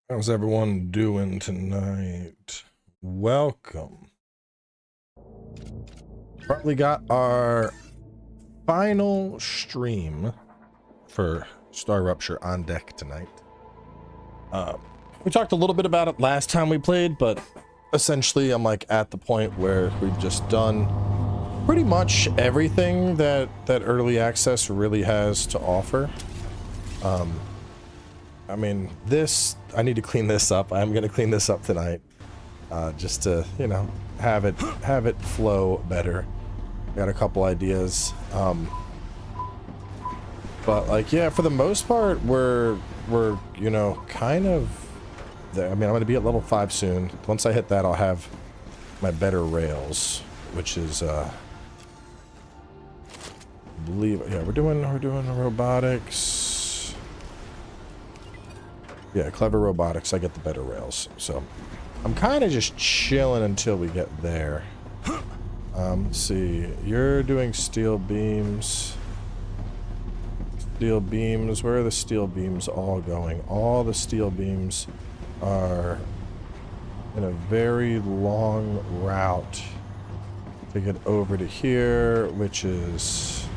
How's everyone doing tonight? Welcome. Probably got our final stream for StarRupture on deck tonight. We talked a little bit about it last time we played, but essentially I'm like at the point where we've just done pretty much everything that early access really has to offer. I mean, I need to clean this up. I'm going to clean this up tonight, just to, you know, have it flow better. Got a couple ideas, but like, yeah, for the most part, we're you know, kind of there. I mean, I'm going to be at level 5 soon. Once I hit that, I'll have my better rails, which is yeah, we're doing robotics. Yeah, clever robotics, I get the better rails. So I'm kind of just chilling until we get there. Let's see. You're doing steel beams. Steel beams. Where are the steel beams all going? All the steel beams are in a very long route to get over to here, which is...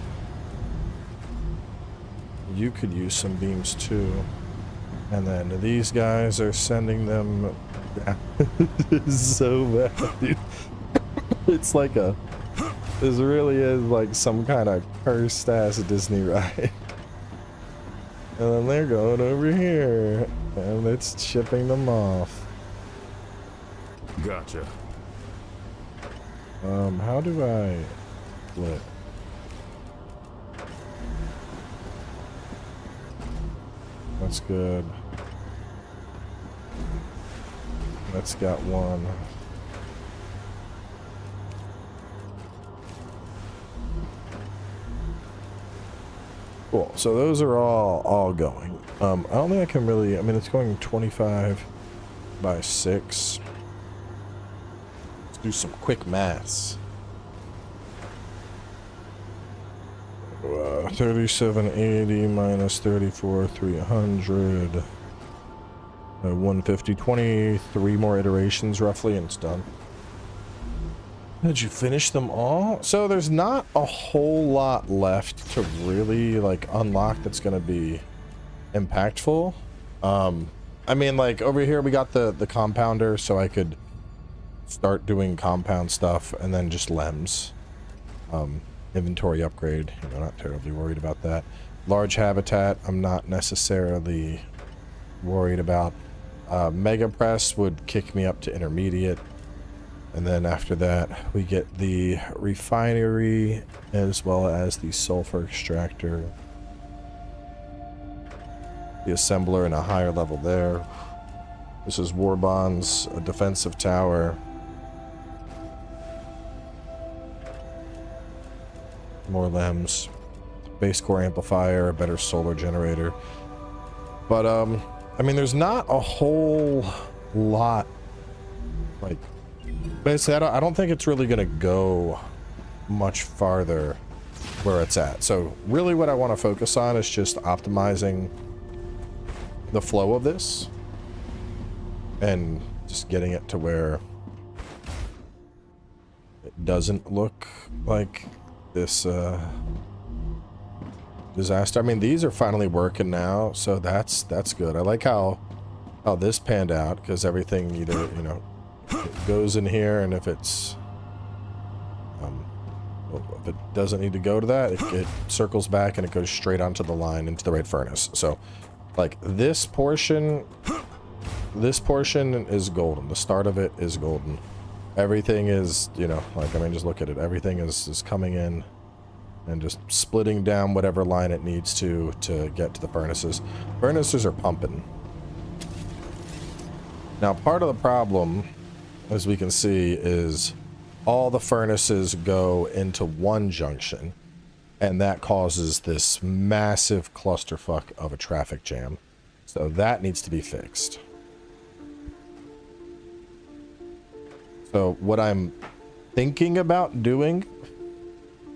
You could use some beams too. And then these guys are sending them so bad, dude. It's like this really is like some kind of cursed ass Disney ride. And then they're going over here and it's shipping them off. Gotcha. How do I split? That's good. That's got one. Cool. So those are all going. I don't think I can really. I mean, it's going 25 by 6. Let's do some quick maths. 3780 minus 34,300. 150, 23 more iterations roughly, and it's done. Did you finish them all? So there's not a whole lot left to really like unlock that's going to be impactful. I mean, like over here we got the compounder, so I could start doing compound stuff, and then just lems. Inventory upgrade, you know, not terribly worried about that. Large habitat, I'm not necessarily worried about. Mega press would kick me up to intermediate, and then after that we get the refinery as well as the sulfur extractor, the assembler, and a higher level there. This is war bonds, a defensive tower, more lems, base core amplifier, a better solar generator. But I mean, there's not a whole lot, like, basically, I don't think it's really going to go much farther where it's at. So really what I want to focus on is just optimizing the flow of this and just getting it to where it doesn't look like this disaster. I mean, these are finally working now, so that's good. I like how this panned out, because everything either, you know, it goes in here, and if it's if it doesn't need to go to that, it circles back and it goes straight onto the line into the right furnace. So like this portion is golden. The start of it is golden. Everything is, you know, like, I mean, just look at it. Everything is coming in and just splitting down whatever line it needs to get to the furnaces. Furnaces are pumping. Now, part of the problem, as we can see, is all the furnaces go into one junction, and that causes this massive clusterfuck of a traffic jam. So that needs to be fixed. So what I'm thinking about doing,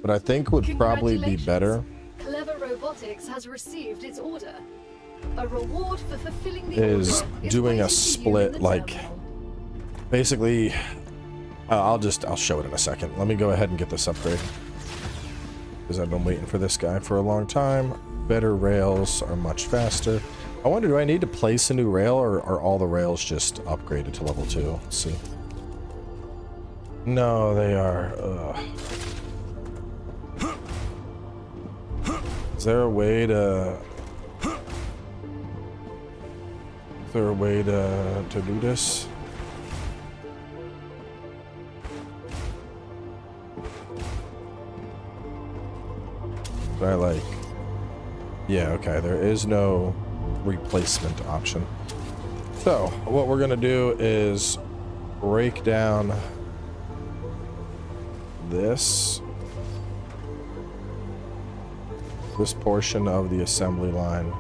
what I think would probably be better. Clever Robotics has received its order. A reward for fulfilling the is order doing a waiting for you in split, the like, terminal. basically, I'll show it in a second. Let me go ahead and get this upgrade. Because I've been waiting for this guy for a long time. Better rails are much faster. I wonder, do I need to place a new rail, or are all the rails just upgraded to level 2? Let's see. No, they are. Is there a way to... Is there a way to do this? I like... Yeah, okay, there is no replacement option. So, what we're gonna do is break down this portion of the assembly line.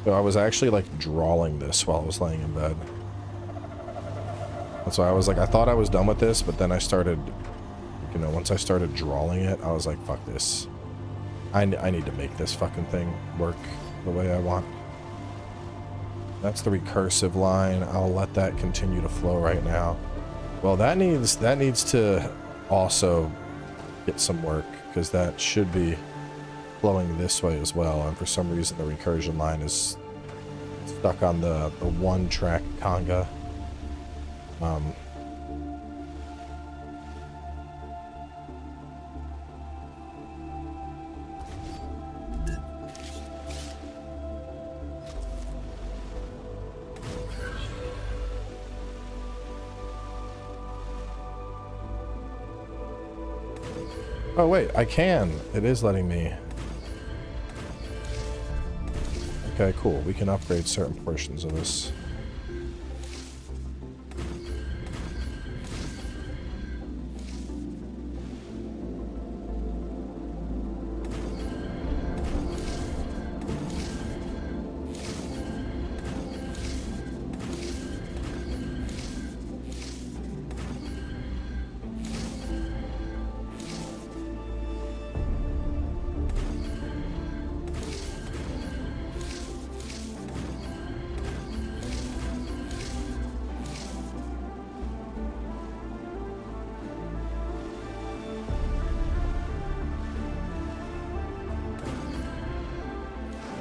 So I was actually like drawing this while I was laying in bed. That's why I was like, I thought I was done with this, but then I started, you know, once I started drawing it, I was like, fuck this. I need to make this fucking thing work the way I want. That's the recursive line. I'll let that continue to flow right now. Well, that needs to also get some work, because that should be flowing this way as well, and for some reason the recursion line is stuck on the one track conga. Oh wait, I can. It is letting me. Okay, cool. We can upgrade certain portions of this.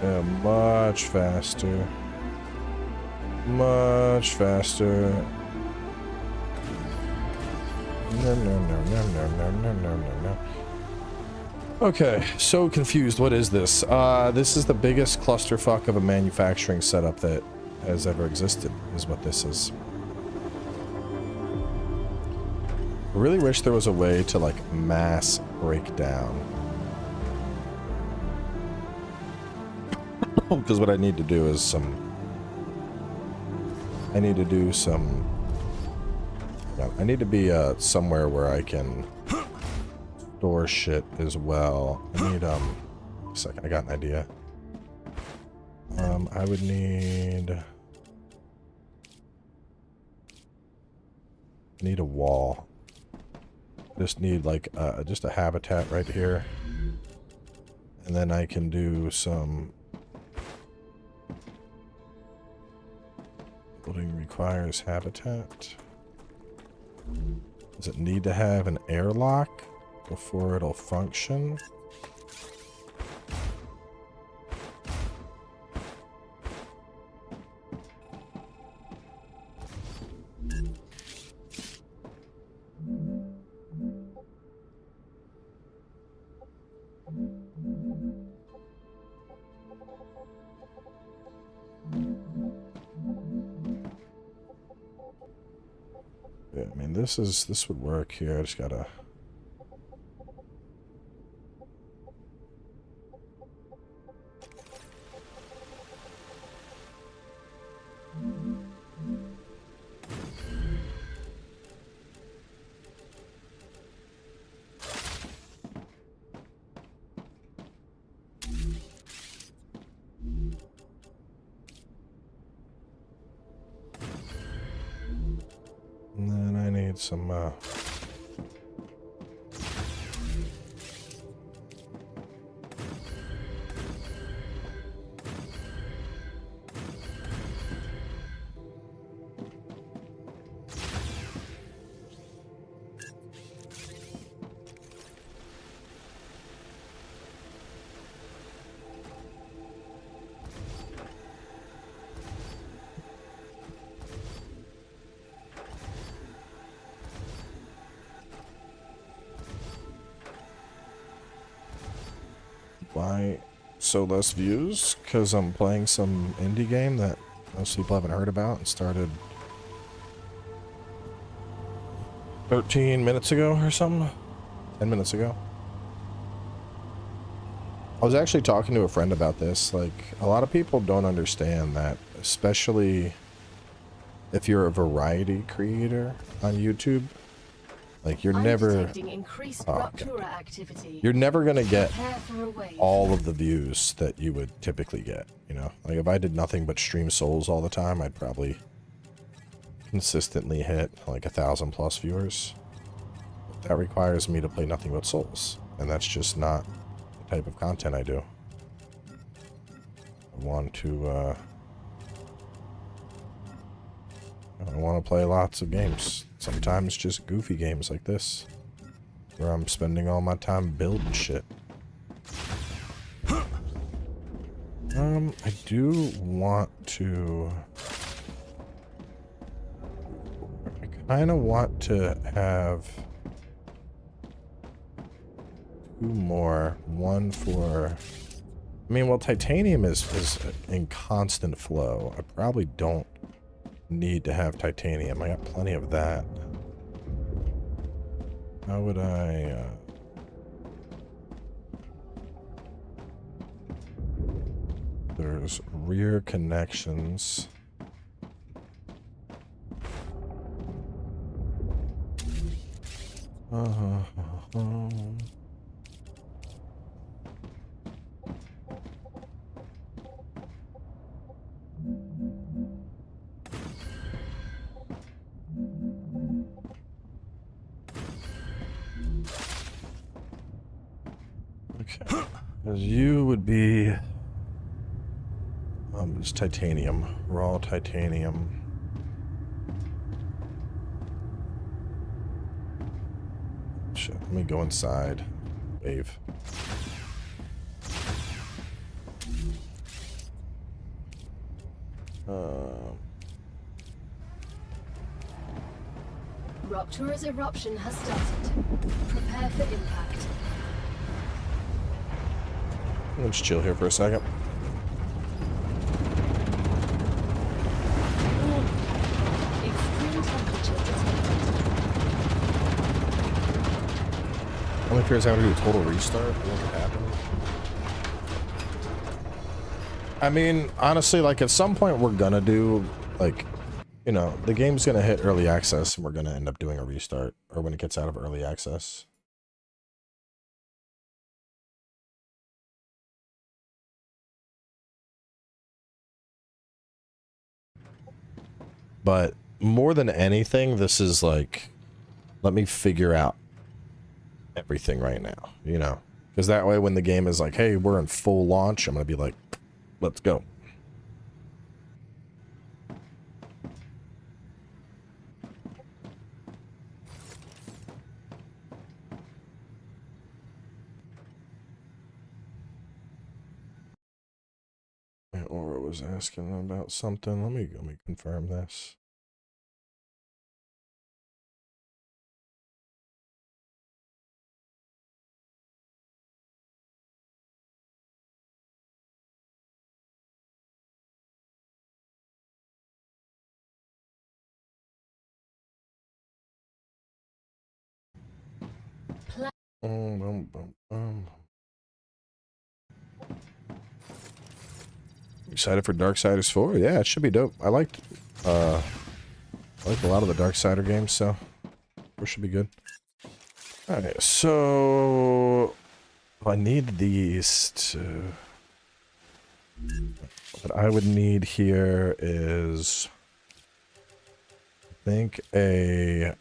Yeah, much faster. Much faster. No, no, no, no, no, no, no, no, no, no. Okay, so confused. What is this? This is the biggest clusterfuck of a manufacturing setup that has ever existed, is what this is. I really wish there was a way to, like, mass break down. Because what I need to do is I need to do some... I need to be somewhere where I can store shit as well. I need, a second, I got an idea. I would need... I need a wall. Just need, like, just a habitat right here. And then I can do some... Building requires habitat. Does it need to have an airlock before it'll function? Yeah, I mean, this would work here. I just gotta... need some, why so less views? Because I'm playing some indie game that most people haven't heard about and started 13 minutes ago or something. 10 minutes ago. I was actually talking to a friend about this. Like, a lot of people don't understand that, especially if you're a variety creator on YouTube. Like, you're never gonna get all of the views that you would typically get, you know? Like, if I did nothing but stream Souls all the time, I'd probably consistently hit like 1,000+ viewers. But that requires me to play nothing but Souls, and that's just not the type of content I do. I want to play lots of games. Sometimes just goofy games like this, where I'm spending all my time building shit. I do want to... I kind of want to have 2 more. One for... I mean, well, titanium is in constant flow. I probably don't need to have titanium. I got plenty of that. How would I... There's rear connections. Okay, because you would be it's titanium, raw titanium. Shit, let me go inside. Wave. Rupture's eruption has started. Prepare for impact. Let's chill here for a second. Extreme temperature detected. How many players have to do a total restart? What would happen? I mean, honestly, like at some point we're gonna do, like, you know, the game's gonna hit early access and we're gonna end up doing a restart, or when it gets out of early access. But more than anything, this is like, let me figure out everything right now, you know? Because that way when the game is like, hey, we're in full launch, I'm going to be like, let's go. Aura was asking about something. Let me confirm this. Excited for Darksiders 4? Yeah, it should be dope. I liked a lot of the Darksider games, so it should be good. Alright, so I need these to... What I would need here is, I think, a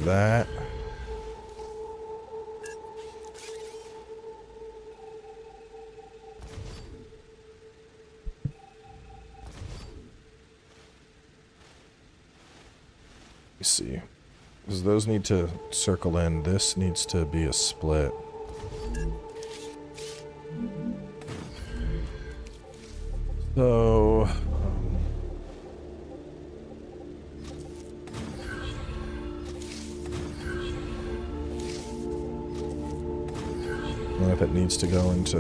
That. Let me see. Because those need to circle in. This needs to be a split. So... and if it needs to go into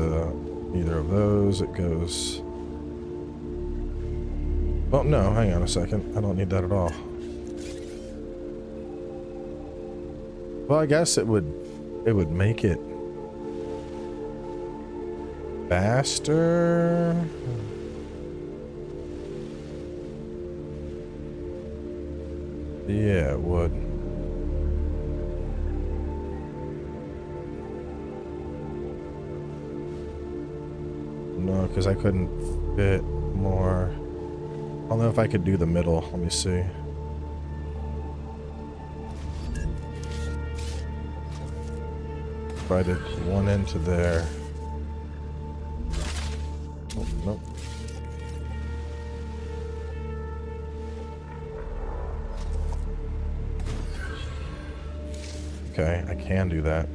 either of those, it goes... Oh, no, hang on a second. I don't need that at all. Well, I guess it would make it faster. Yeah, it would. No, because I couldn't fit more. I don't know if I could do the middle. Let me see. If I did one into there. Oh, nope. Okay, I can do that.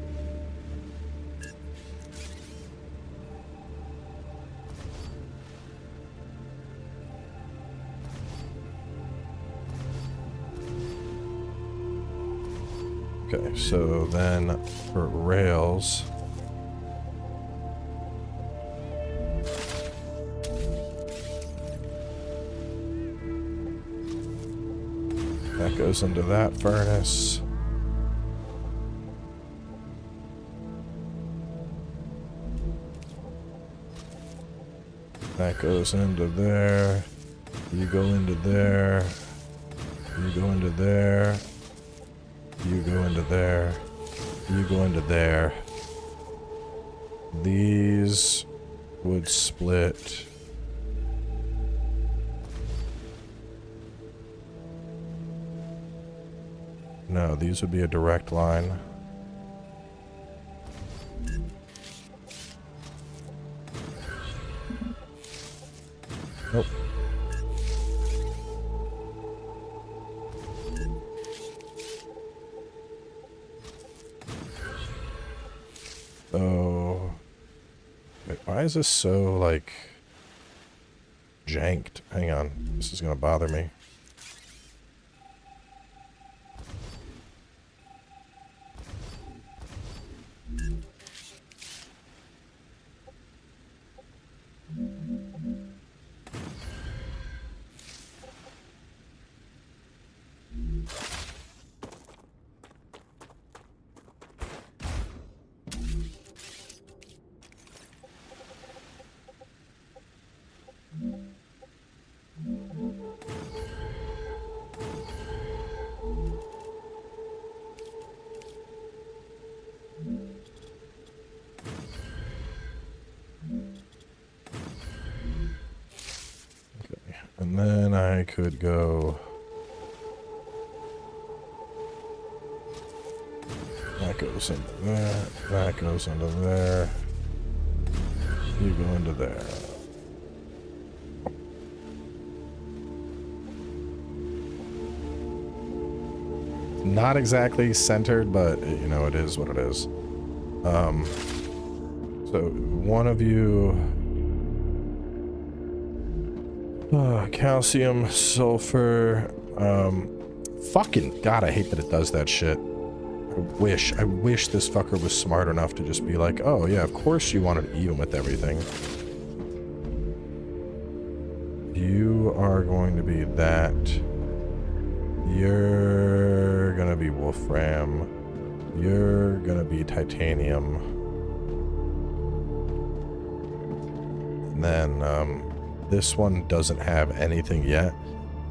Okay, so then for rails, that goes into that furnace. That goes into there. You go into there. You go into there. You go into there. You go into there. These would split. No, these would be a direct line. Nope. Oh, wait, why is this so, like, janked? Hang on, this is gonna bother me. And then I could go... That goes into that. That goes into there. You go into there. Not exactly centered, but, you know, it is what it is. So, one of you... calcium, sulfur, fucking God, I hate that it does that shit. I wish this fucker was smart enough to just be like, oh yeah, of course you wanted to even with everything. You are going to be that. You're gonna be wolfram. You're gonna be titanium. And then, this one doesn't have anything yet,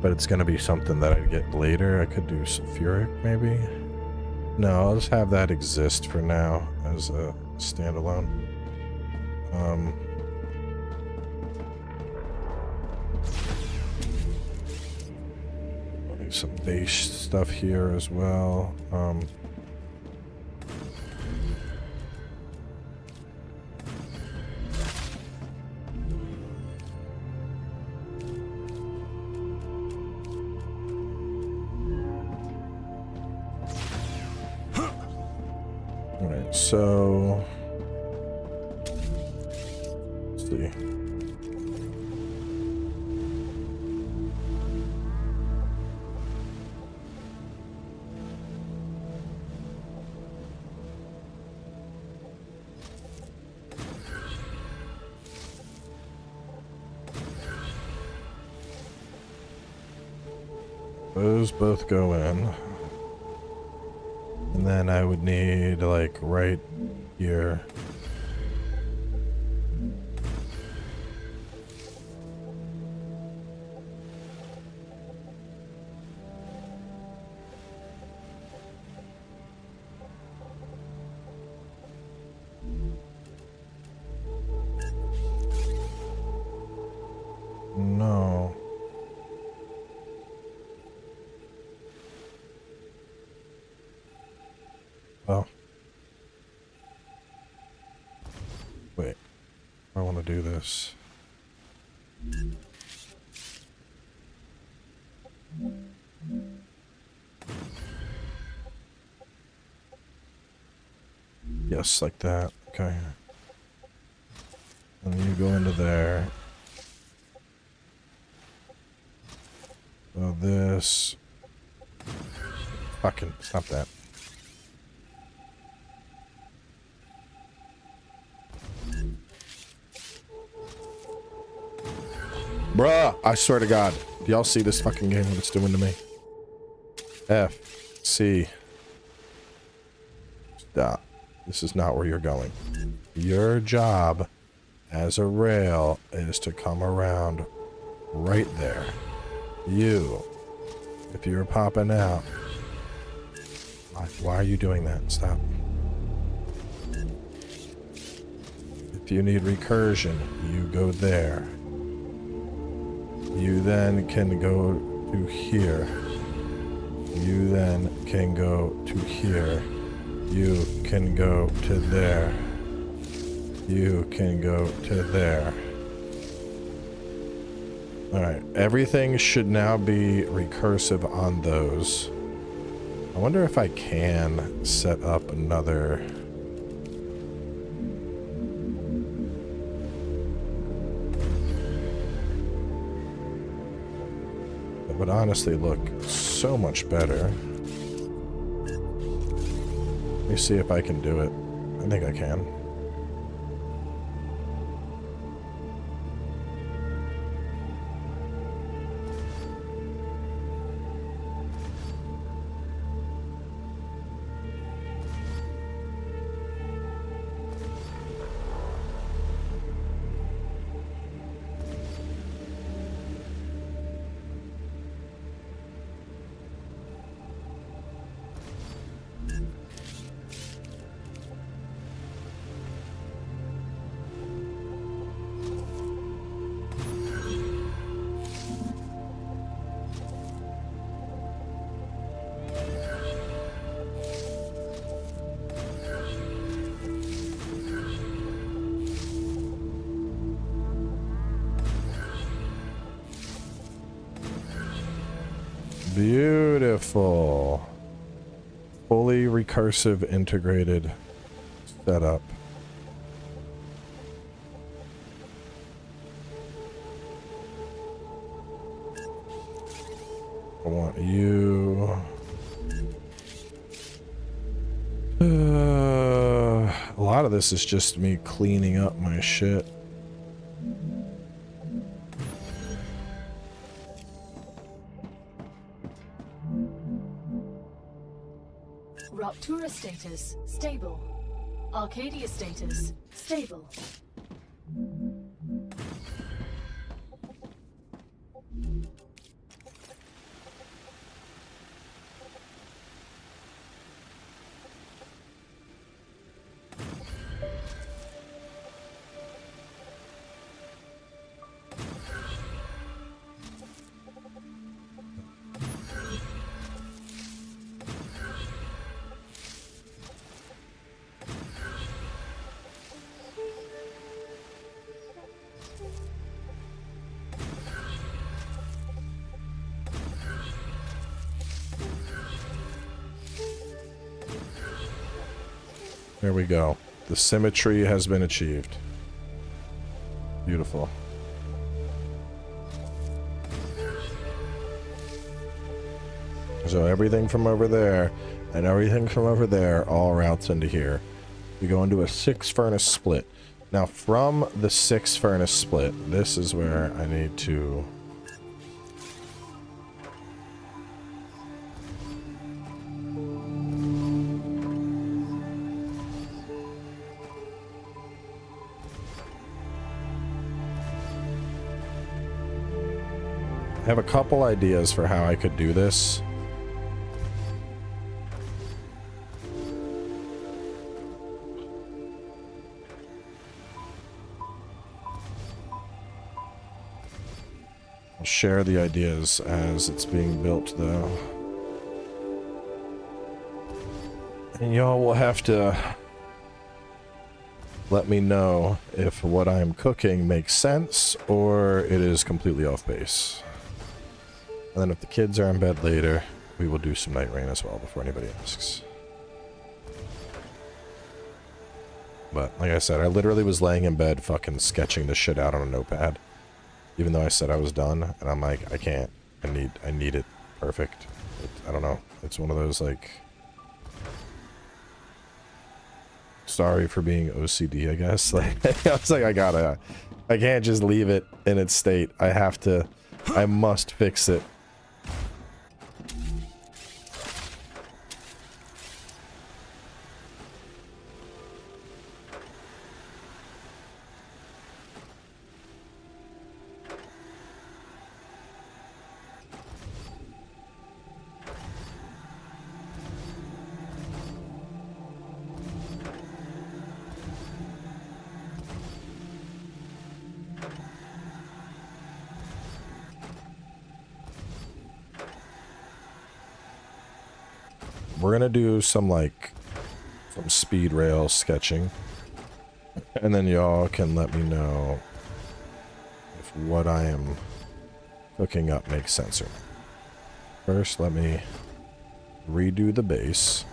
but it's going to be something that I get later. I could do sulfuric, maybe? No, I'll just have that exist for now as a standalone. some base stuff here as well. Alright, so let's see. Those both go in. And then I would need, like, right here. No. Oh. Wait. I want to do this. Yes, like that. Okay. And you go into there. So this. Fucking stop that. Bruh, I swear to God. Do y'all see this fucking game, what it's doing to me? F. C. Stop. This is not where you're going. Your job as a rail is to come around right there. You. If you're popping out. Why are you doing that? Stop. If you need recursion, you go there. You then can go to here. You then can go to here. You can go to there. You can go to there. Alright, everything should now be recursive on those. I wonder if I can set up another... It would honestly look so much better. Let me see if I can do it. I think I can. Beautiful. Fully recursive integrated setup. I want you. A lot of this is just me cleaning up my shit. Rupture status stable. Arcadia status stable. There we go. The symmetry has been achieved. Beautiful. So everything from over there and everything from over there all routes into here. We go into a 6 furnace split. Now from the 6 furnace split, this is where I need to... I have a couple ideas for how I could do this. I'll share the ideas as it's being built, though. And y'all will have to let me know if what I'm cooking makes sense or it is completely off base. And then if the kids are in bed later, we will do some night rain as well before anybody asks. But like I said, I literally was laying in bed fucking sketching the shit out on a notepad. Even though I said I was done, and I'm like, I can't. I need it perfect. I don't know. It's one of those like... Sorry for being OCD, I guess. Like, I was like, I can't just leave it in its state. I must fix it. We're gonna do some speed rail sketching, and then y'all can let me know if what I am cooking up makes sense or not. First, let me redo the base.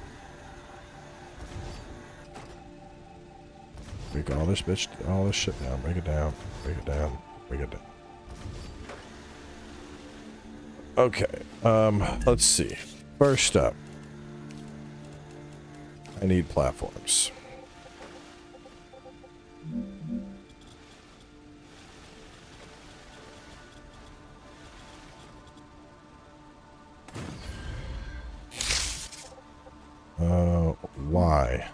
Break all this shit down. Break it down. Break it down. Break it down. Okay. Let's see. First up, I need platforms. Why?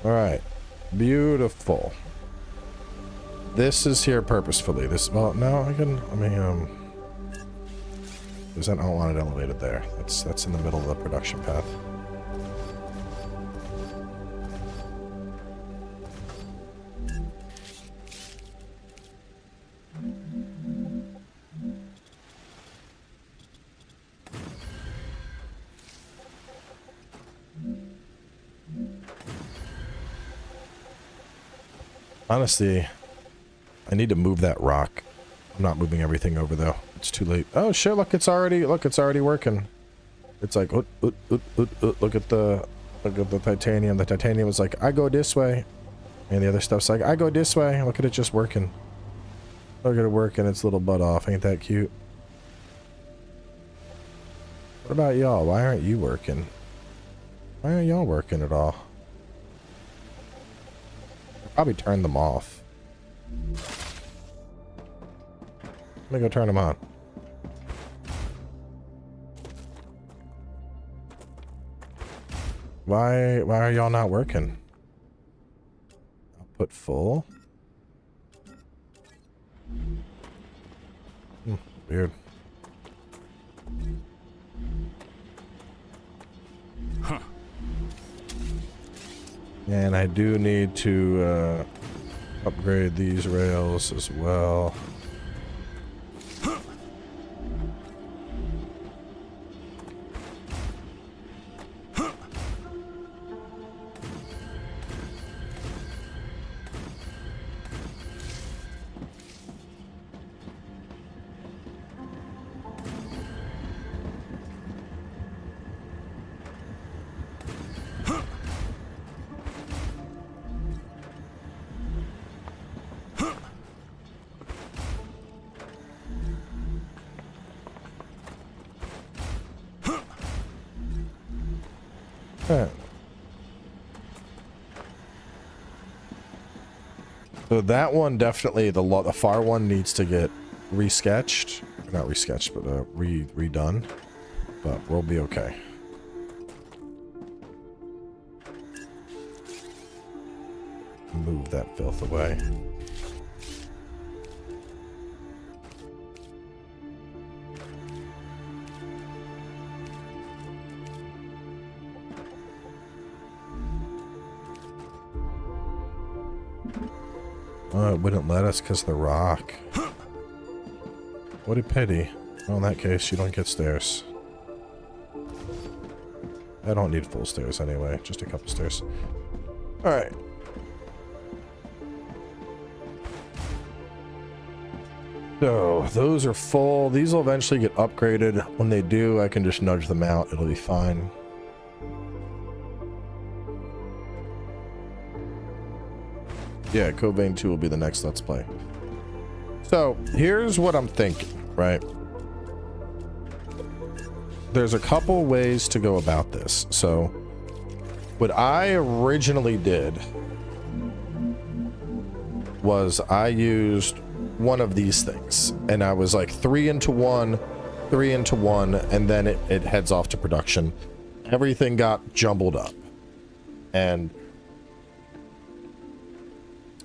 All right, beautiful. This is here purposefully. Well, no, I mean, because I don't want it elevated there. That's in the middle of the production path. Honestly, I need to move that rock. I'm not moving everything over though. It's too late. Oh shit! Look, it's already working. It's like, look at the titanium. The titanium is like, I go this way, and the other stuff's like, I go this way. Look at it just working. Look at it working its little butt off. Ain't that cute? What about y'all? Why aren't you working? Why aren't y'all working at all? Probably turn them off. Let me go turn them on. Why are y'all not working? Output full. Weird. Huh. And I do need to upgrade these rails as well. Alright. So that one definitely, the far one needs to get resketched. Not resketched, but redone. But we'll be okay. Move that filth away. Oh, it wouldn't let us because of the rock. What a pity. Well, in that case, you don't get stairs. I don't need full stairs anyway, just a couple stairs. Alright. So, those are full. These will eventually get upgraded. When they do, I can just nudge them out. It'll be fine. Yeah, Code Vein 2 will be the next Let's Play. So, here's what I'm thinking, right? There's a couple ways to go about this. So, what I originally did was I used one of these things. And I was like 3 into 1, 3 into 1, and then it heads off to production. Everything got jumbled up. And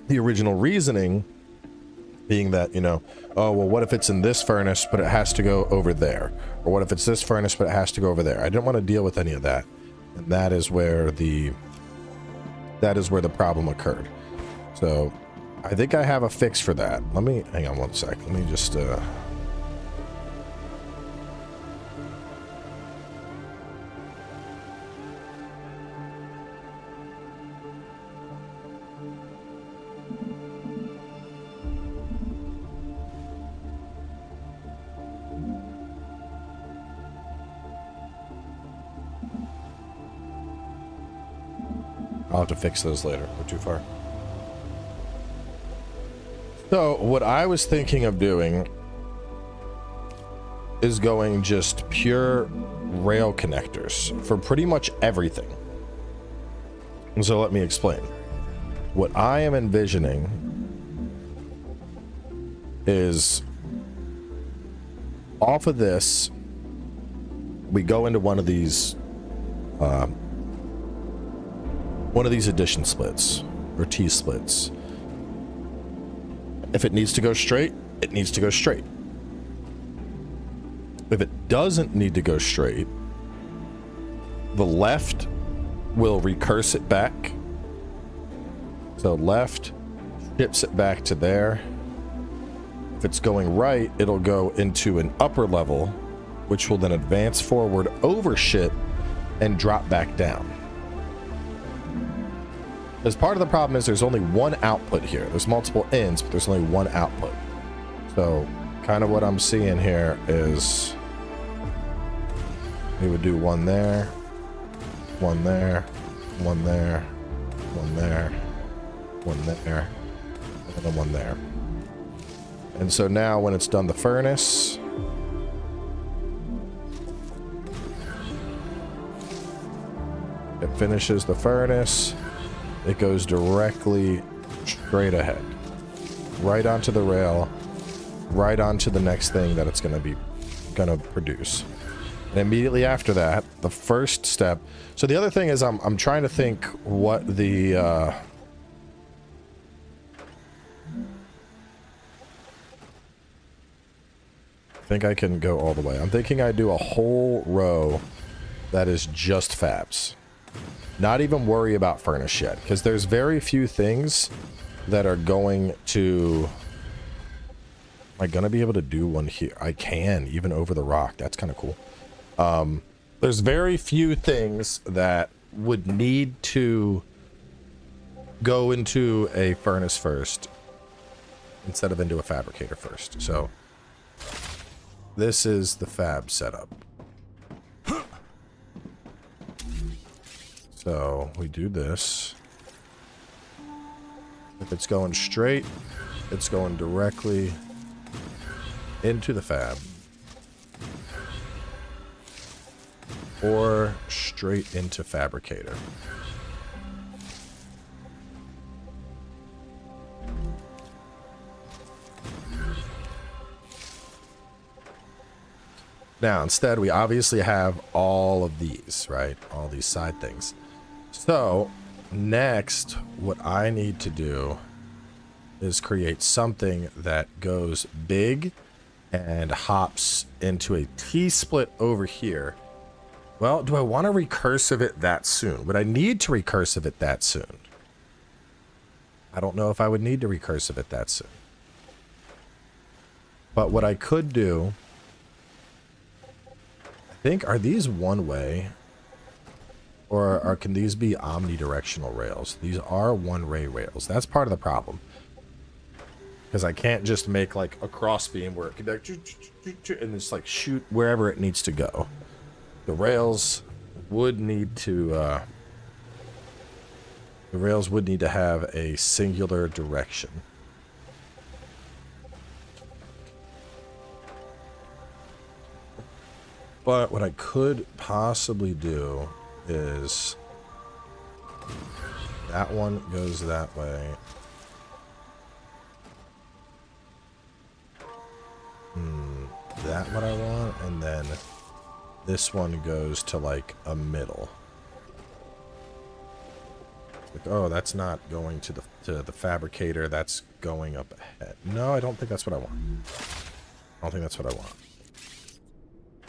the original reasoning being that, you know, oh, well, what if it's in this furnace, but it has to go over there? Or what if it's this furnace, but it has to go over there? I didn't want to deal with any of that. And that is where the problem occurred. So I think I have a fix for that. Let me, hang on one sec. Let me just, I'll have to fix those later. We're too far. So what I was thinking of doing is going just pure rail connectors for pretty much everything. And so let me explain. What I am envisioning is off of this, we go into one of these addition splits or T-splits. If it needs to go straight, it needs to go straight. If it doesn't need to go straight, the left will recurse it back. So left ships it back to there. If it's going right, it'll go into an upper level, which will then advance forward over shit and drop back down. Because part of the problem is there's only one output here. There's multiple ins, but there's only one output. So kind of what I'm seeing here is we would do one there, one there, one there, one there, one there, and then one there. And so now when it's done the furnace, it finishes the furnace. It goes directly straight ahead, right onto the rail, right onto the next thing that it's going to produce. And immediately after that, the first step. So the other thing is I'm trying to think what the I think I can go all the way. I'm thinking I do a whole row that is just fabs. Not even worry about furnace yet, because there's very few things that are going to... Am I going to be able to do one here? I can, even over the rock. That's kind of cool. There's very few things that would need to go into a furnace first instead of into a fabricator first. So this is the fab setup. So we do this. If it's going straight, it's going directly into the fab. Or straight into fabricator. Now, instead, we obviously have all of these, right? All these side things. So, next, what I need to do is create something that goes big and hops into a T-split over here. Well, do I want to recursive it that soon? Would I need to recursive it that soon? I don't know if I would need to recursive it that soon. But what I could do... I think, are these one way? Or can these be omnidirectional rails? These are one-way rails. That's part of the problem. Because I can't just make like a cross beam where it can be like... and just like shoot wherever it needs to go. The rails would need to have a singular direction. But what I could possibly do is that one goes that way. That what I want, and then this one goes to like a middle. Like, oh, that's not going to the fabricator. That's going up ahead. No, I don't think that's what I want. I don't think that's what I want.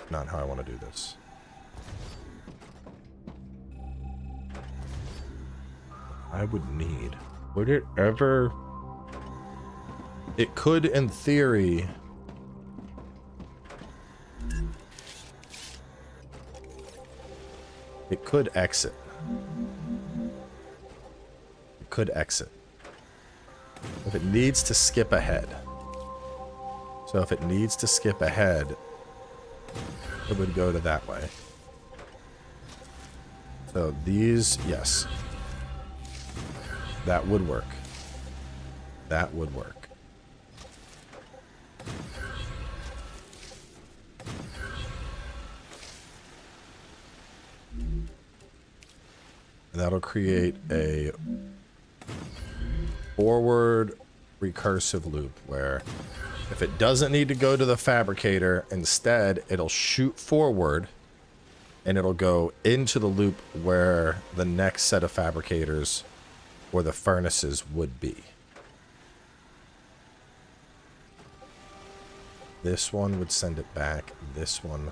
Not how I want to do this. I would need. Would it ever? It could, in theory. It could exit. It could exit. If it needs to skip ahead. So if it needs to skip ahead, it would go to that way. So these, yes. That would work. That would work. That'll create a forward recursive loop where if it doesn't need to go to the fabricator, instead it'll shoot forward and it'll go into the loop where the next set of fabricators or the furnaces would be. This one would send it back. This one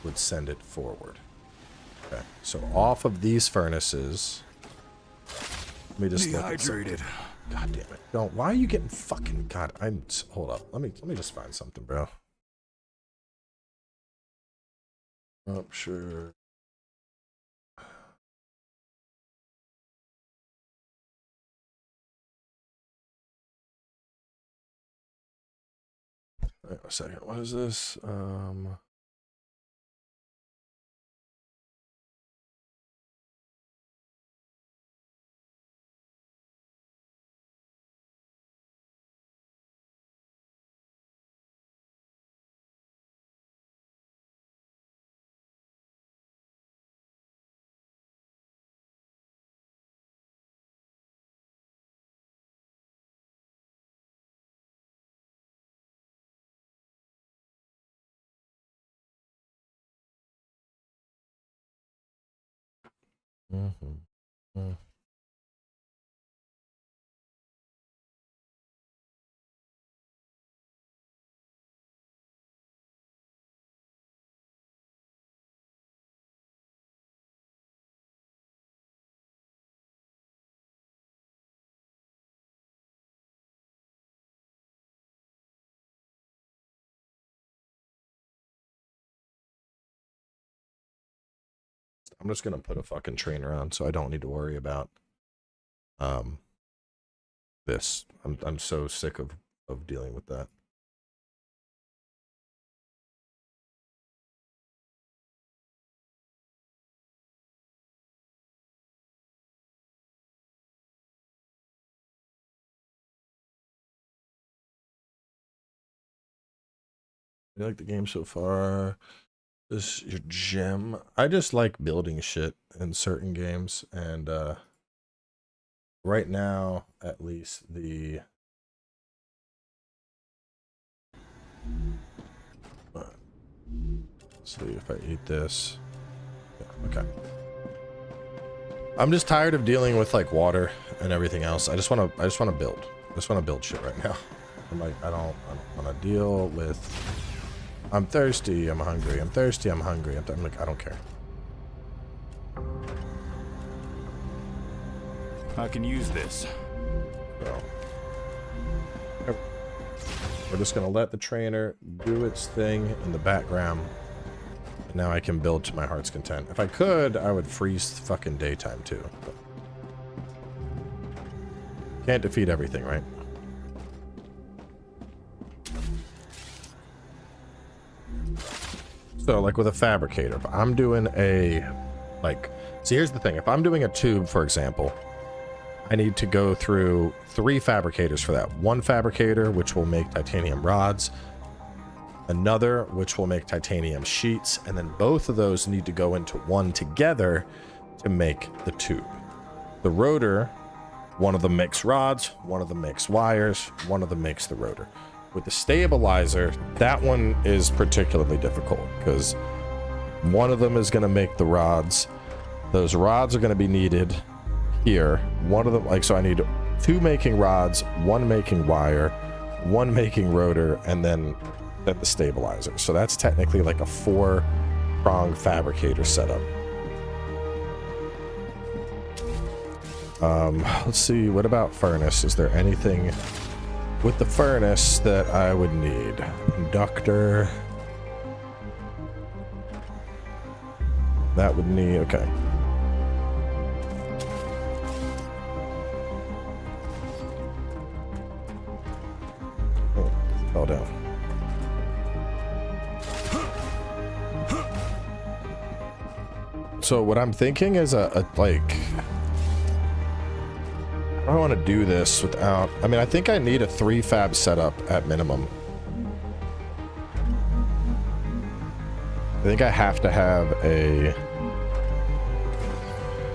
would send it forward. Okay, so off of these furnaces, let me just dehydrated. God damn it! Don't. Why are you getting fucking? God, hold up. Let me just find something, bro. Rupture. Wait a second. What is this? Mm-hmm. I'm just gonna put a fucking train around so I don't need to worry about this. I'm so sick of dealing with that. You like the game so far? This is your gem. I just like building shit in certain games, and right now, at least, the let's see if I eat this. Yeah, okay. I'm just tired of dealing with like water and everything else. I just want to build. I just want to build shit right now. I'm like, I don't want to deal with. I'm thirsty. I'm hungry. I'm thirsty. I'm hungry. I'm like, I don't care. I can use this. So we're just gonna let the trainer do its thing in the background. And now I can build to my heart's content. If I could, I would freeze fucking daytime too. But can't defeat everything, right? So like with a fabricator, if I'm doing a, like, see, here's the thing. If I'm doing a tube, for example, I need to go through 3 fabricators for that. One fabricator, which will make titanium rods, another, which will make titanium sheets, and then both of those need to go into one together to make the tube. The rotor, one of them makes rods, one of them makes wires, one of them makes the rotor. With the stabilizer, that one is particularly difficult because one of them is going to make the rods. Those rods are going to be needed here. One of them, like, so I need 2 making rods, 1 making wire, 1 making rotor, and then the stabilizer. So that's technically like a 4-prong fabricator setup. Let's see, what about furnace? Is there anything with the furnace that I would need? Inductor. That would need, okay. Oh, fell down. So what I'm thinking is a like, I don't want to do this without, I mean, I think I need a 3 fab setup at minimum. I think I have to have a,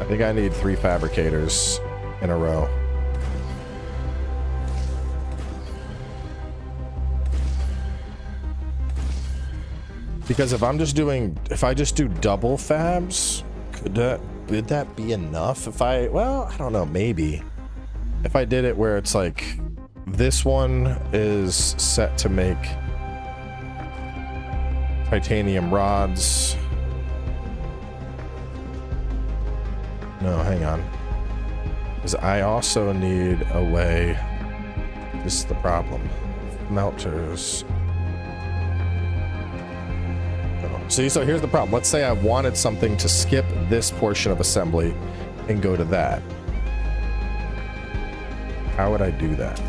I think I need 3 fabricators in a row. Because if I'm just doing, if I just do double fabs, would that be enough? If I, well, I don't know, maybe. If I did it where it's like, this one is set to make titanium rods. No, hang on. Because I also need a way, this is the problem. Melters. See, so here's the problem. Let's say I wanted something to skip this portion of assembly and go to that. How would I do that?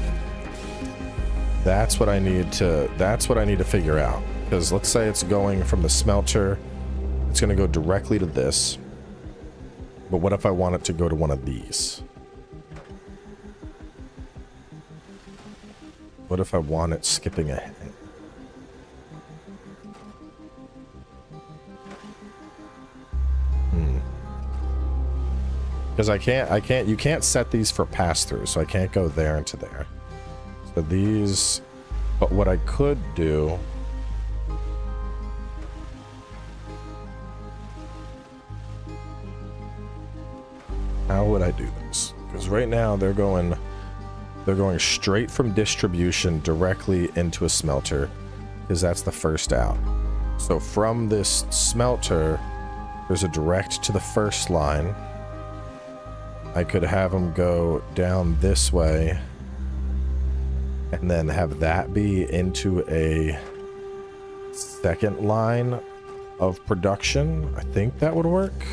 That's what I need to figure out. Because let's say it's going from the smelter, it's going to go directly to this. But what if I want it to go to one of these? What if I want it skipping ahead? Because you can't set these for pass-through, so I can't go there into there. So these, but what I could do, would I do this? Because right now they're going straight from distribution directly into a smelter, because that's the first out. So from this smelter, there's a direct to the first line. I could have them go down this way and then have that be into a second line of production. I think that would work.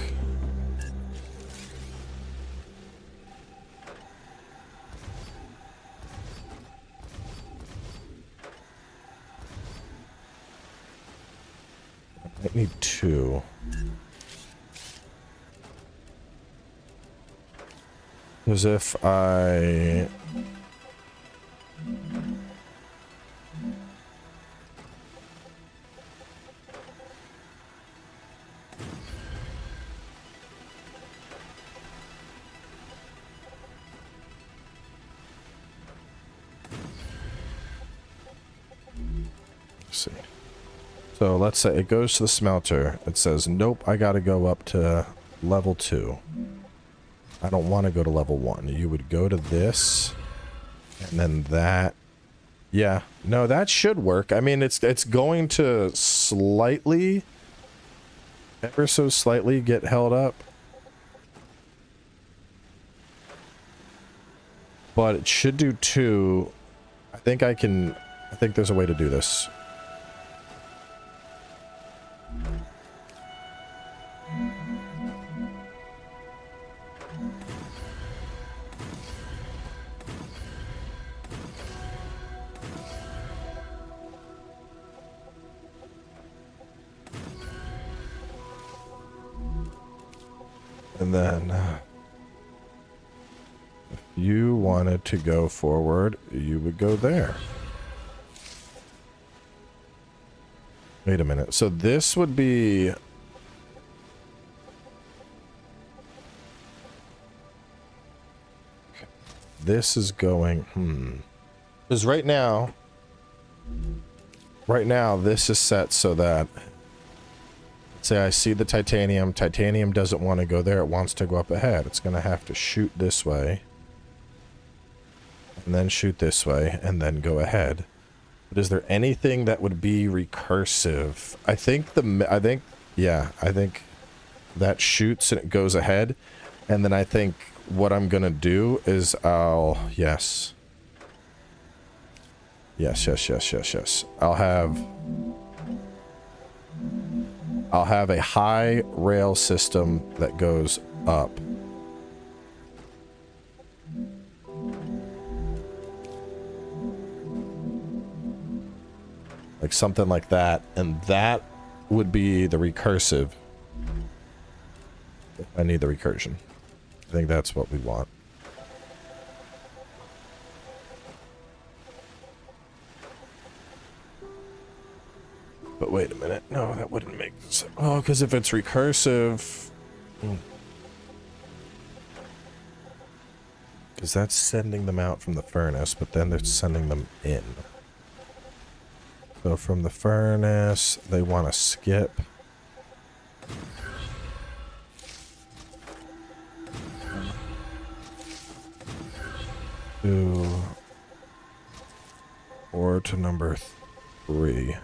I need 2. As if I... Let's see. So let's say it goes to the smelter. It says, nope, I gotta go up to level 2. I don't want to go to level 1. You would go to this, and then that. Yeah, no, that should work. I mean, it's going to slightly, ever so slightly, get held up. But it should do 2. I think there's a way to do this. And then, if you wanted to go forward, you would go there. Wait a minute. So this would be... This is going... Because right now, this is set so that... Say I see the titanium. Titanium doesn't want to go there. It wants to go up ahead. It's going to have to shoot this way. And then shoot this way. And then go ahead. But is there anything that would be recursive? I think that shoots and it goes ahead. And then I think what I'm going to do is Yes. I'll have a high rail system that goes up. Like something like that. And that would be the recursive. I need the recursion. I think that's what we want. But wait a minute. No, that wouldn't make sense. Oh, because if it's recursive... Because that's sending them out from the furnace, but then they're sending them in. So from the furnace, they want to skip. Or to number 3. I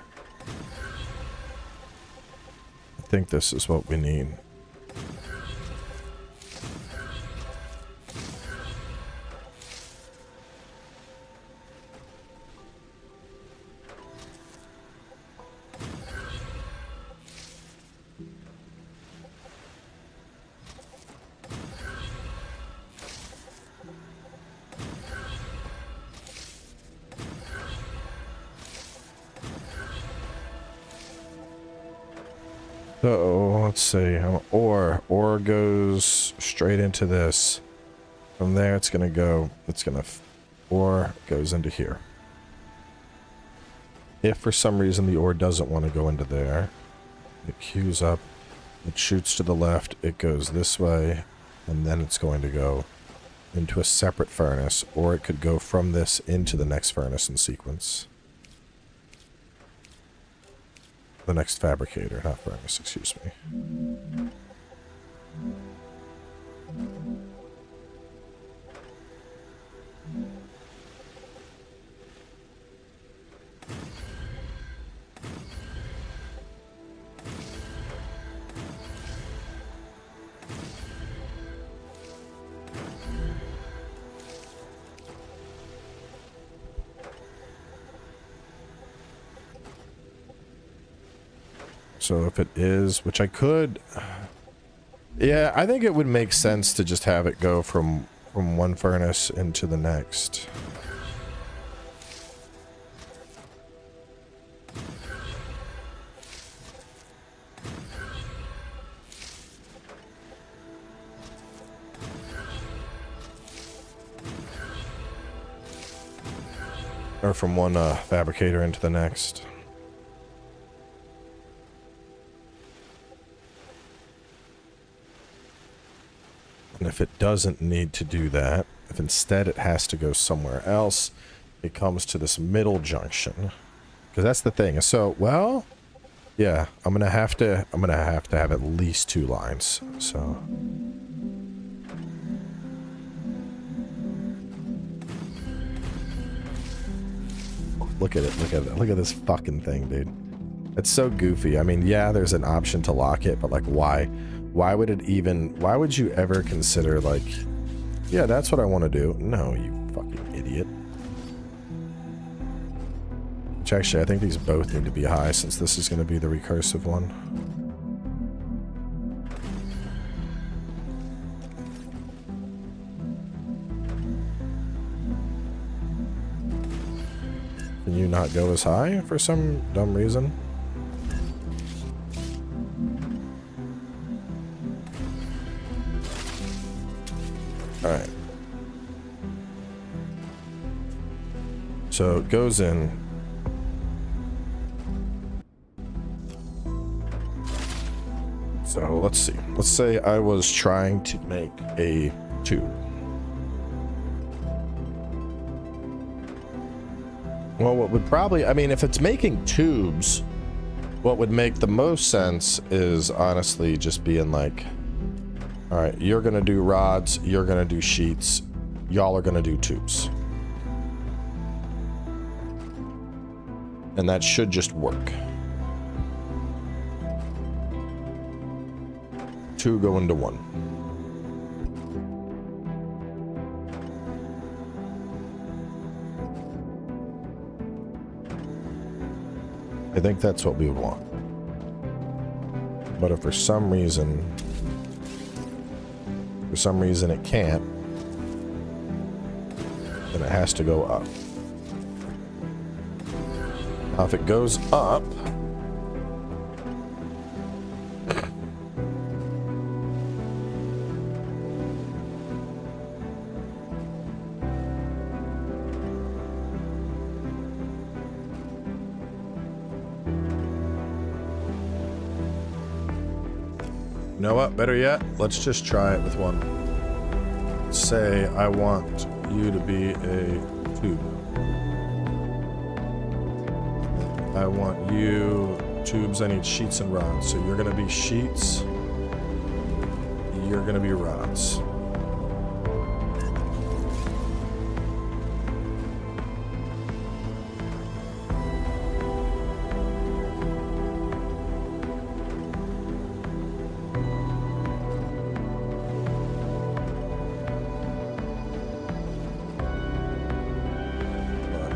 think this is what we need. So let's see. Ore goes straight into this. From there, ore goes into here. If for some reason the ore doesn't want to go into there, it queues up, it shoots to the left, it goes this way, and then it's going to go into a separate furnace, or it could go from this into the next furnace in sequence. The next fabricator, not furnace, excuse me. So if it is, which I could... Yeah, I think it would make sense to just have it go from one furnace into the next. Or from one fabricator into the next. And if it doesn't need to do that, if instead it has to go somewhere else, it comes to this middle junction. Because that's the thing. So, well, yeah, I'm gonna have to have at least 2 lines. So look at it, look at this fucking thing, dude. It's so goofy. I mean, yeah, there's an option to lock it, but like, why? Why would you ever consider, like, yeah, that's what I want to do? No, you fucking idiot. Which actually, I think these both need to be high since this is going to be the recursive one. Can you not go as high for some dumb reason? Alright. So it goes in. So let's see. Let's say I was trying to make a tube. Well, what would probably, I mean, if it's making tubes, what would make the most sense is honestly just being like, all right, you're going to do rods, you're going to do sheets, y'all are going to do tubes. And that should just work. 2 go into 1. I think that's what we would want. But if for some reason it can't, then it has to go up. Now if it goes up, you know what? Better yet, let's just try it with one. Say I want you to be a tube. I want you tubes. I need sheets and rods. So you're gonna be sheets. You're gonna be rods.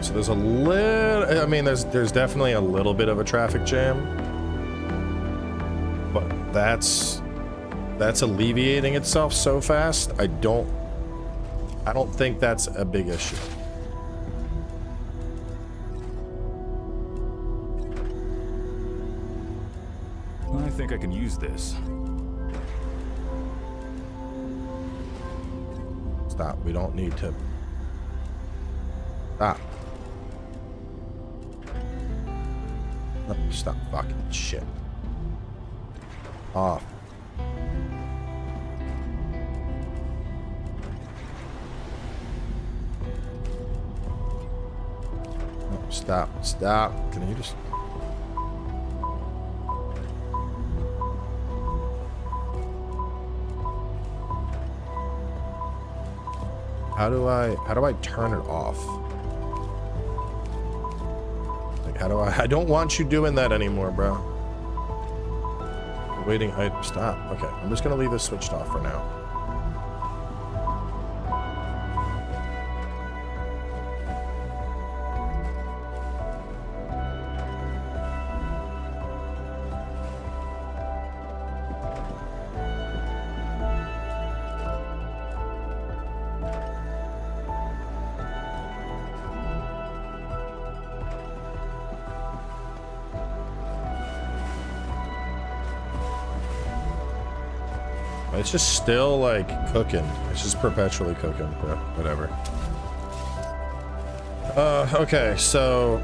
So there's a little, I mean, there's definitely a little bit of a traffic jam, but that's alleviating itself so fast. I don't think that's a big issue. I think I can use this. Stop. We don't need to. Stop. Stop fucking shit. Off. Oh, stop. Can you just... How do I turn it off? How do I don't want you doing that anymore, bro. Waiting item, stop. Okay, I'm just gonna leave this switched off for now. It's just still like cooking. It's just perpetually cooking, but whatever. Okay, so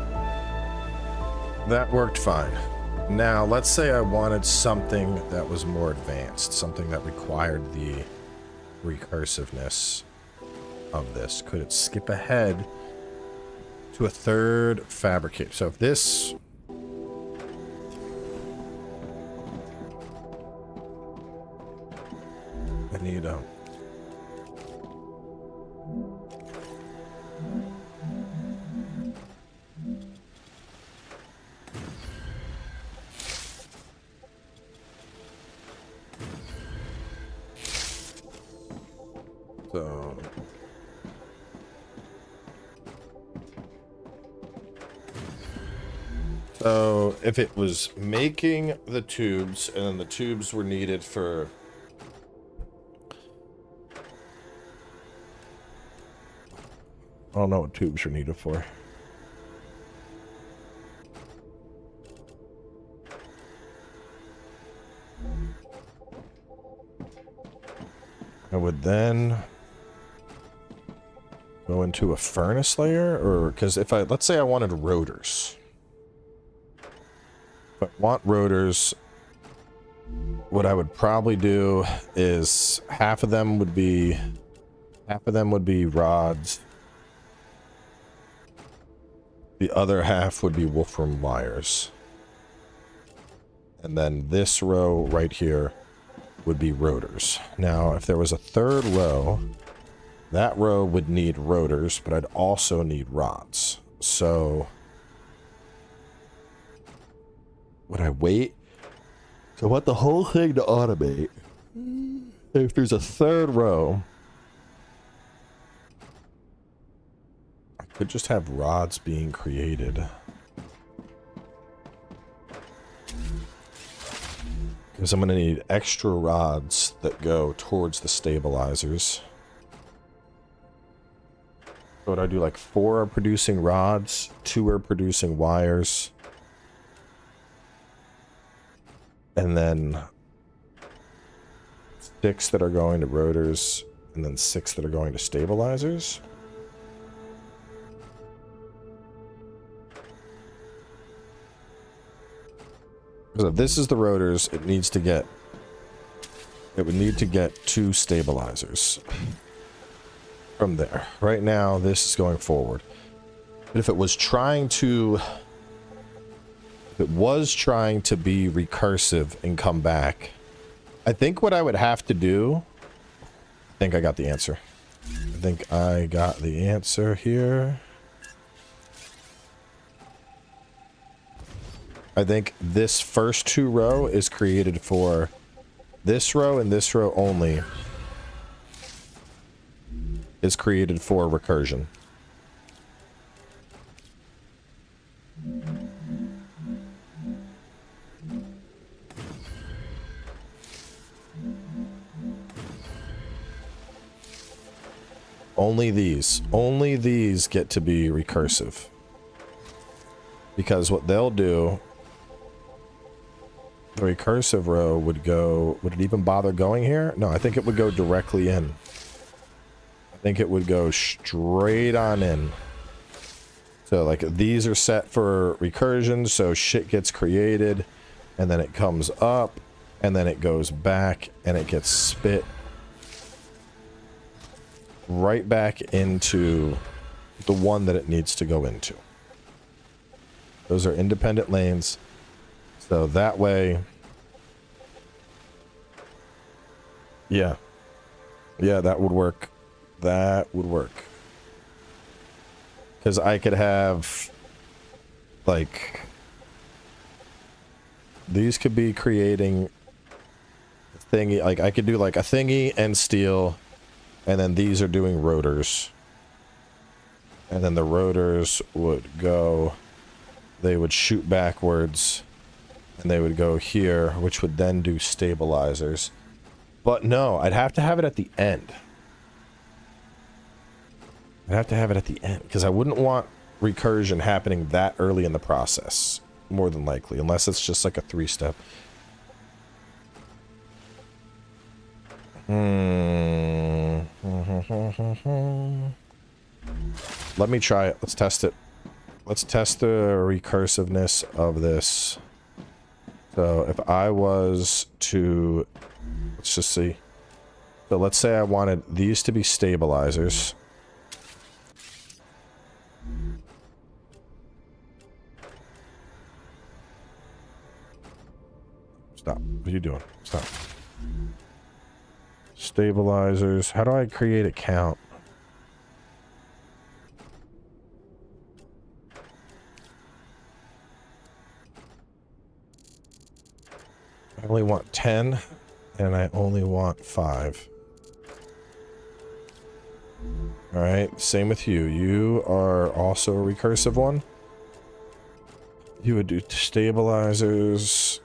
that worked fine. Now, let's say I wanted something that was more advanced, something that required the recursiveness of this. Could it skip ahead to a third fabricator? So if this... I need a... So if it was making the tubes, and then the tubes were needed for... I don't know what tubes are needed for. I would then go into a furnace layer, or because if I, let's say I wanted rotors. If I want rotors, what I would probably do is half of them would be rods. The other half would be wolfram wires. And then this row right here would be rotors. Now, if there was a third row, that row would need rotors, but I'd also need rods. So would I wait? So I want the whole thing to automate. If there's a third row, I could just have rods being created. Because I'm going to need extra rods that go towards the stabilizers. So what I do, like 4 are producing rods, 2 are producing wires, and then 6 that are going to rotors, and then 6 that are going to stabilizers. So if this is the rotors, it would need to get 2 stabilizers from there. Right now, this is going forward. But if it was trying to be recursive and come back, I think what I would have to do, I think I got the answer. I think I got the answer here. I think this first 2 row is created for this row, and this row only is created for recursion. Only these get to be recursive. Because what they'll do, the recursive row would go... Would it even bother going here? No, I think it would go directly in. I think it would go straight on in. So, like, these are set for recursion, so shit gets created, and then it comes up, and then it goes back, and it gets spit right back into the one that it needs to go into. Those are independent lanes. So that way, yeah, that would work. That would work. Because I could have, like, these could be creating a thingy. Like, I could do like a thingy and steel, and then these are doing rotors. And then the rotors would go, they would shoot backwards. And they would go here, which would then do stabilizers. But no, I'd have to have it at the end. I'd have to have it at the end, because I wouldn't want recursion happening that early in the process, more than likely, unless it's just like a 3-step. Let me try it. Let's test it. Let's test the recursiveness of this. So if I was to, let's just see. So let's say I wanted these to be stabilizers. Stop. What are you doing? Stop. Stabilizers. How do I create a count? I only want 10, and I only want 5. Alright, same with you. You are also a recursive one. You would do stabilizers.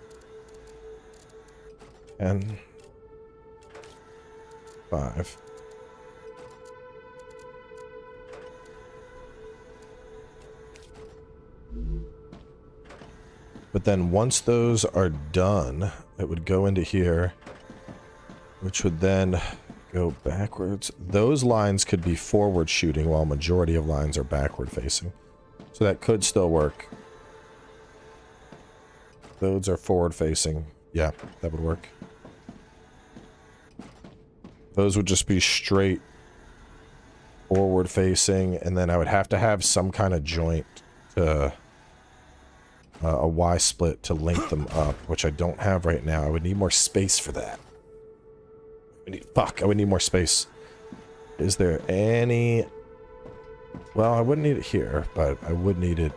And 5. But then once those are done, it would go into here, which would then go backwards. Those lines could be forward shooting while majority of lines are backward facing. So that could still work. Those are forward facing. Yeah, that would work. Those would just be straight forward facing, and then I would have to have some kind of joint to a Y split to link them up, which I don't have right now. I would need more space for that. I would need more space. Is there any... Well, I wouldn't need it here, but I would need it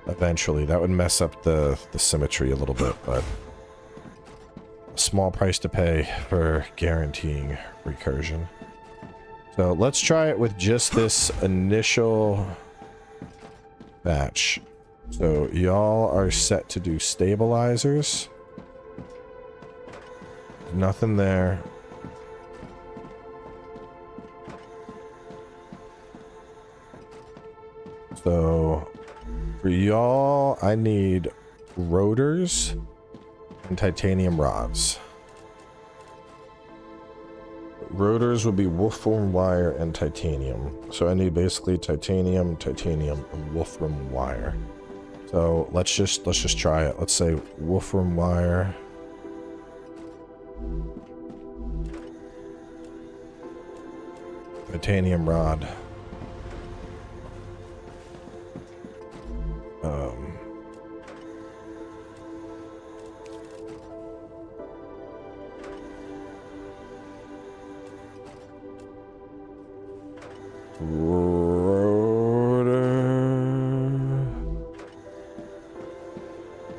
eventually. That would mess up the symmetry a little bit, but... A small price to pay for guaranteeing recursion. So let's try it with just this initial batch. So y'all are set to do stabilizers. Nothing there. So for y'all, I need rotors and titanium rods. Rotors would be wolfram wire and titanium. So I need basically titanium, and wolfram wire. So let's just try it. Let's say wolfram wire. Titanium rod.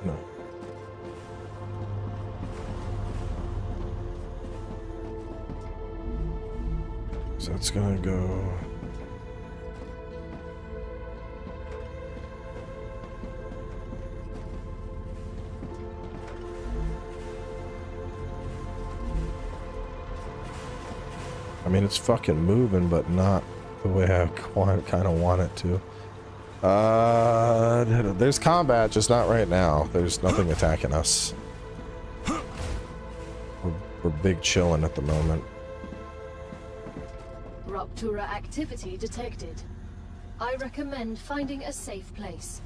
No. So it's gonna go. I mean, it's fucking moving, but not the way I kind of want it to. There's combat, just not right now. There's nothing attacking us. We're big chilling at the moment. Rupture activity detected. I recommend finding a safe place.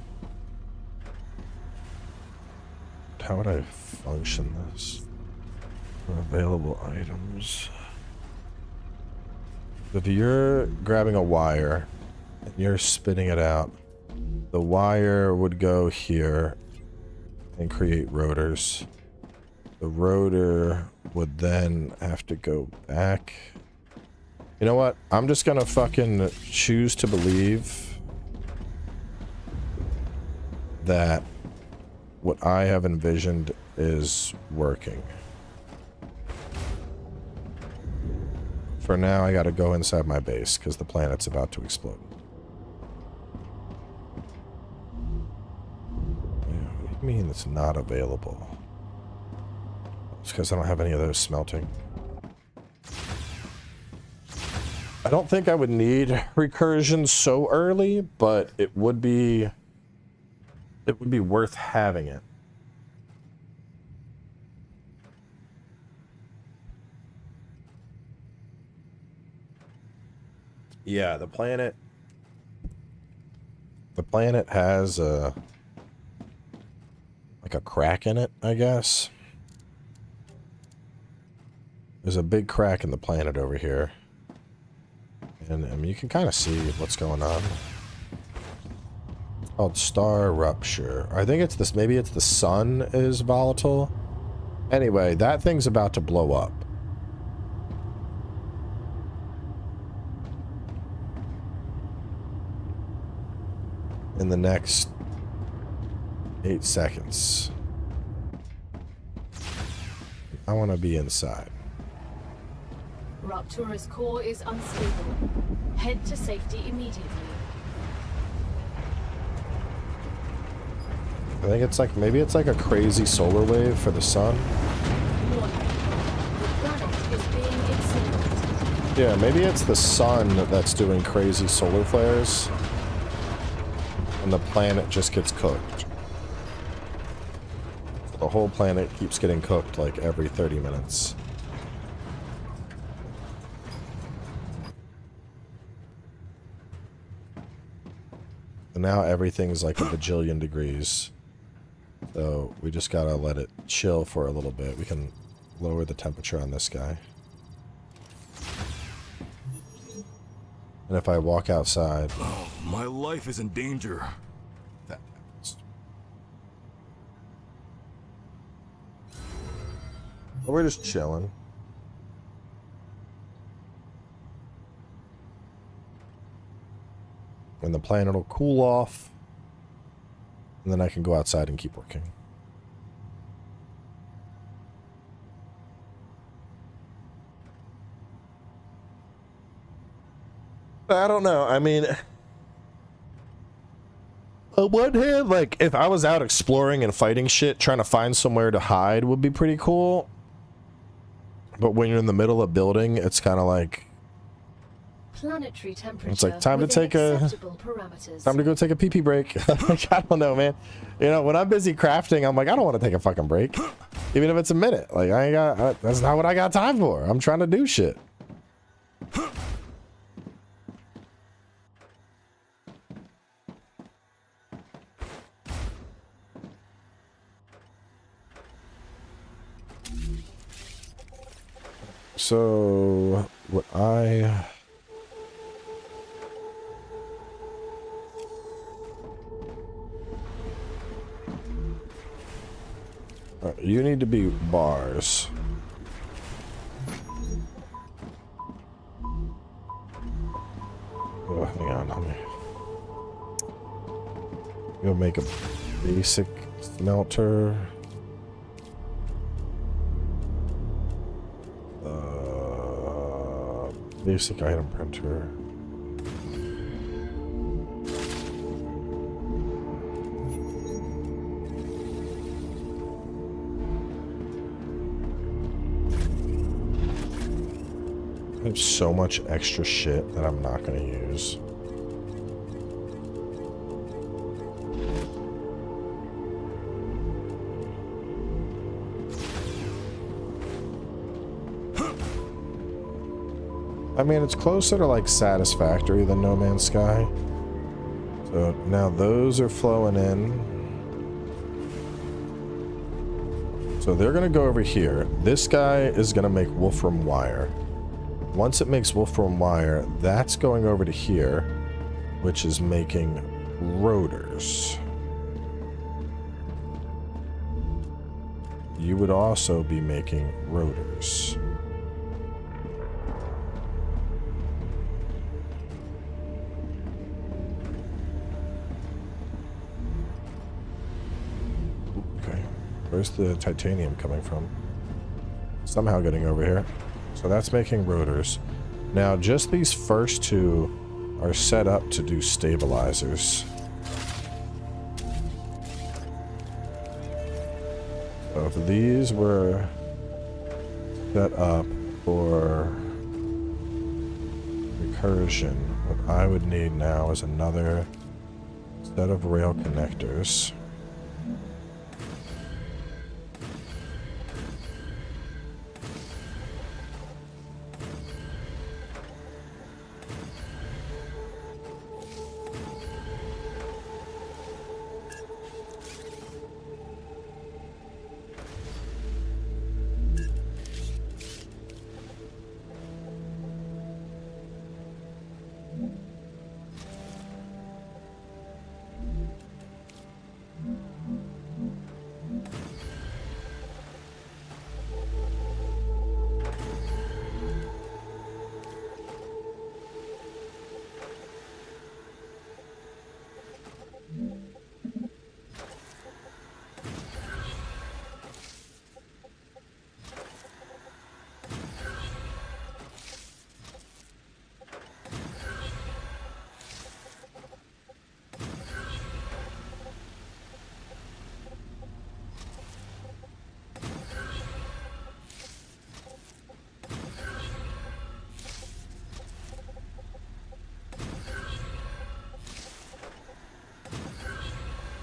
How would I function this? Available items. If you're grabbing a wire and you're spinning it out, the wire would go here and create rotors. The rotor would then have to go back. You know what? I'm just gonna fucking choose to believe that what I have envisioned is working. For now, I gotta go inside my base because the planet's about to explode. Yeah, what do you mean it's not available? It's because I don't have any of those smelting. I don't think I would need recursion so early, but it would be worth having it. Yeah, the planet has a like a crack in it, I guess. There's a big crack in the planet over here. And I mean, you can kind of see what's going on. It's called StarRupture. I think it's this, maybe it's the sun is volatile. Anyway, that thing's about to blow up. In the next 8 seconds. I want to be inside. Rupture's core is unstable. Head to safety immediately. I think it's like, maybe it's like a crazy solar wave for the sun. Warning. The planet is being incinerated. Yeah, maybe it's the sun that's doing crazy solar flares. And the planet just gets cooked. The whole planet keeps getting cooked like every 30 minutes. And now everything's like a bajillion degrees. So we just gotta let it chill for a little bit. We can lower the temperature on this guy. And if I walk outside... Oh, my life is in danger. That happens. But we're just chilling. And the planet will cool off. And then I can go outside and keep working. I don't know. I mean, on one hand, like, if I was out exploring and fighting shit, trying to find somewhere to hide would be pretty cool. But when you're in the middle of building, it's kind of like... Planetary temperature. It's like time to within take a... acceptable parameters. Time to go take a pee-pee break. Like, I don't know, man. You know, when I'm busy crafting, I'm like, I don't want to take a fucking break. Even if it's a minute. Like, I ain't got... that's not what I got time for. I'm trying to do shit. So, what you need to be bars. Oh, hang on, let me... Go make a basic smelter. Basic item printer. I have so much extra shit that I'm not going to use. I mean, it's closer to like Satisfactory than No Man's Sky. So now those are flowing in. So they're going to go over here. This guy is going to make Wolfram wire. Once it makes Wolfram wire, that's going over to here, which is making rotors. You would also be making rotors. Where's the titanium coming from? Somehow getting over here. So that's making rotors. Now, just these first two are set up to do stabilizers. So if these were set up for recursion, what I would need now is another set of rail connectors.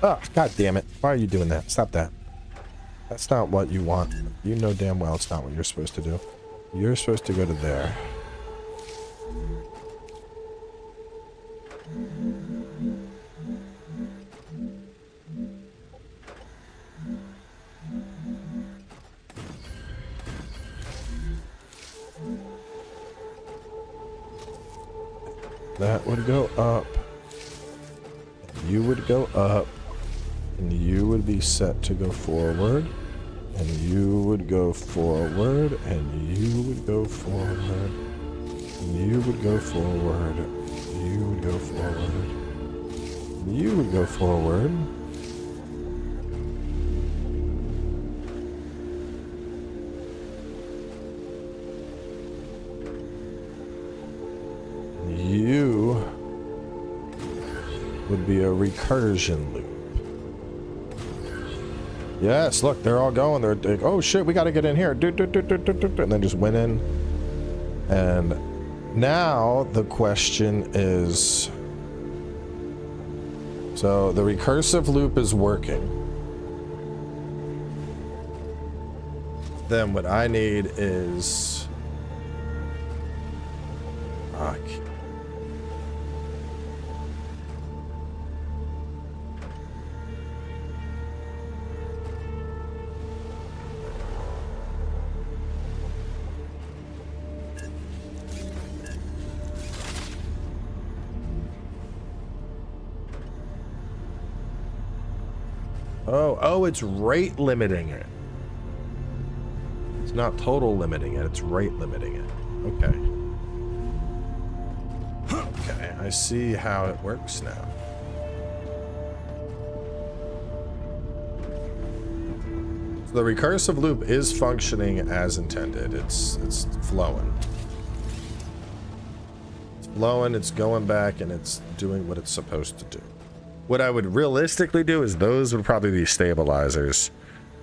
Oh, god damn it. Why are you doing that? Stop that. That's not what you want. You know damn well it's not what you're supposed to do. You're supposed to go to there. That would go up. You would go up. And you would be set to go forward. And you would go forward. And you would go forward. And you would go forward. You would go forward. You would go forward. You would be a recursion loop. Yes, look, they're all going. They're like, oh shit, we got to get in here. And then just went in. And now the question is, so the recursive loop is working. Then what I need is, oh, it's rate limiting it. It's not total limiting it, it's rate limiting it. Okay. Okay, I see how it works now. So the recursive loop is functioning as intended. It's flowing. It's flowing, it's going back, and it's doing what it's supposed to do. What I would realistically do is those would probably be stabilizers,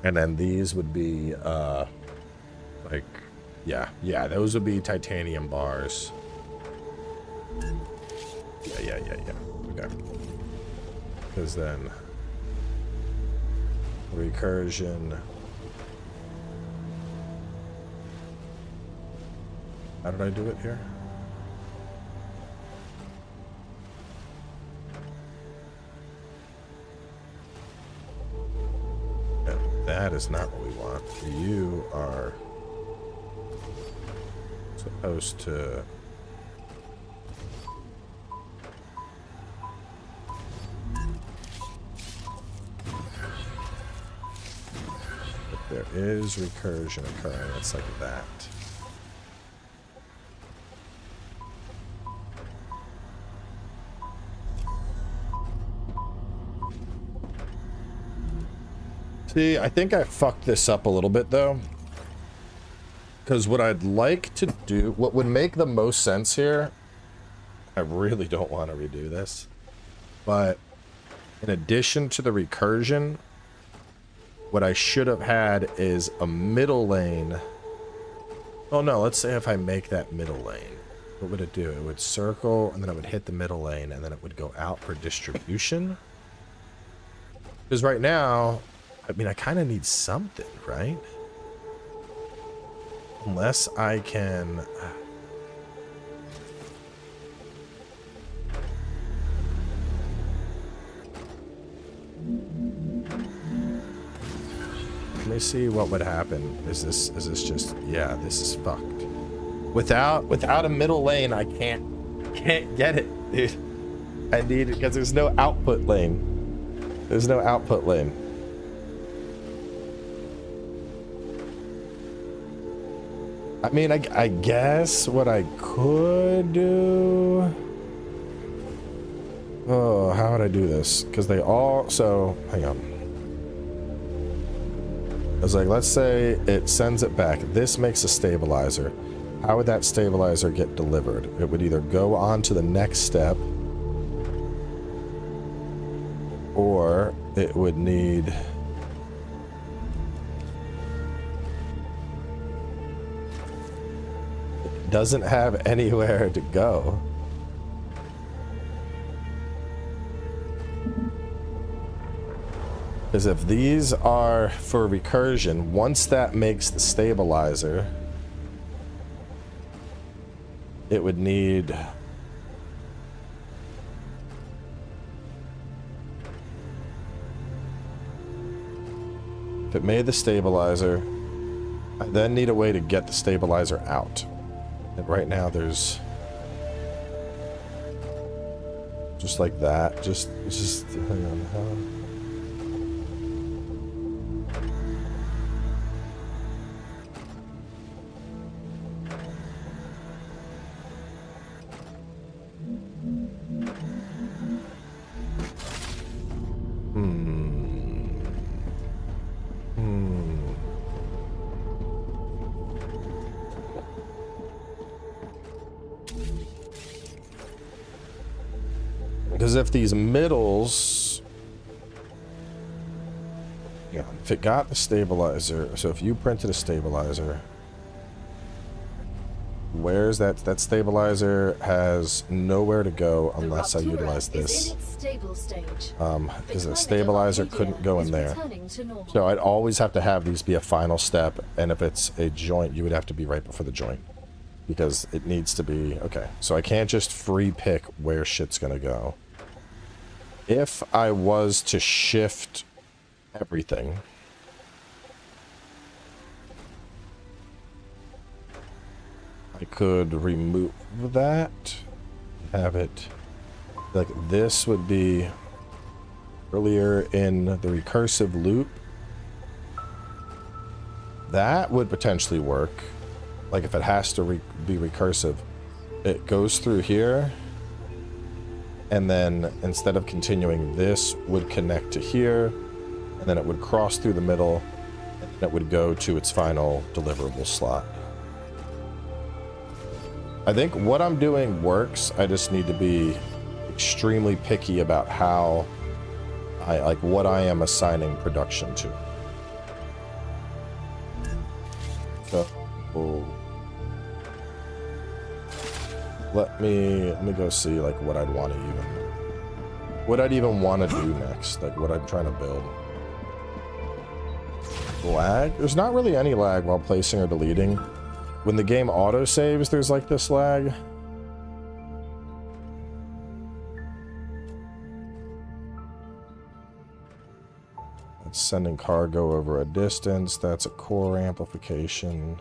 and then these would be like, yeah, those would be titanium bars. Yeah. Okay. Because then recursion. How did I do it here? That is not what we want. You are supposed to if there is recursion occurring, it's like that. See, I think I fucked this up a little bit though. Because what I'd like to do, what would make the most sense here, I really don't want to redo this, but in addition to the recursion, what I should have had is a middle lane. Oh no, let's say if I make that middle lane, what would it do? It would circle and then it would hit the middle lane and then it would go out for distribution. Because right now, I mean, I kind of need something, right? Unless I can... Let me see what would happen. Is this just... Yeah, this is fucked. Without a middle lane, I can't get it, dude. I need it because there's no output lane. There's no output lane. I mean, I guess what I could do... Oh, how would I do this? Because they all... So, hang on. I was like, let's say it sends it back. This makes a stabilizer. How would that stabilizer get delivered? It would either go on to the next step, or it would need... Doesn't have anywhere to go. Because if these are for recursion, once that makes the stabilizer, it would need... If it made the stabilizer, I then need a way to get the stabilizer out. And right now there's... Just like that. Just hang on. Because if these middles, yeah, if it got the stabilizer, so if you printed a stabilizer, where's that stabilizer has nowhere to go unless I utilize this. Because the stabilizer couldn't go in there. So I'd always have to have these be a final step, and if it's a joint, you would have to be right before the joint. Because it needs to be, okay, so I can't just free pick where shit's gonna go. If I was to shift everything, I could remove that, have it, like this would be earlier in the recursive loop. That would potentially work. Like if it has to be recursive, it goes through here, and then instead of continuing, this would connect to here, and then it would cross through the middle, and then it would go to its final deliverable slot. I think what I'm doing works. I just need to be extremely picky about how what I am assigning production to. So let me go see like what I'd want to even want to do next, like what I'm trying to build. Lag? There's not really any lag while placing or deleting. When the game auto saves, there's like this lag. It's sending cargo over a distance. That's a core amplification.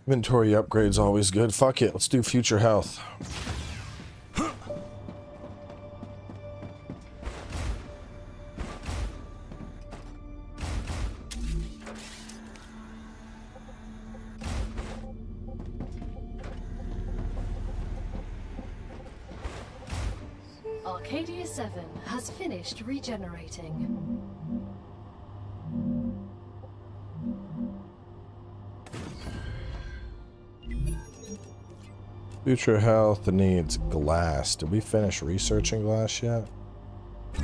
Inventory upgrades always good. Fuck it, let's do future health. Arcadia 7 has finished regenerating. Future health needs glass. Did we finish researching glass yet?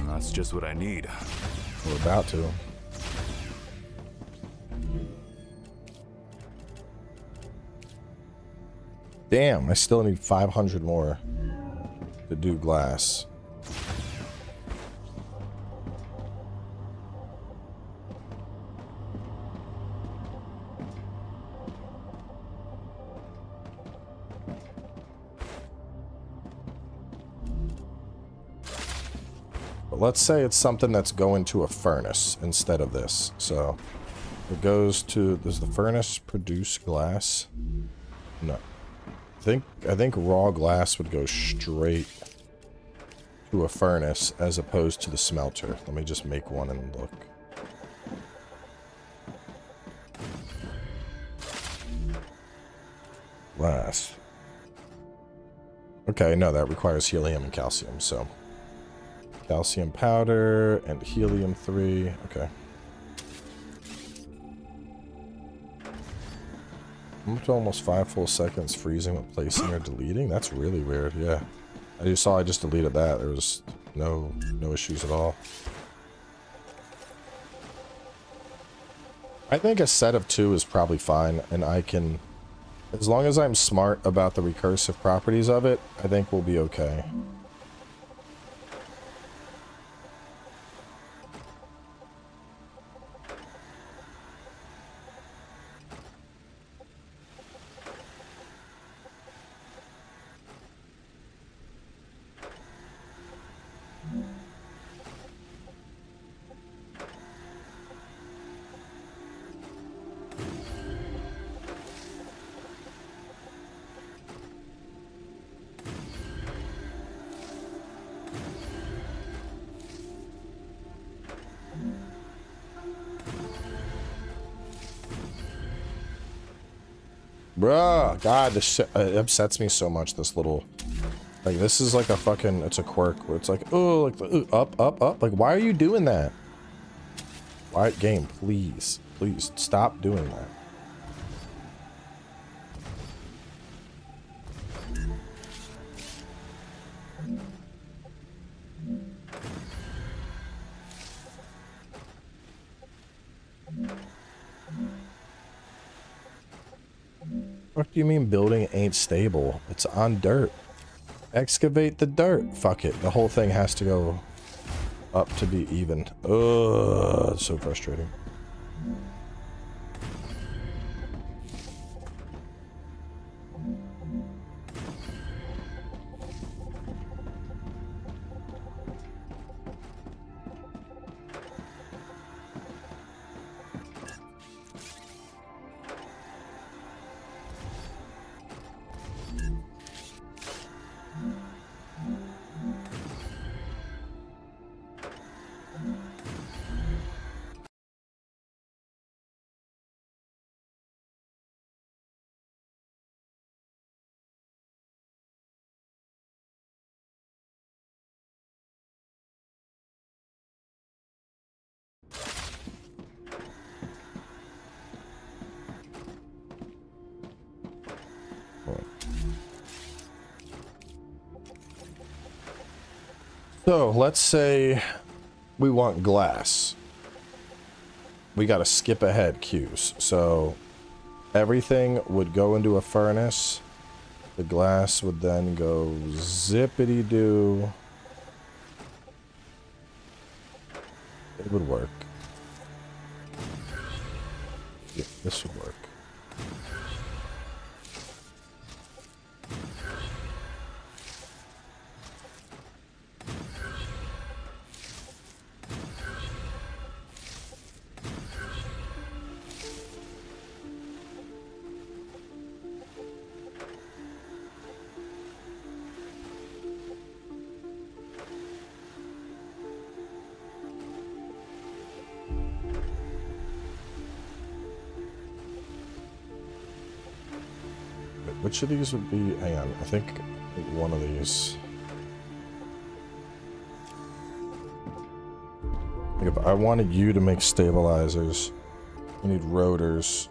That's just what I need. We're about to. Damn, I still need 500 more to do glass. Let's say it's something that's going to a furnace instead of this. So it goes to, does the furnace produce glass? No. I think raw glass would go straight to a furnace as opposed to the smelter. Let me just make one and look. Glass. Okay, no, that requires helium and calcium, so calcium powder and helium 3. Okay. I'm up to almost 5 full seconds freezing with placing or deleting. That's really weird. Yeah. I just deleted that. There was no issues at all. I think a set of 2 is probably fine, and I can, as long as I'm smart about the recursive properties of it, I think we'll be okay. Bruh, God, this shit, it upsets me so much, this little, like, this is like a fucking, it's a quirk where it's like, oh, like, up, up, up, like, why are you doing that? Why, game, please, please, stop doing that. What do you mean building ain't stable? It's on dirt. Excavate the dirt. Fuck it. The whole thing has to go up to be even. Ugh, it's so frustrating. So let's say we want glass. We gotta skip ahead cues. So everything would go into a furnace. The glass would then go zippity doo. It would work. Yeah, this would work. Which of these would be, hang on, I think one of these. Like if I wanted you to make stabilizers, you need rotors.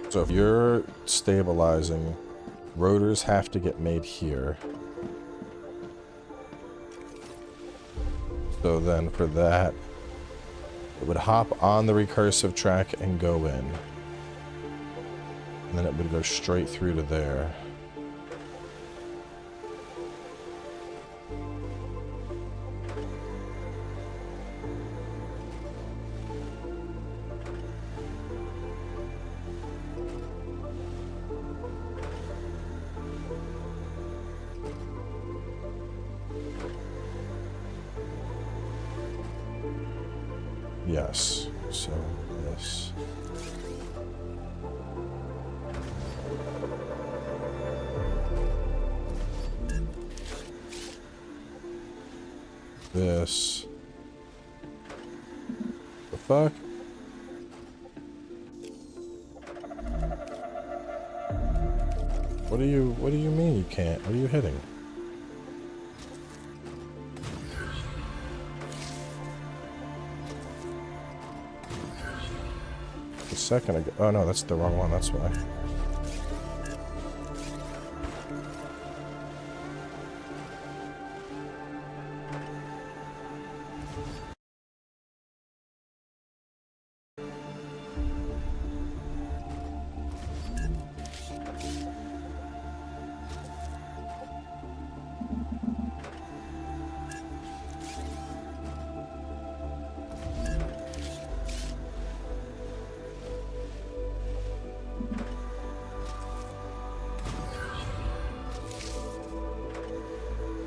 So if you're stabilizing, rotors have to get made here. So then for that, it would hop on the recursive track and go in. And then it would go straight through to there. Yes, so this. This. The fuck? What do you mean you can't? What are you hitting? A second ago. Oh no, that's the wrong one, that's why.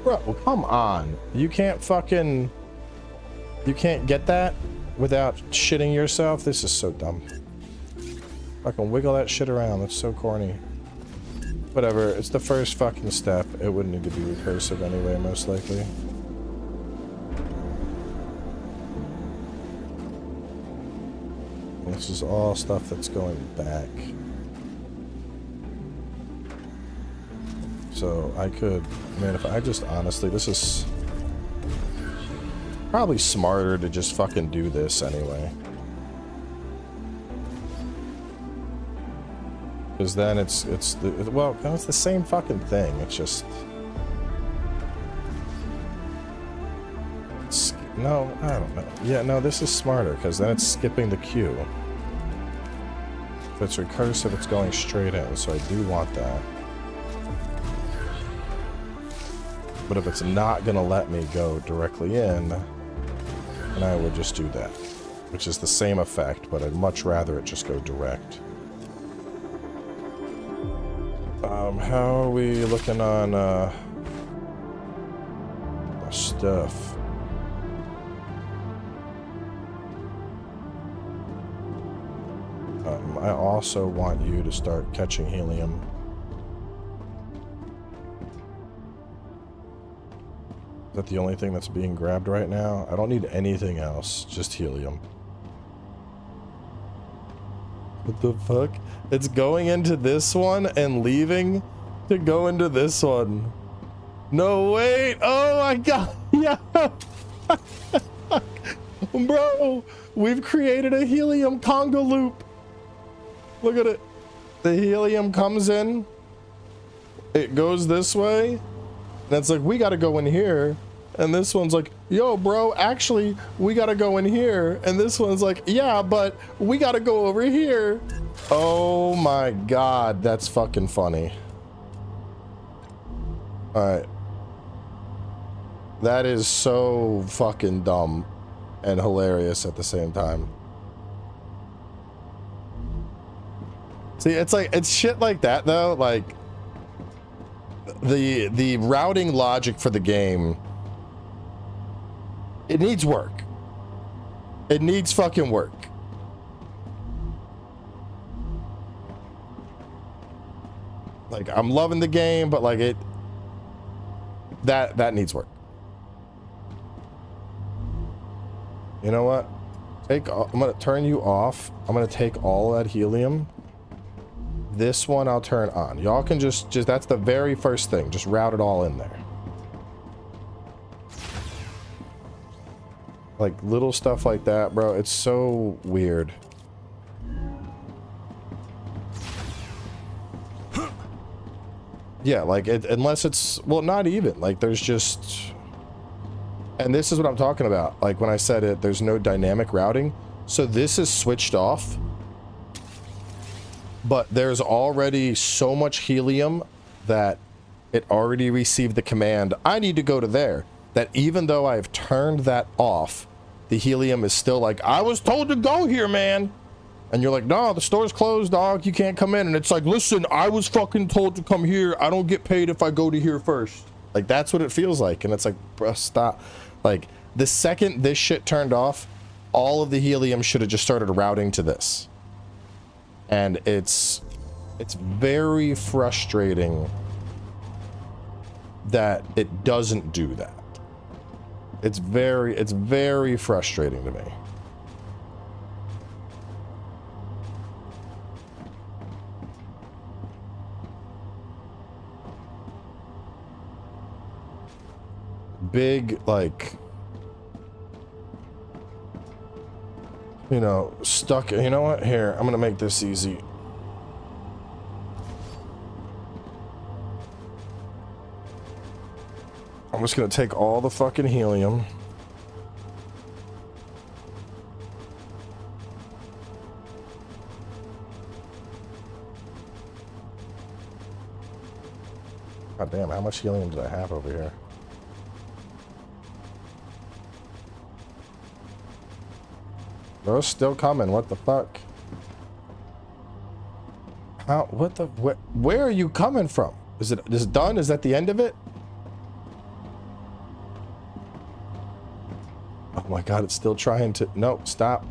Bro, come on. You can't fucking... You can't get that without shitting yourself? This is so dumb. Fucking wiggle that shit around. That's so corny. Whatever. It's the first fucking step. It wouldn't need to be recursive anyway, most likely. This is all stuff that's going back. So I could, man, if I just honestly, this is probably smarter to just fucking do this anyway. Because then it's well, it's the same fucking thing. It's just, no, I don't know. Yeah, no, this is smarter because then it's skipping the queue. If it's recursive, it's going straight in, so I do want that. But if it's not gonna let me go directly in, then I would just do that. Which is the same effect, but I'd much rather it just go direct. How are we looking on stuff? I also want you to start catching helium. Is that the only thing that's being grabbed right now? I don't need anything else, just helium. What the fuck? It's going into this one and leaving to go into this one. No, wait! Oh my god! Yeah! Bro! We've created a helium Congo loop! Look at it. The helium comes in. It goes this way. And it's like, we gotta go in here. And this one's like, yo, bro, actually, we gotta go in here. And this one's like, yeah, but we gotta go over here. Oh my god, that's fucking funny. Alright. That is so fucking dumb and hilarious at the same time. See, it's like, it's shit like that though, like the routing logic for the game, it needs work. It needs fucking work. Like, I'm loving the game, but like that needs work. You know what? I'm gonna turn you off. I'm gonna take all that helium. This one I'll turn on. Y'all can just that's the very first thing. Just route it all in there. Like little stuff like that, bro. It's so weird. Yeah, like unless it's, well, not even like there's just, and this is what I'm talking about. Like when I said it, there's no dynamic routing. So this is switched off. But there's already so much helium that it already received the command, I need to go to there. That even though I've turned that off, the helium is still like, I was told to go here, man. And you're like, no, the store's closed, dog. You can't come in. And it's like, listen, I was fucking told to come here. I don't get paid if I go to here first. Like, that's what it feels like. And it's like, bro, stop. Like, the second this shit turned off, all of the helium should have just started routing to this. And it's very frustrating that it doesn't do that. It's very frustrating to me. Big, like, you know, stuck. You know what? Here, I'm gonna make this easy. I'm just gonna take all the fucking helium. God damn, how much helium did I have over here? They're still coming. What the fuck? How? What the? Where are you coming from? Is it done? Is that the end of it? god, it's still trying to... No, stop.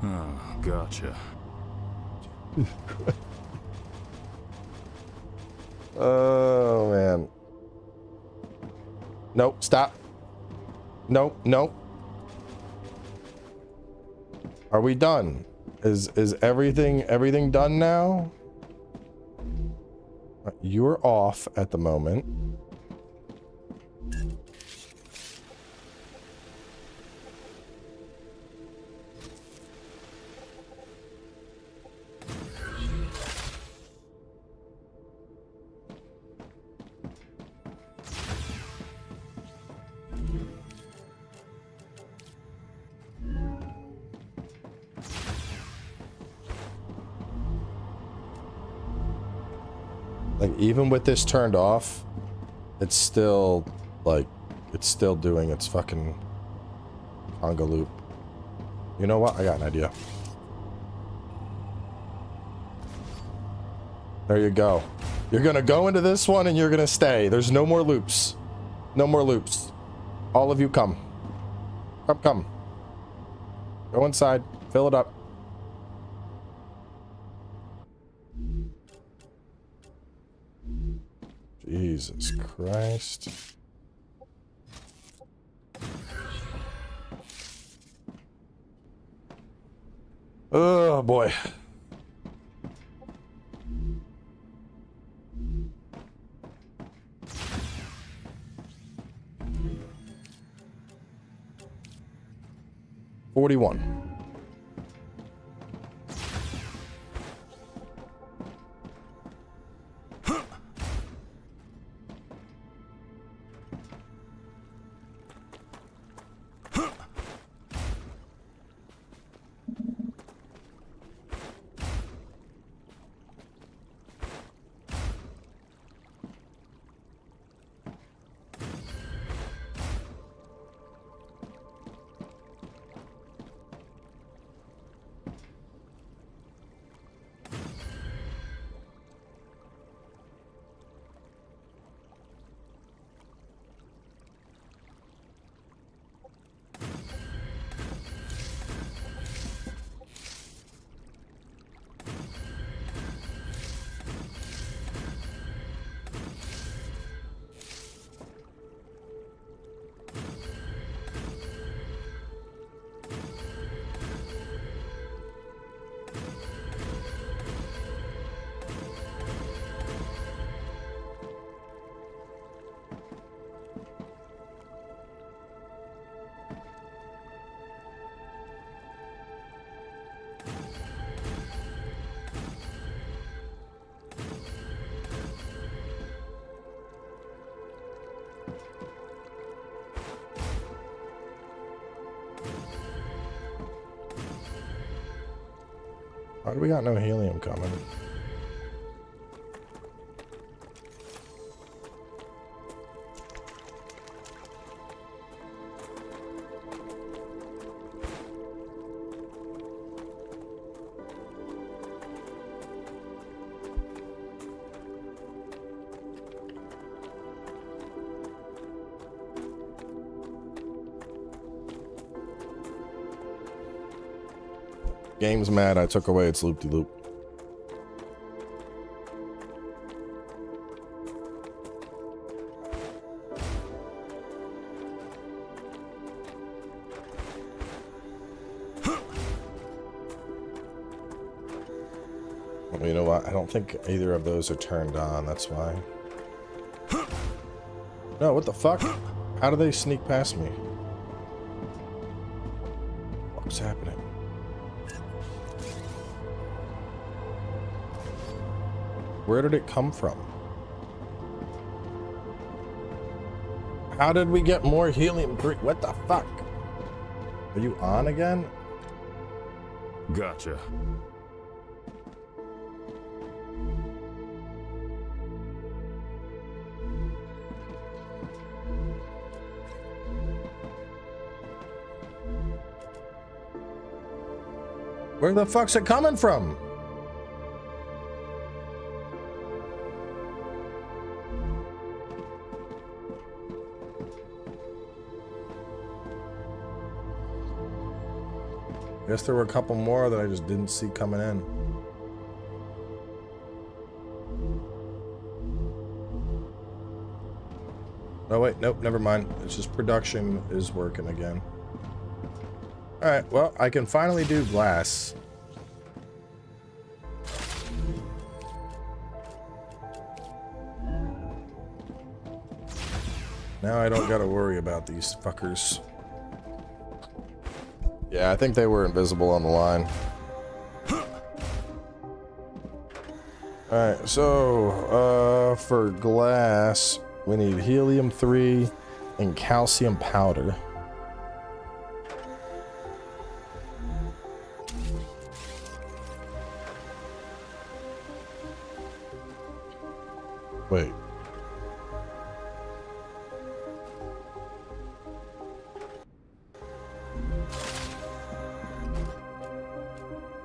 Oh, gotcha. Oh, man. Nope, stop. Nope, nope. Are we done? Is everything done now? You're off at the moment. Like, even with this turned off, it's still, like, it's still doing its fucking conga loop. You know what? I got an idea. There you go. You're gonna go into this one and you're gonna stay. There's no more loops. No more loops. All of you come. Come. Go inside. Fill it up. Jesus Christ. Oh boy. $41. Why do we got no helium coming? Game's mad I took away its loop-de-loop. Well, you know what? I don't think either of those are turned on, that's why. No, what the fuck? How do they sneak past me? What's happening? Where did it come from? How did we get more helium-3? What the fuck? Are you on again? Gotcha. Where the fuck's it coming from? Guess there were a couple more that I just didn't see coming in. Oh wait, nope, never mind. It's just production is working again. Alright, well, I can finally do glass. Now I don't gotta worry about these fuckers. Yeah, I think they were invisible on the line. Alright, so, for glass, we need helium-3 and calcium powder. Wait.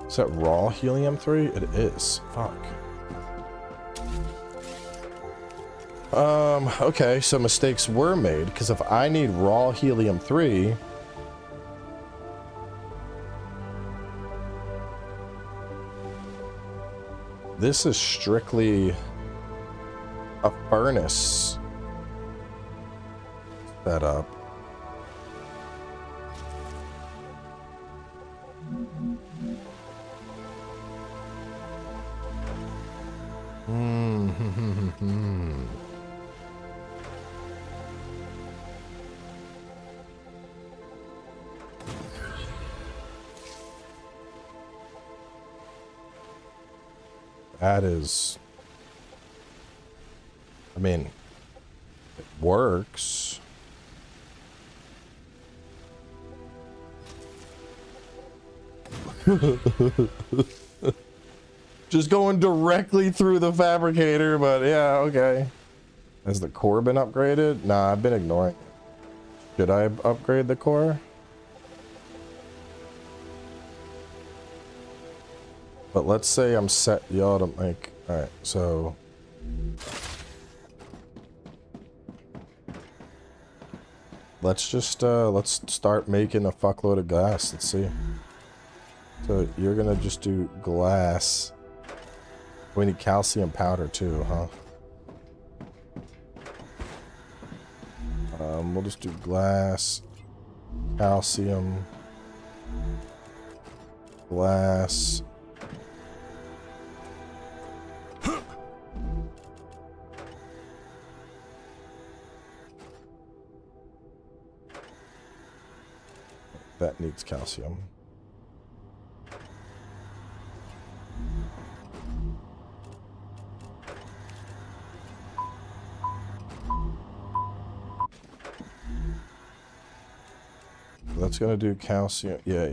Is that raw helium-3? It is. Fuck. Okay, so mistakes were made, because if I need raw helium-3... This is strictly a furnace setup. That is, I mean, it works. Just going directly through the fabricator, but yeah, okay. Has the core been upgraded? Nah, I've been ignoring it. Should I upgrade the core? But let's say I'm set y'all to make... Alright, so... Let's just, let's start making a fuckload of glass. Let's see. So you're gonna just do glass. We need calcium powder too, huh? We'll just do glass, calcium, glass. That needs calcium. That's gonna do calcium. Yeah.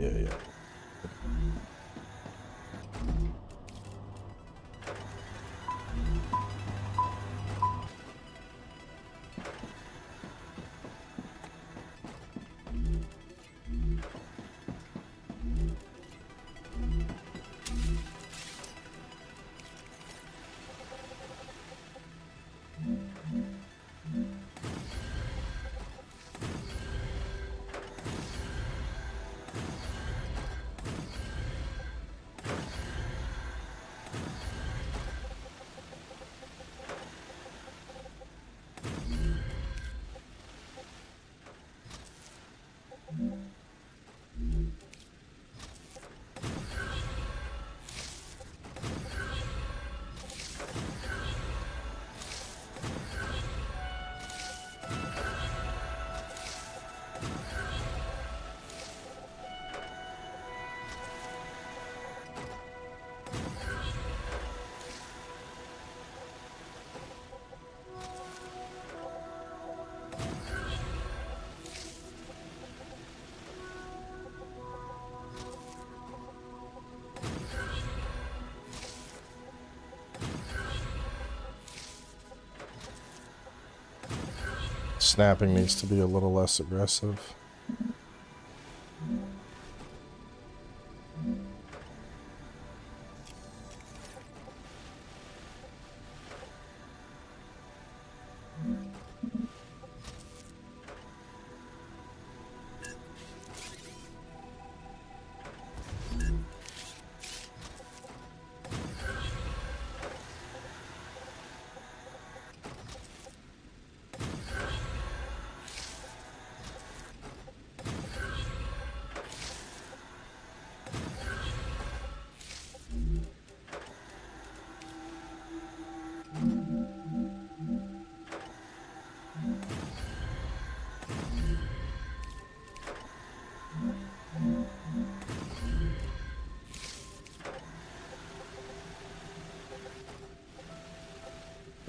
Snapping needs to be a little less aggressive.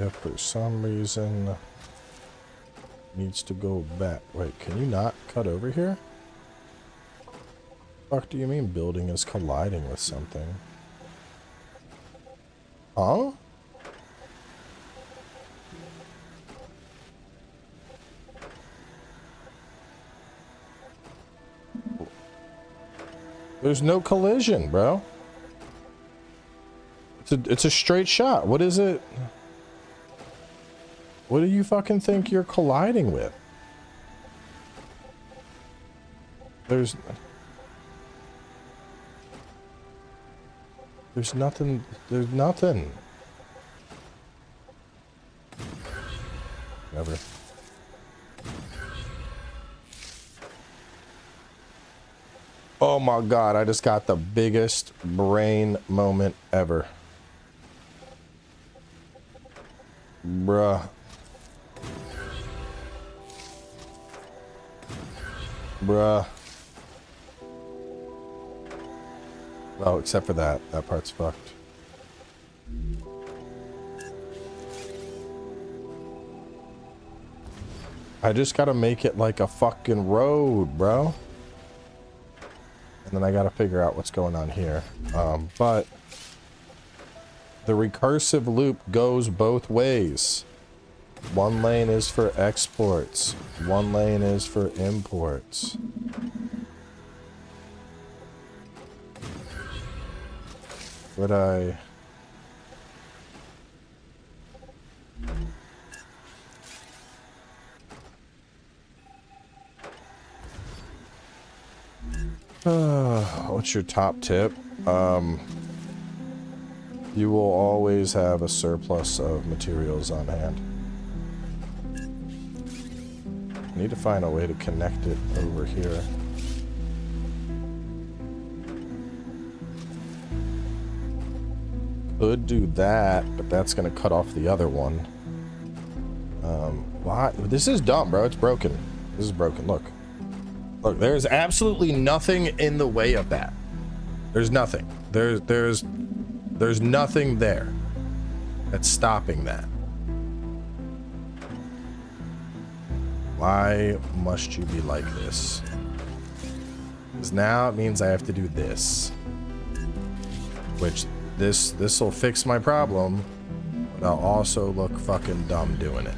if for some reason needs to go back. Wait, can you not cut over here? What do you mean building is colliding with something? Huh? There's no collision, bro. It's a straight shot. What is it? What do you fucking think you're colliding with? There's nothing. There's nothing. Never. Oh my god, I just got the biggest brain moment ever. Bruh. Bruh. Oh, except for that. That part's fucked. I just gotta make it like a fucking road, bro. And then I gotta figure out what's going on here. But the recursive loop goes both ways. One lane is for exports. One lane is for imports. Would I... what's your top tip? You will always have a surplus of materials on hand. I need to find a way to connect it over here. Could do that, but that's gonna cut off the other one. Why? This is dumb, bro. It's broken. This is broken. Look. Look, there's absolutely nothing in the way of that. There's nothing. There's nothing there that's stopping that. Why must you be like this? Because now it means I have to do this. Which this will fix my problem, but I'll also look fucking dumb doing it.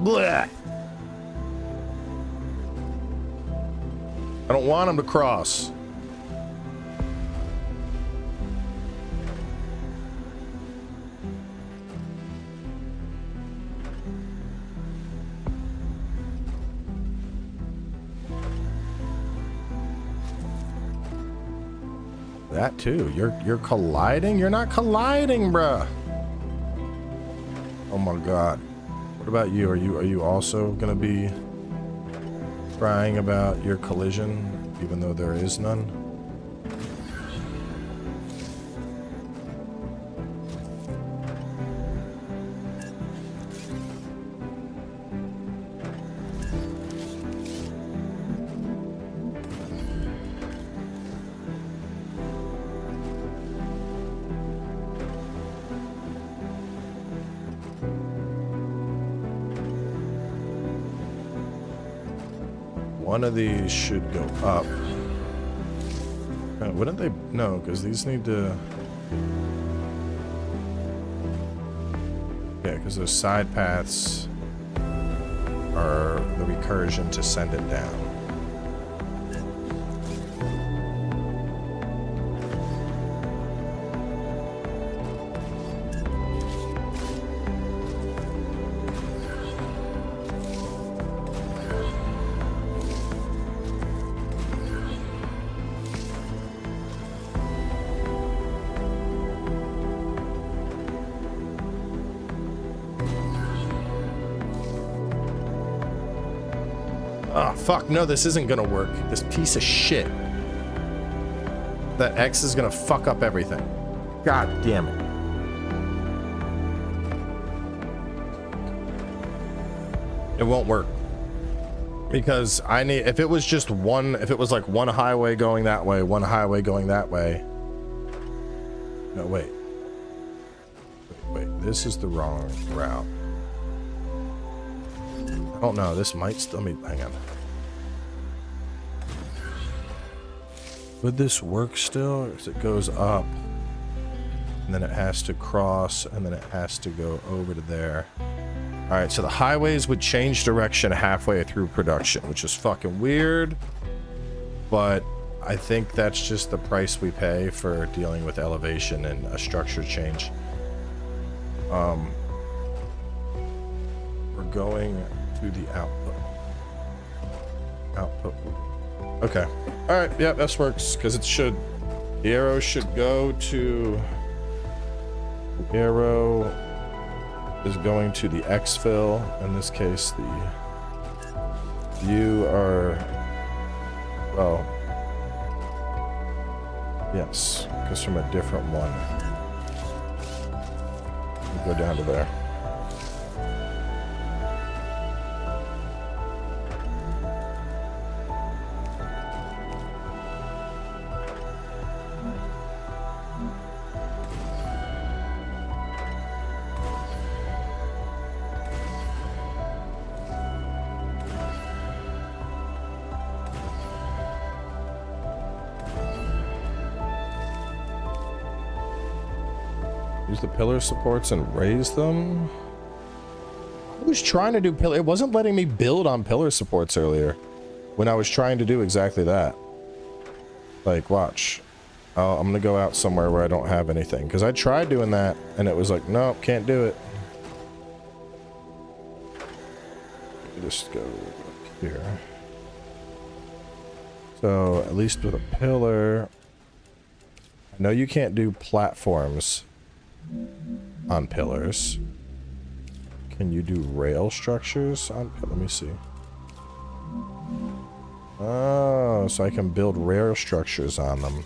Blech. I don't want him to cross. That too. You're colliding? You're not colliding, bruh. Oh my god. What about you? Are you also gonna be crying about your collision, even though there is none? One of these should go up. Wouldn't they? No, because these need to... Yeah, because those side paths are the recursion to send it down. Oh, fuck, no, this isn't gonna work. This piece of shit. That X is gonna fuck up everything. God damn it. It won't work. Because I need, if it was just one, if it was like one highway going that way, one highway going that way. No, wait. Wait, this is the wrong route. I don't know, this might still, hang on. Would this work still? Because it goes up, and then it has to cross, and then it has to go over to there. Alright, so the highways would change direction halfway through production, which is fucking weird. But I think that's just the price we pay for dealing with elevation and a structure change. We're going to the output. Output. Okay. Alright, yeah, this works, because it should... The arrow should go to... The arrow... is going to the exfil. In this case, the you are, well, yes, because from a different one. We'll go down to there. Use the pillar supports and raise them. I was trying to do pillar. It wasn't letting me build on pillar supports earlier when I was trying to do exactly that. Like, watch. I'm gonna go out somewhere where I don't have anything, because I tried doing that and it was like, nope, can't do it. Just go up here. So at least with a pillar, I know you can't do platforms on pillars. Can you do rail structures on? Let me see. Oh, so I can build rail structures on them.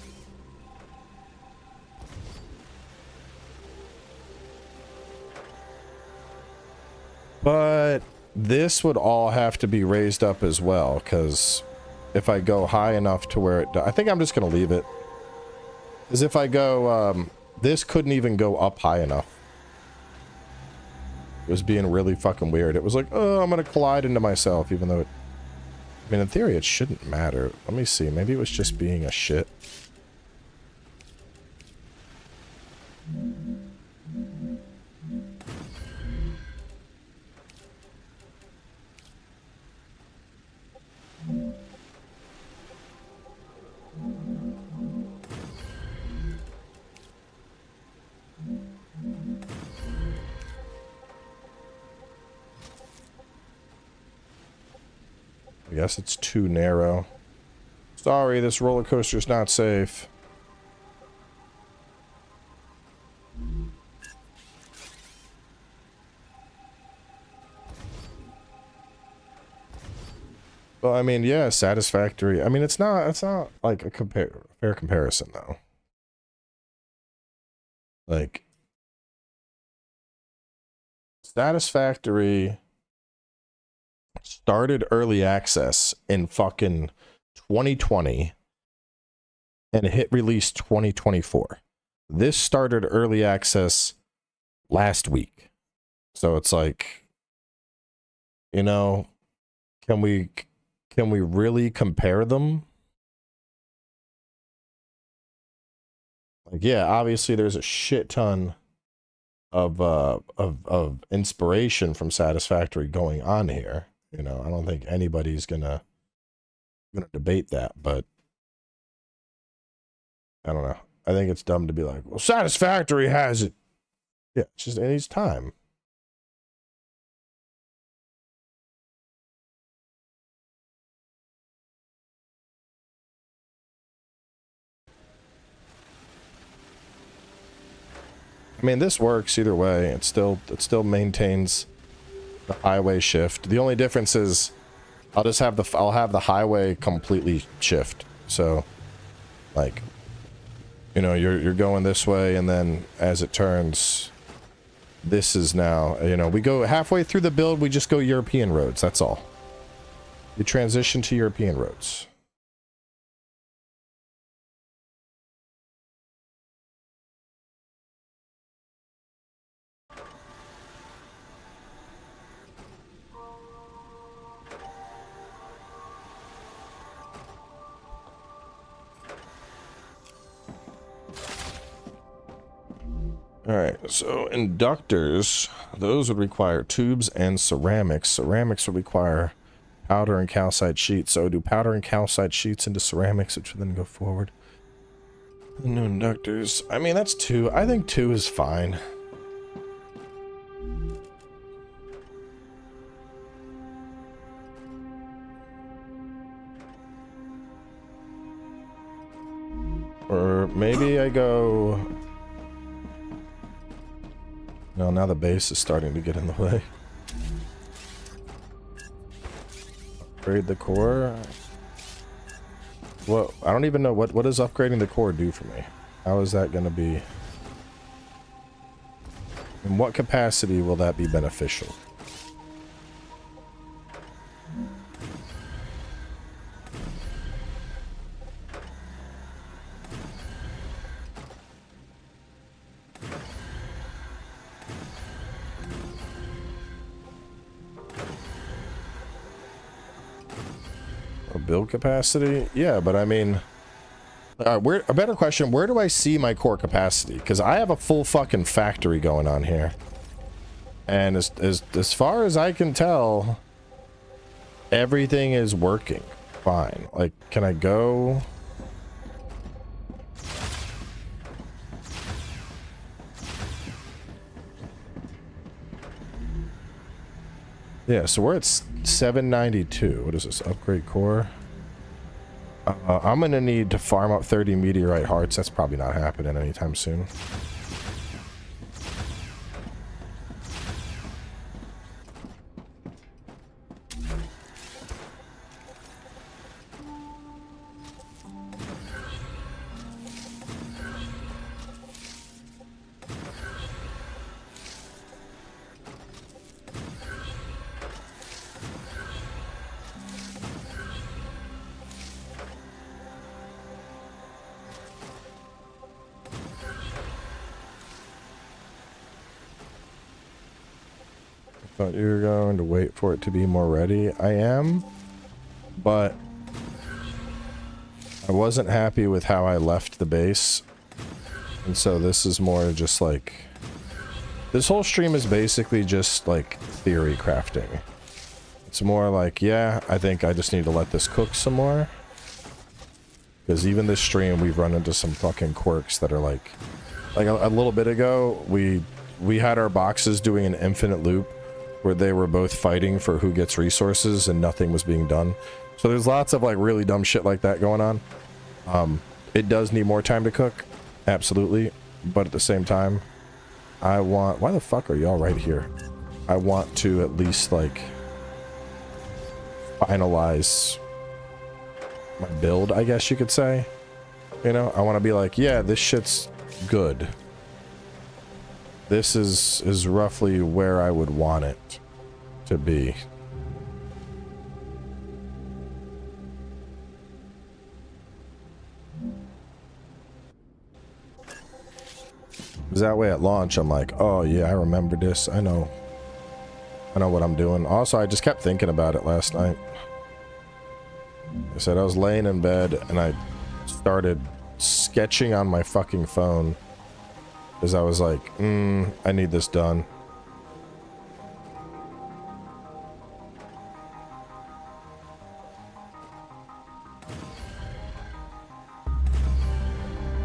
But this would all have to be raised up as well, because if I go high enough to where it... I think I'm just going to leave it. Because if I go... this couldn't even go up high enough. It was being really fucking weird. It was like, oh, I'm going to collide into myself, even though it... I mean, in theory, it shouldn't matter. Let me see. Maybe it was just being a shit. I guess it's too narrow. Sorry, this roller coaster's not safe. Well, I mean, yeah, satisfactory. I mean, it's not like a fair comparison, though. Like, Satisfactory started early access in fucking 2020 and hit release 2024. This started early access last week. So it's like, you know, can we really compare them? Like, yeah, obviously there's a shit ton of inspiration from Satisfactory going on here. You know, I don't think anybody's gonna debate that, but I don't know. I think it's dumb to be like, well, Satisfactory has it. Yeah, it's just, it needs time. I mean, this works either way. It still maintains the highway shift. The only difference is I'll have the highway completely shift. So, like, you know, you're going this way, and then as it turns, this is now, you know, we go halfway through the build, we just go European roads. That's all. You transition to European roads. Alright, so inductors, those would require tubes and ceramics. Ceramics would require powder and calcite sheets. So do powder and calcite sheets into ceramics, which would then go forward. New inductors. I mean, that's 2. I think 2 is fine. Or maybe I go... No, now the base is starting to get in the way. Upgrade the core. Well, I don't even know what does upgrading the core do for me. How is that going to be? In what capacity will that be beneficial? Build capacity? Yeah, but I mean, a better question, where do I see my core capacity? Because I have a full fucking factory going on here. And as far as I can tell, everything is working fine. Like, can I go? Yeah, so we're at 792. What is this? Upgrade core? I'm gonna need to farm up 30 meteorite hearts. That's probably not happening anytime soon. Thought you were going to wait for it to be more ready. I am, but I wasn't happy with how I left the base, and so this is more just like, this whole stream is basically just like theory crafting. It's more like, yeah, I think I just need to let this cook some more, because even this stream we've run into some fucking quirks that are like a little bit ago we had our boxes doing an infinite loop where they were both fighting for who gets resources and nothing was being done. So there's lots of like really dumb shit like that going on. It does need more time to cook, absolutely, but at the same time, I want... Why the fuck are y'all right here? I want to at least like finalize my build, I guess you could say. You know, I want to be like, yeah, this shit's good. This is roughly where I would want it to be. Because that way at launch, I'm like, oh yeah, I remember this. I know what I'm doing. Also, I just kept thinking about it last night. I said I was laying in bed and I started sketching on my fucking phone. Because I was like, I need this done.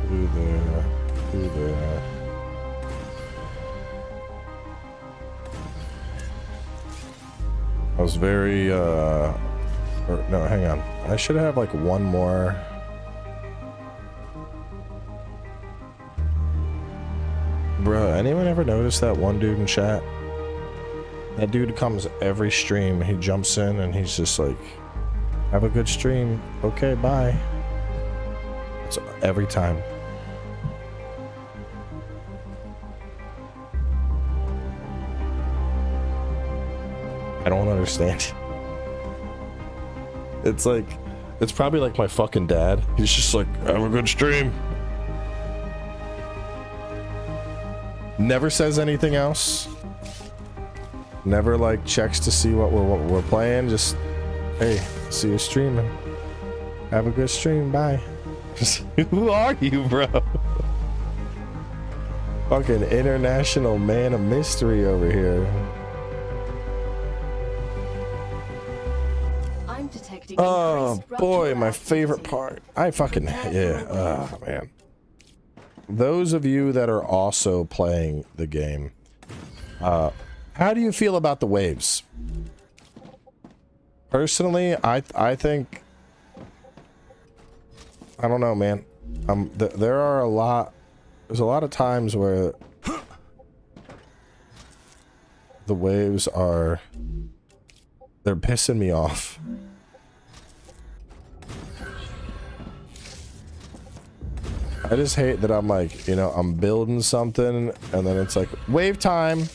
Do there. I was very, or, no, hang on. I should have like one more. Bro, anyone ever notice that one dude in chat? That dude comes every stream, he jumps in and he's just like, have a good stream. Okay, bye. It's every time. I don't understand. It's like, it's probably like my fucking dad. He's just like, have a good stream. Never says anything else. Never like checks to see what we're playing. Just, hey, see you streaming. Have a good stream. Bye. Who are you, bro? Fucking international man of mystery over here. I'm detecting. Oh boy, my favorite part. I fucking yeah. Oh man. Those of you that are also playing the game, how do you feel about the waves? Personally, I think, I don't know, man. There are a lot. There's a lot of times where the waves are, they're pissing me off. I just hate that I'm like, you know, I'm building something and then it's like wave time.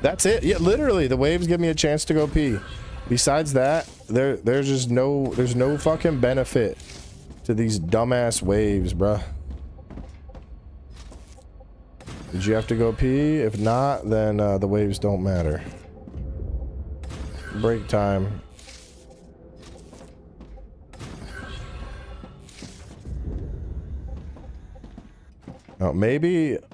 That's it. Yeah, literally the waves give me a chance to go pee. Besides that, there's no fucking benefit to these dumbass waves, bruh. Did you have to go pee? If not, then the waves don't matter. Break time. Now, maybe it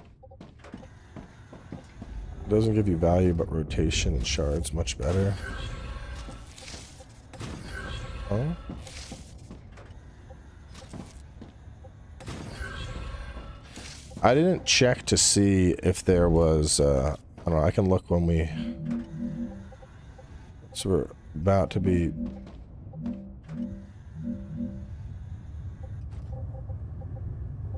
doesn't give you value, but rotation and shards much better. Oh. I didn't check to see if there was, I don't know, I can look when we, so we're about to be,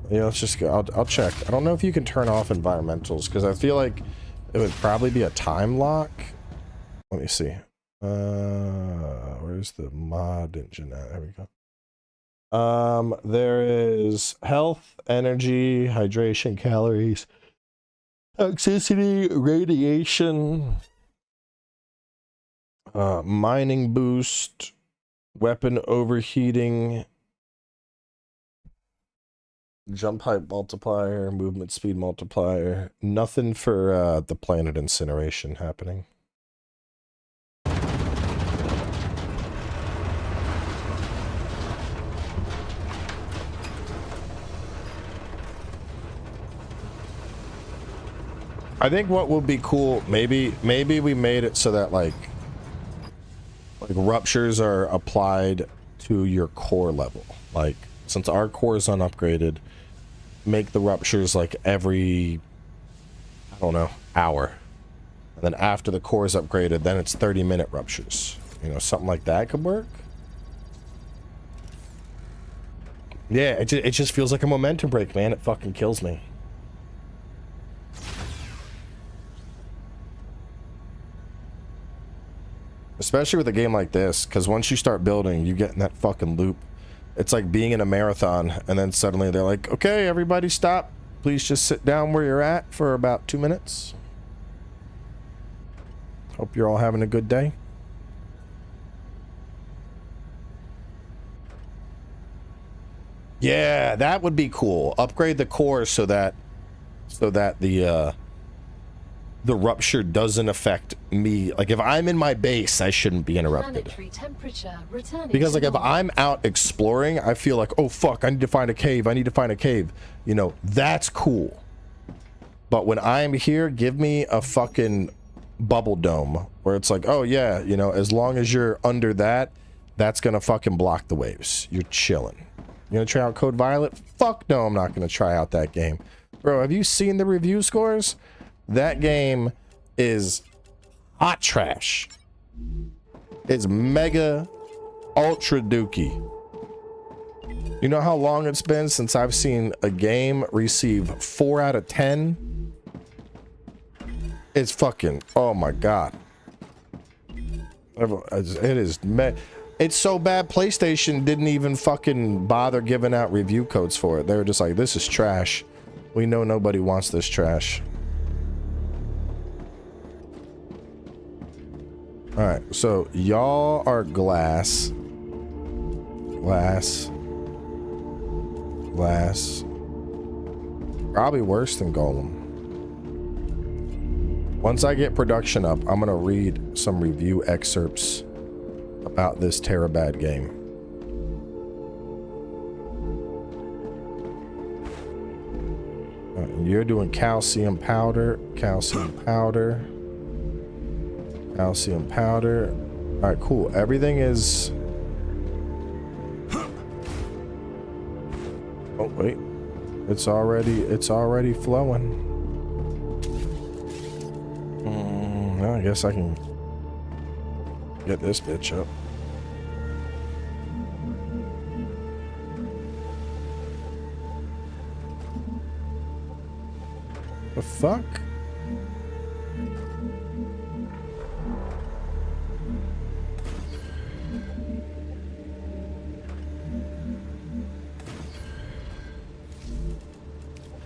yeah, let's just go, I'll check. I don't know if you can turn off environmentals, because I feel like it would probably be a time lock. Let me see. Where's the mod engine at? There we go. There is health, energy, hydration, calories, toxicity, radiation, mining boost, weapon overheating, jump height multiplier, movement speed multiplier. Nothing for the planet incineration happening. I think what would be cool, maybe we made it so that like ruptures are applied to your core level. Like, since our core is unupgraded, make the ruptures like every, I don't know, hour. And then after the core is upgraded, then it's 30-minute ruptures. You know, something like that could work. Yeah, it just feels like a momentum break, man. It fucking kills me. Especially with a game like this, because once you start building, you get in that fucking loop. It's like being in a marathon, and then suddenly they're like, okay, everybody stop. Please just sit down where you're at for about 2 minutes. Hope you're all having a good day. Yeah, that would be cool. Upgrade the core so that the rupture doesn't affect me. Like, if I'm in my base, I shouldn't be interrupted. Because like if I'm out exploring, I feel like, oh fuck, I need to find a cave, I need to find a cave. You know, that's cool. But when I'm here, give me a fucking bubble dome where it's like, oh yeah, you know, as long as you're under that, that's gonna fucking block the waves. You're chilling. You gonna try out Code Violet? Fuck no, I'm not gonna try out that game. Bro, have you seen the review scores? That game is hot trash. It's mega ultra dookie. You know how long it's been since I've seen a game receive 4 out of 10? It's fucking, oh my god. It is, it's so bad PlayStation didn't even fucking bother giving out review codes for it. They were just like, this is trash. We know nobody wants this trash. All right, so y'all are glass. Probably worse than Golem. Once I get production up, I'm gonna read some review excerpts about this Terabad game. You're doing calcium powder. All right, cool. Everything is... Oh, wait. It's already flowing. Well, I guess I can get this bitch up. The fuck?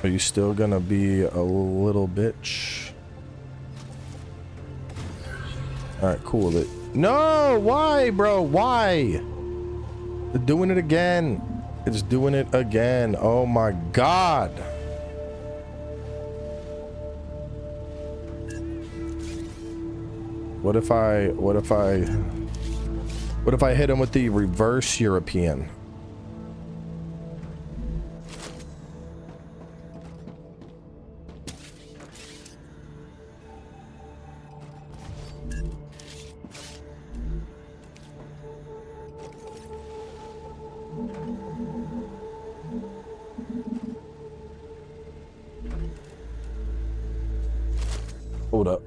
Are you still gonna be a little bitch? Alright, cool. No! Why, bro? Why? They're doing it again. It's doing it again. Oh my god. What if I hit him with the reverse European? Hold up.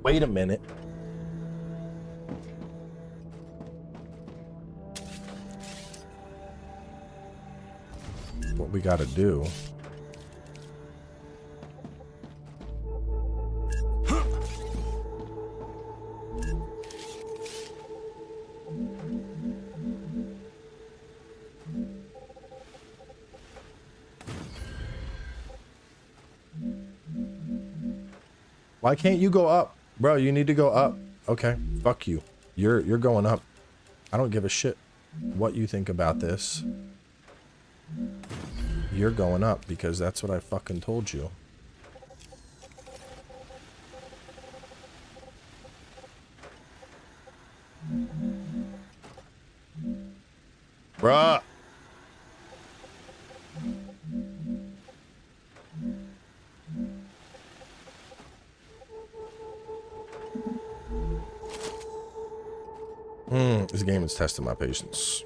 Wait a minute. What we gotta do. Why can't you go up? Bro, you need to go up. Okay, fuck you. You're going up. I don't give a shit what you think about this. You're going up because that's what I fucking told you. Bruh. This game is testing my patience.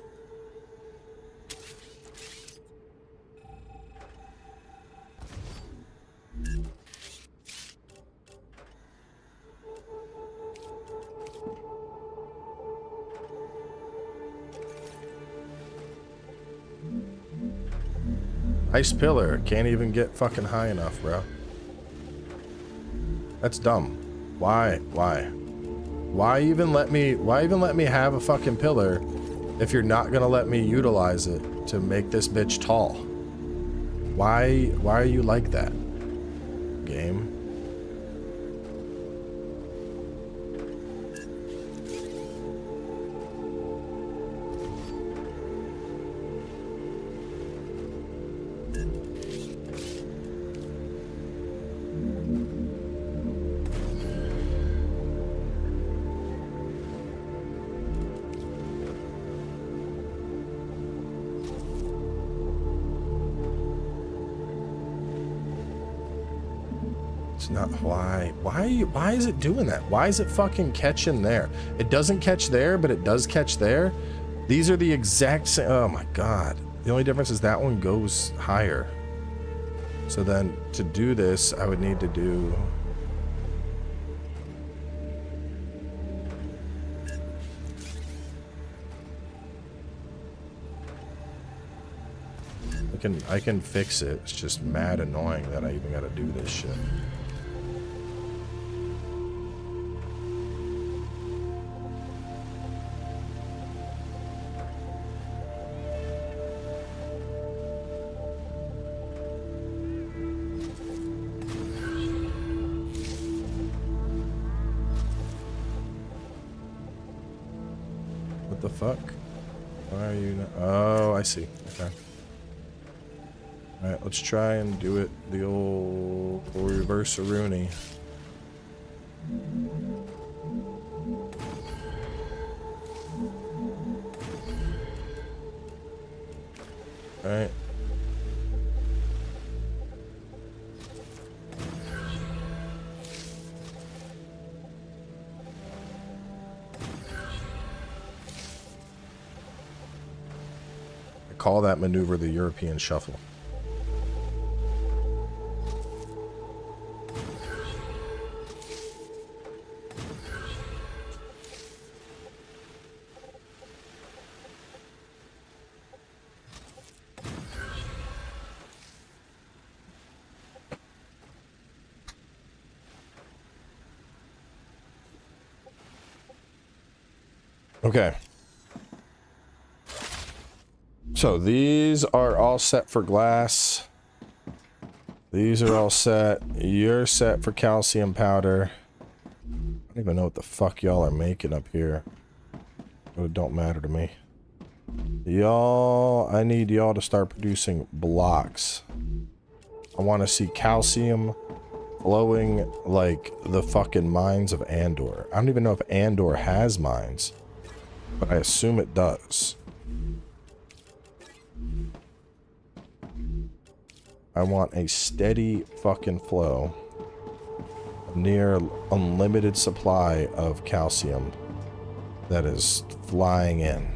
Ice pillar. Can't even get fucking high enough, bro. That's dumb. Why? Why even let me have a fucking pillar if you're not gonna let me utilize it to make this bitch tall? Why are you like that, game? Not why is it doing that? Why is it fucking catching there? It doesn't catch there, but it does catch there. These are the exact same. Oh my god. The only difference is that one goes higher. So then to do this, I would need to do I can fix it. It's just mad annoying that I even gotta do this shit. What the fuck? Why are you not? Oh, I see. Okay. Alright, let's try and do it the old reverse-a-rooney. Alright. I call that maneuver the European Shuffle. Okay. So these are all set for glass. These are all set. You're set for calcium powder. I don't even know what the fuck y'all are making up here. But it don't matter to me. Y'all, I need y'all to start producing blocks. I want to see calcium flowing like the fucking mines of Andor. I don't even know if Andor has mines. But I assume it does. I want a steady fucking flow. Near unlimited supply of calcium that is flying in.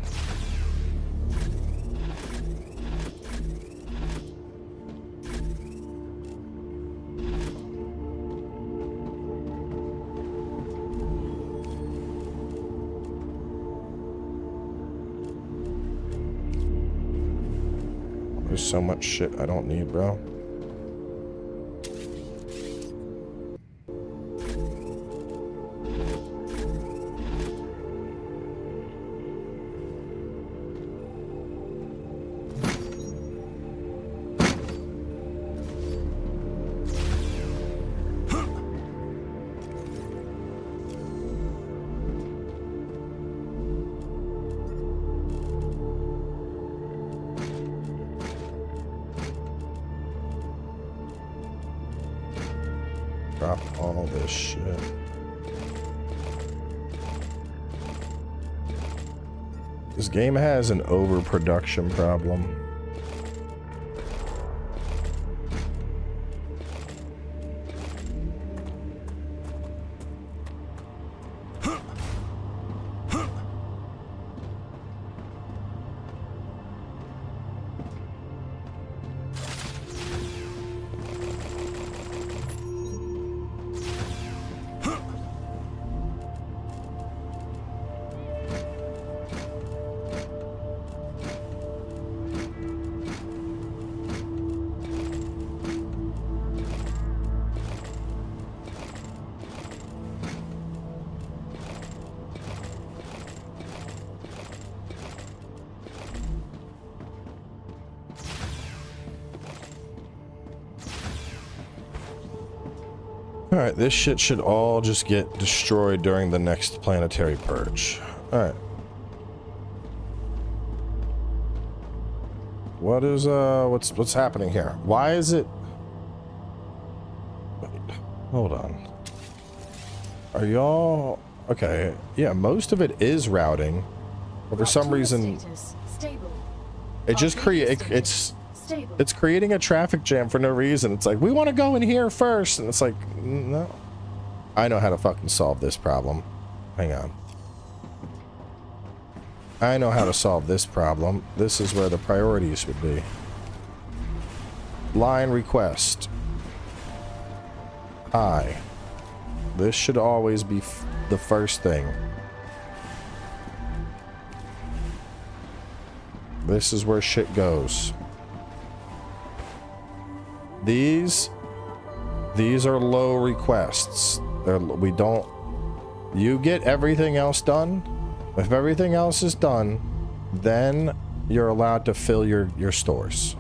There's so much shit I don't need, bro. Drop all this shit. This game has an overproduction problem. Alright, this shit should all just get destroyed during the next planetary purge. Alright. What is, what's happening here? Why is it... Wait, hold on. Are y'all... Okay, yeah, most of it is routing. But for some reason... It just it's creating a traffic jam for no reason. It's like, we want to go in here first. And it's like, no. I know how to fucking solve this problem. Hang on. I know how to solve this problem. This is where the priorities would be. Line request. Hi. This should always be the first thing. This is where shit goes. These are low requests. We don't... You get everything else done. If everything else is done, then you're allowed to fill your stores.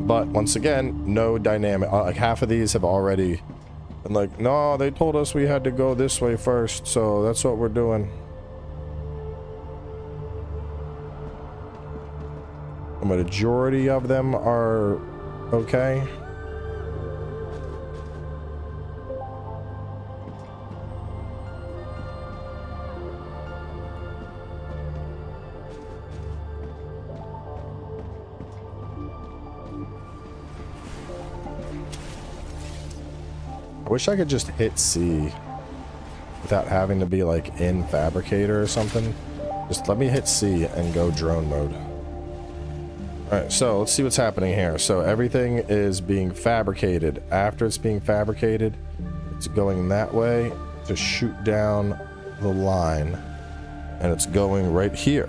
But once again, no dynamic. Like half of these have already And like, no, they told us we had to go this way first, so that's what we're doing. A majority of them are okay. I wish I could just hit C without having to be like in fabricator or something. Just let me hit C and go drone mode. Alright, so let's see what's happening here. So everything is being fabricated. After it's being fabricated, it's going that way to shoot down the line. And it's going right here.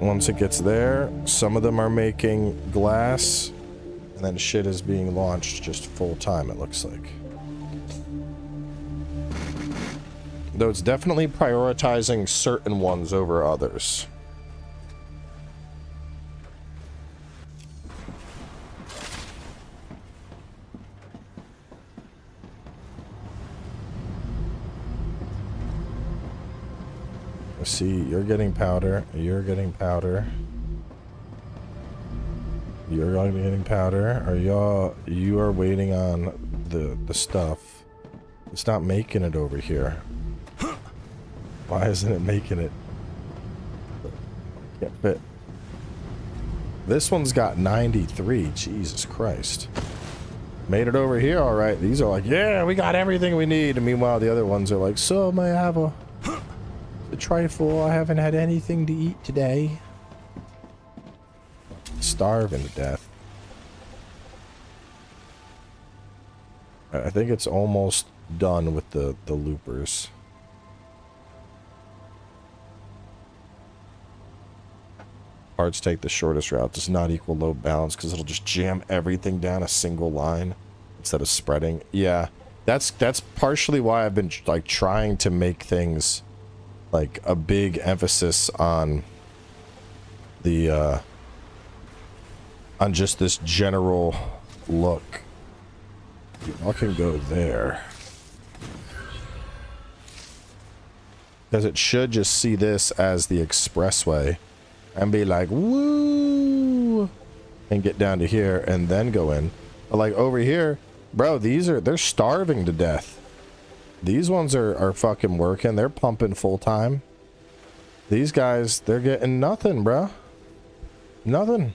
Once it gets there, some of them are making glass, and then shit is being launched just full time, it looks like. Though it's definitely prioritizing certain ones over others. See, you're getting powder, you're getting powder. You're getting powder. Are you are waiting on the stuff. It's not making it over here. Why isn't it making it? Can't fit. This one's got 93. Jesus Christ. Made it over here, all right. These are like, yeah, we got everything we need. And meanwhile, the other ones are like, so may I have a trifle? I haven't had anything to eat today. Starving to death. I think it's almost done with the loopers. Parts take the shortest route. Does not equal load balance because it'll just jam everything down a single line instead of spreading. Yeah, that's partially why I've been like trying to make things like a big emphasis on the on just this general look. I can go there because it should just see this as the expressway and be like, woo, and get down to here and then go in. But like over here, bro, they're starving to death. These ones are fucking working. They're pumping full time. These guys, they're getting nothing, bro. Nothing.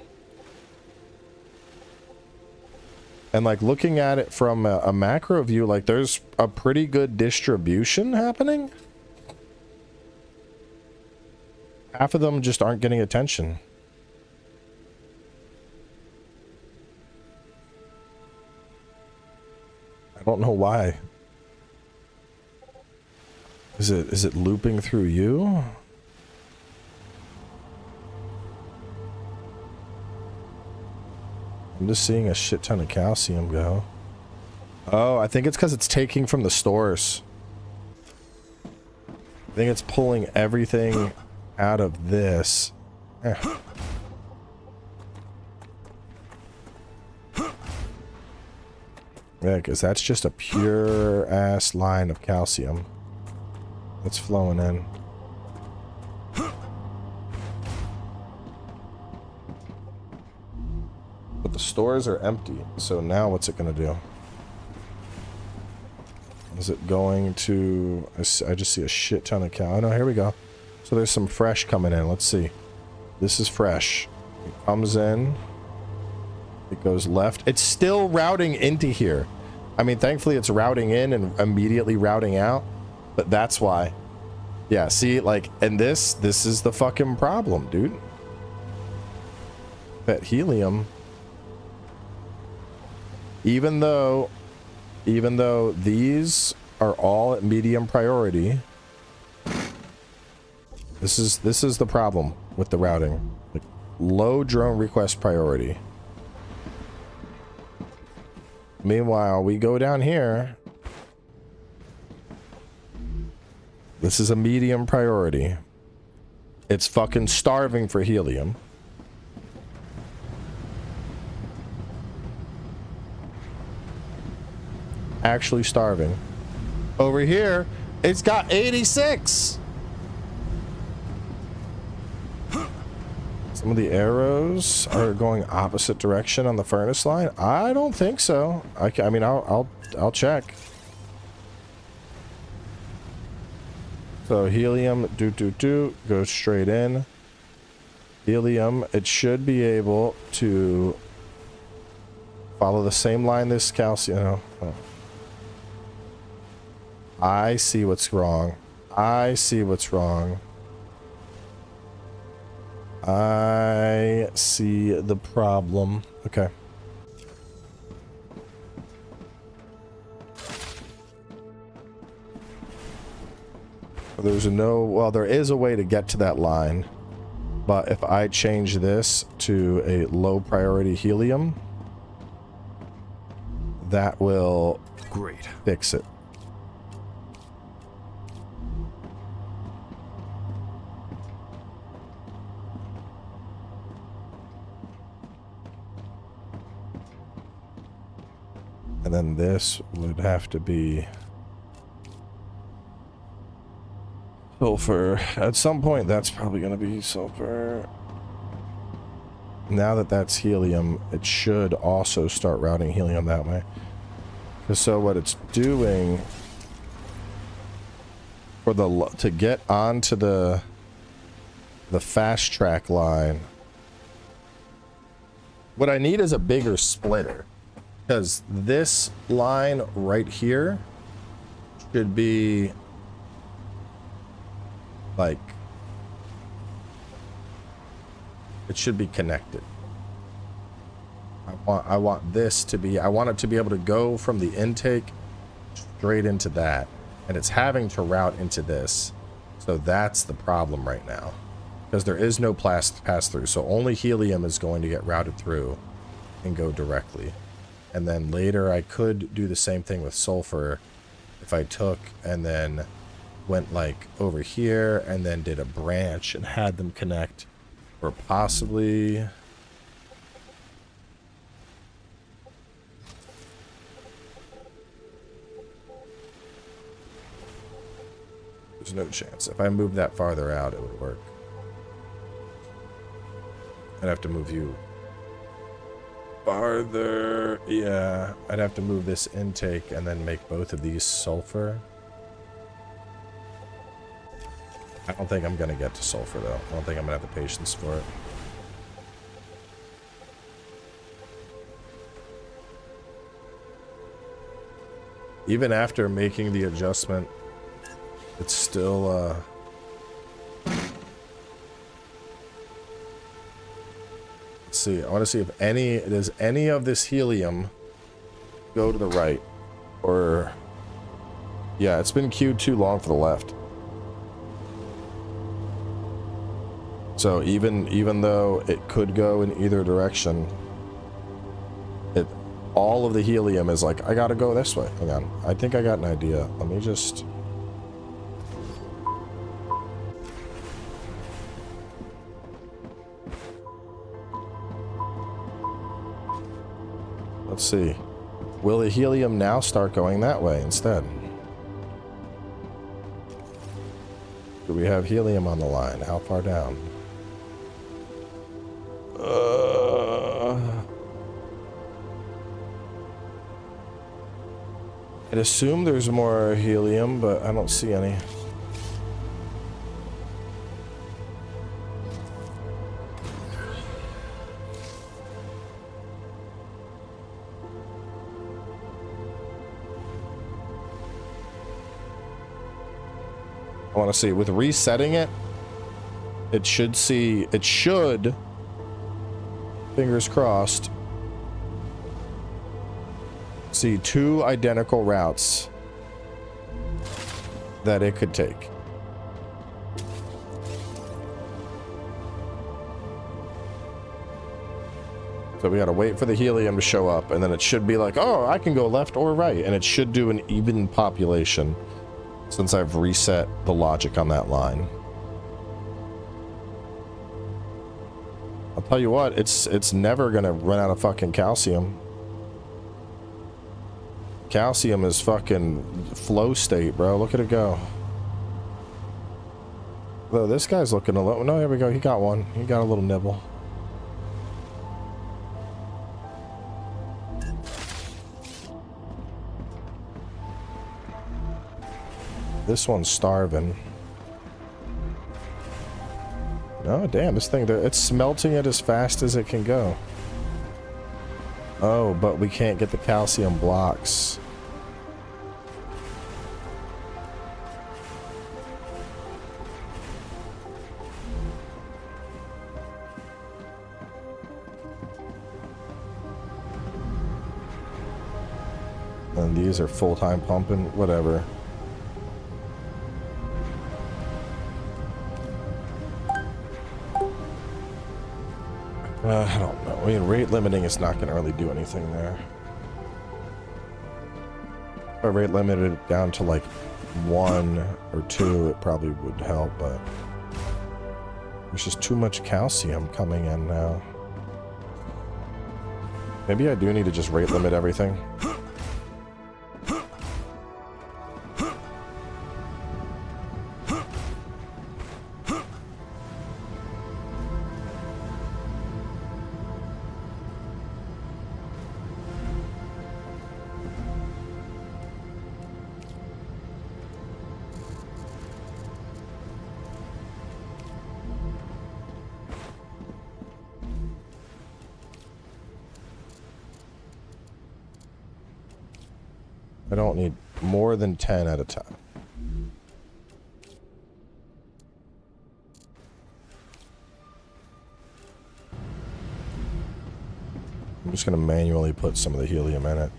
And like looking at it from a macro view, like there's a pretty good distribution happening. Half of them just aren't getting attention. I don't know why. Is it looping through you? I'm just seeing a shit ton of calcium go. Oh, I think it's because it's taking from the stores. I think it's pulling everything out of this. Eh. Yeah, because that's just a pure ass line of calcium that's flowing in. But the stores are empty, so now what's it gonna do? Is it going to... I just see a shit ton of cal. Oh no, here we go. So there's some fresh coming in. Let's see. This is fresh. It comes in. It goes left. It's still routing into here. I mean, thankfully it's routing in and immediately routing out. But that's why. Yeah, see, like, and this is the fucking problem, dude. That helium... Even though these are all at medium priority, this is the problem with the routing. Like, low drone request priority. Meanwhile, we go down here. This is a medium priority. It's fucking starving for helium. actually starving. Over here, it's got 86. Some of the arrows are going opposite direction on the furnace line. I don't think so. I mean, I'll check. So helium, goes straight in. Helium, it should be able to follow the same line this calcium. Oh. I see what's wrong. I see what's wrong. I see the problem. Okay. There's no, well, there is a way to get to that line, but if I change this to a low priority helium, that will fix it. And then this would have to be sulfur. At some point, that's probably going to be sulfur. Now that that's helium, it should also start routing helium that way. So what it's doing for the to get onto the fast track line, what I need is a bigger splitter. Because this line right here should be like, it should be connected. I want this to be, I want it to be able to go from the intake straight into that, and it's having to route into this. So that's the problem right now, because there is no pass through. So only helium is going to get routed through and go directly. And then later I could do the same thing with sulfur if I took and then went like over here and then did a branch and had them connect, or possibly there's no chance. If I move that farther out, it would work. I'd have to move you farther. Yeah, I'd have to move this intake and then make both of these sulfur. I don't think I'm gonna get to sulfur though. I don't think I'm gonna have the patience for it. Even after making the adjustment, it's still let's see. I want to see if does any of this helium go to the right, or yeah, it's been queued too long for the left. So even though it could go in either direction, all of the helium is like, I gotta go this way. Hang on, I think I got an idea. Let me just. Let's see. Will the helium now start going that way instead? Do we have helium on the line? How far down? I'd assume there's more helium, but I don't see any. I want to see, with resetting it, it should, fingers crossed, see two identical routes that it could take. So we gotta wait for the helium to show up, and then it should be like, oh, I can go left or right, and it should do an even population since I've reset the logic on that line. I'll tell you what, it's never gonna run out of fucking calcium. Calcium is fucking flow state, bro. Look at it go. Though this guy's looking a little... No, here we go. He got one. He got a little nibble. This one's starving. Oh, damn. This thing, it's smelting it as fast as it can go. Oh, but we can't get the calcium blocks. And these are full-time pumping, whatever. I don't know. I mean, rate limiting is not going to really do anything there. If I rate limited it down to like 1 or 2, it probably would help, but there's just too much calcium coming in now. Maybe I do need to just rate limit everything. I don't need more than 10 at a time. I'm just going to manually put some of the helium in it.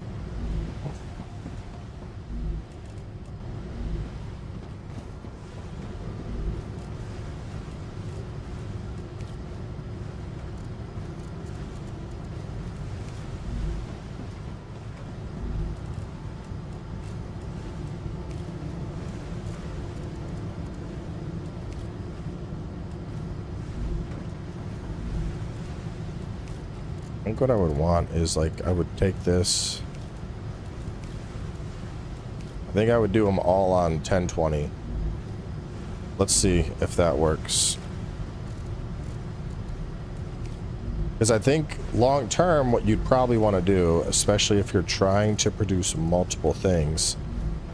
I think what I would want is, like, I would take this. I think I would do them all on 1020. Let's see if that works. Because I think long term, what you'd probably want to do, especially if you're trying to produce multiple things,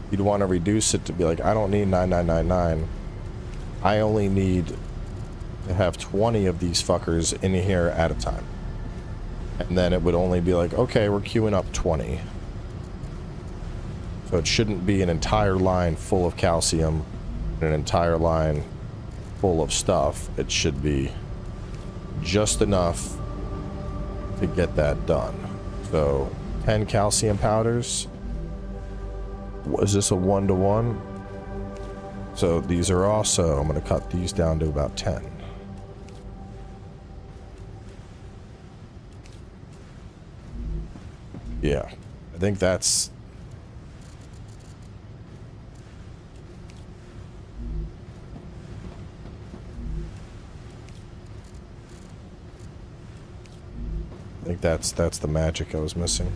you'd want to reduce it to be like, I don't need 9999. I only need to have 20 of these fuckers in here at a time. And then it would only be like, okay, we're queuing up 20. So it shouldn't be an entire line full of calcium and an entire line full of stuff. It should be just enough to get that done. So 10 calcium powders. Was this a 1-to-1? So these are also, I'm going to cut these down to about 10. Yeah, I think that's... I think that's the magic I was missing.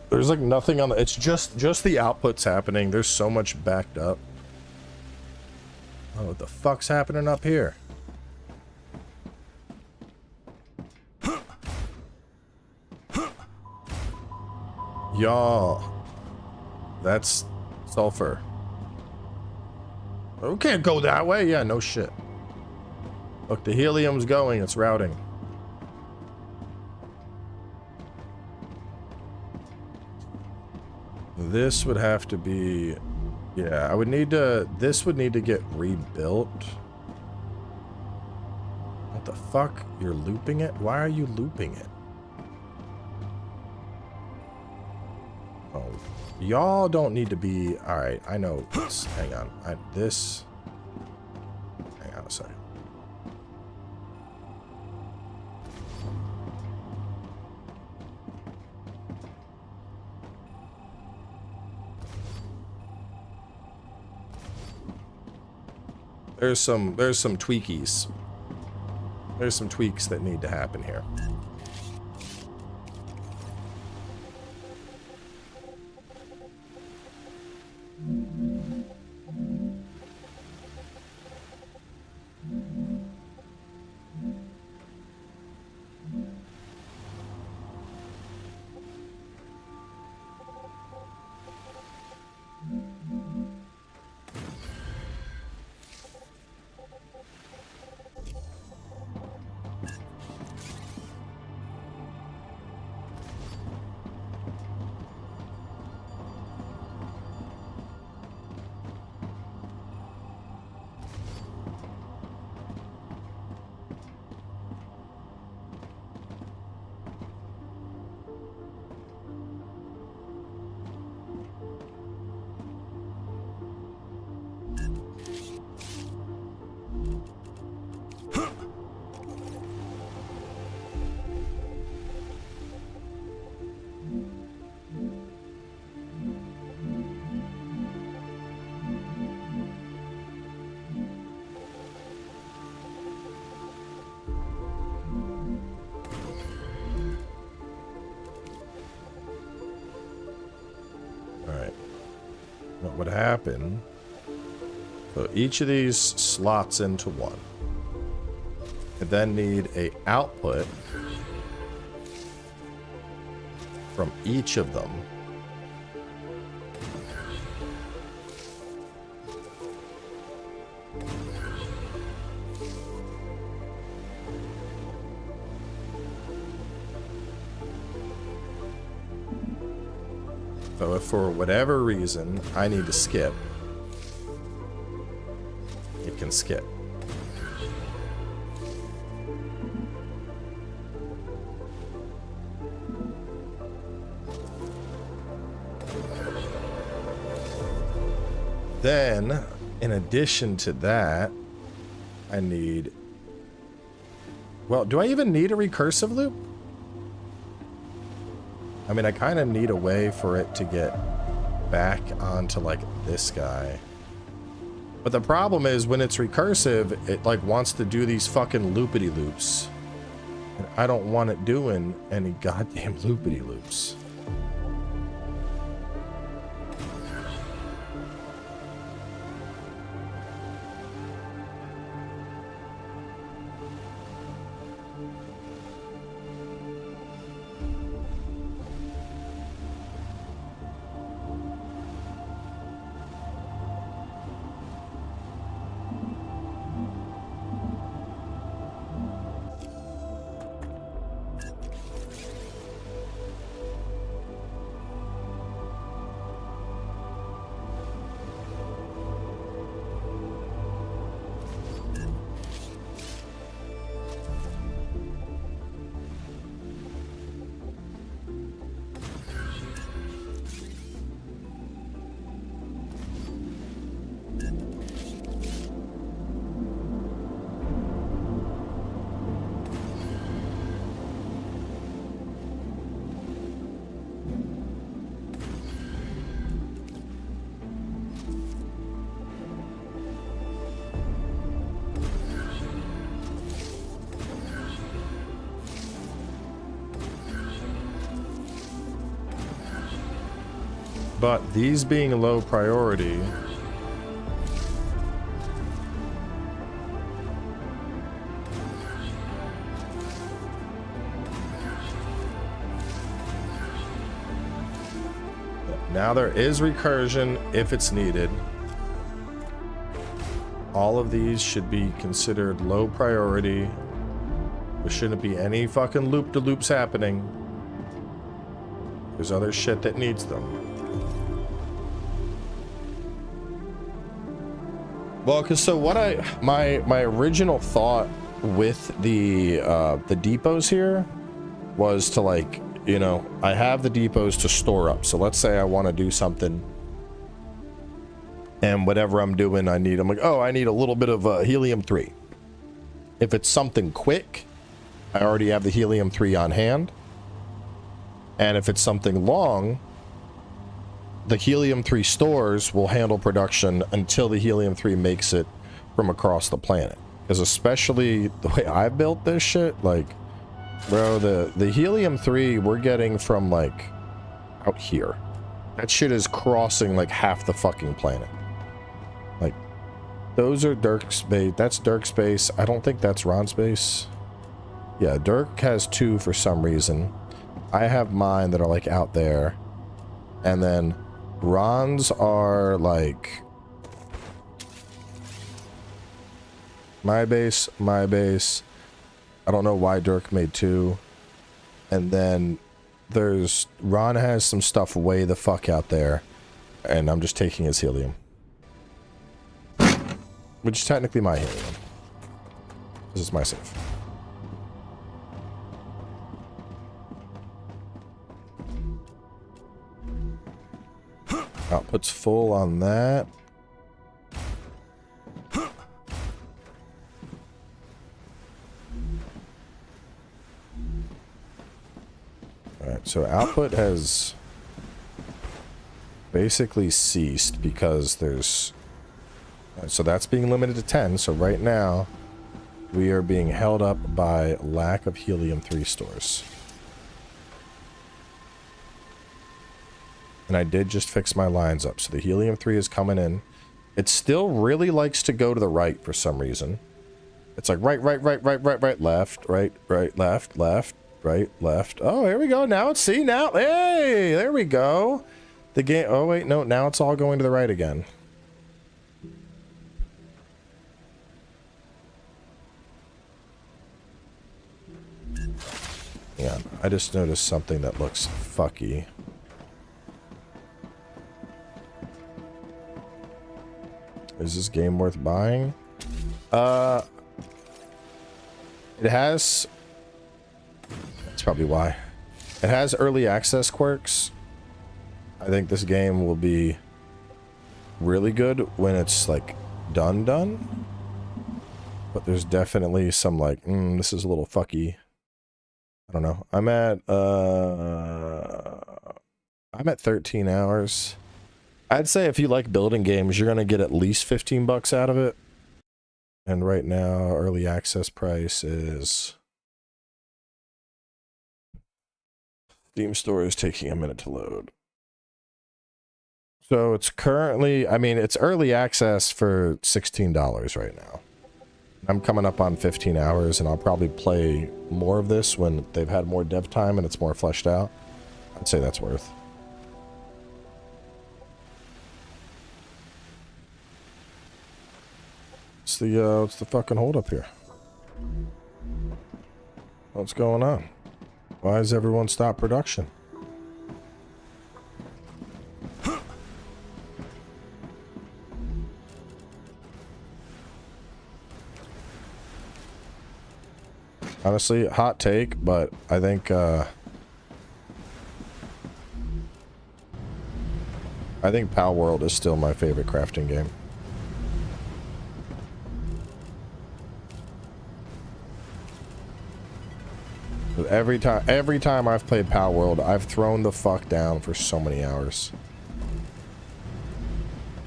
There's like nothing on the, it's just the outputs happening. There's so much backed up. Oh, what the fuck's happening up here? Y'all, that's sulfur. We can't go that way. Yeah, no shit. Look, the helium's going. It's routing. This would have to be... Yeah, I would need to... This would need to get rebuilt. What the fuck? You're looping it? Why are you looping it? Oh, Y'all don't need to be... Alright, I know this. Hang on. This... Hang on a second. There's some tweakies. There's some tweaks that need to happen here. What would happen? So each of these slots into one. I then need a output from each of them. So if for whatever reason I need to skip, it can skip. Then, in addition to that, I need... Well, do I even need a recursive loop? I mean, I kind of need a way for it to get back onto, like, this guy. But the problem is, when it's recursive, it, like, wants to do these fucking loopity-loops. And I don't want it doing any goddamn loopity-loops. But these being low priority, now there is recursion if it's needed. All of these should be considered low priority. There shouldn't be any fucking loop-de-loops happening. There's other shit that needs them. Well, cause so what my original thought with the depots here was to like you know, I have the depots to store up. So let's say I want to do something, and whatever I'm doing, I'm like, oh, I need a little bit of helium-3. If it's something quick, I already have the helium-3 on hand. And if it's something long, the helium-3 stores will handle production until the helium-3 makes it from across the planet. Because especially the way I built this shit, like, bro, the helium-3 we're getting from, like, out here. That shit is crossing, like, half the fucking planet. Like, those are Dirk space. That's Dirk space. I don't think that's Ron space. Yeah, Dirk has 2 for some reason. I have mine that are, like, out there. And then Ron's are, like, my base. I don't know why Dirk made 2. And then there's... Ron has some stuff way the fuck out there. And I'm just taking his helium. Which is technically my helium. This is my safe. Output's full on that. Alright, so output has basically ceased because there's... So that's being limited to 10. So right now, we are being held up by lack of helium-3 stores. And I did just fix my lines up. So the helium-3 is coming in. It still really likes to go to the right for some reason. It's like right, left, right, left, right, left. Oh, here we go. Now it's, see, now, hey, there we go. The game, oh wait, no, now it's all going to the right again. Yeah, I just noticed something that looks fucky. Is this game worth buying? It has... That's probably why. It has early access quirks. I think this game will be really good when it's, like, done. But there's definitely some, like, this is a little fucky. I don't know. I'm at 13 hours. I'd say if you like building games, you're gonna get at least $15 out of it. And right now, early access price is... Steam Store is taking a minute to load. So it's currently, I mean, it's early access for $16 right now. I'm coming up on 15 hours, and I'll probably play more of this when they've had more dev time and it's more fleshed out. I'd say that's worth. What's the fucking hold up here? What's going on? Why has everyone stopped production? Honestly, hot take, but I think Pal World is still my favorite crafting game. Every time I've played Pal World, I've thrown the fuck down for so many hours.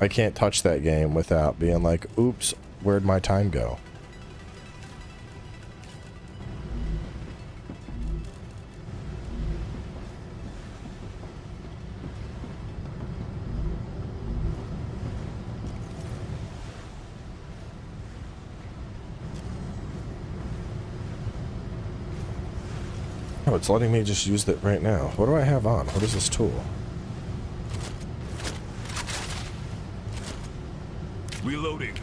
I can't touch that game without being like, oops, where'd my time go? Oh, it's letting me just use that right now. What do I have on? What is this tool? Reloading.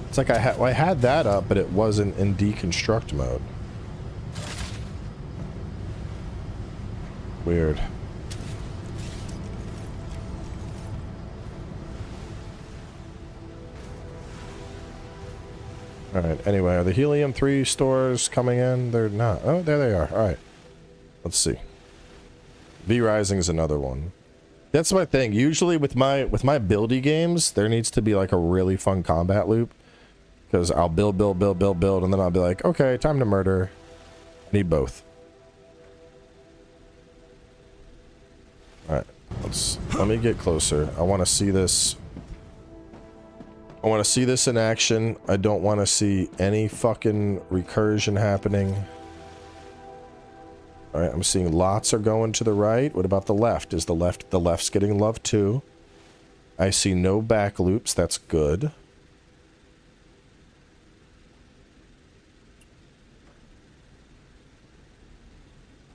It's like I had that up, but it wasn't in deconstruct mode. Weird. Alright, anyway, are the Helium 3 stores coming in? They're not. Oh, there they are. Alright. Let's see. V-Rising is another one. That's my thing. Usually with my buildy games, there needs to be like a really fun combat loop. Because I'll build, and then I'll be like, okay, time to murder. I need both. Alright, let me get closer. I want to see this. I want to see this in action. I don't want to see any fucking recursion happening. Alright, I'm seeing lots are going to the right. What about the left? Is the left's getting love too? I see no back loops. That's good.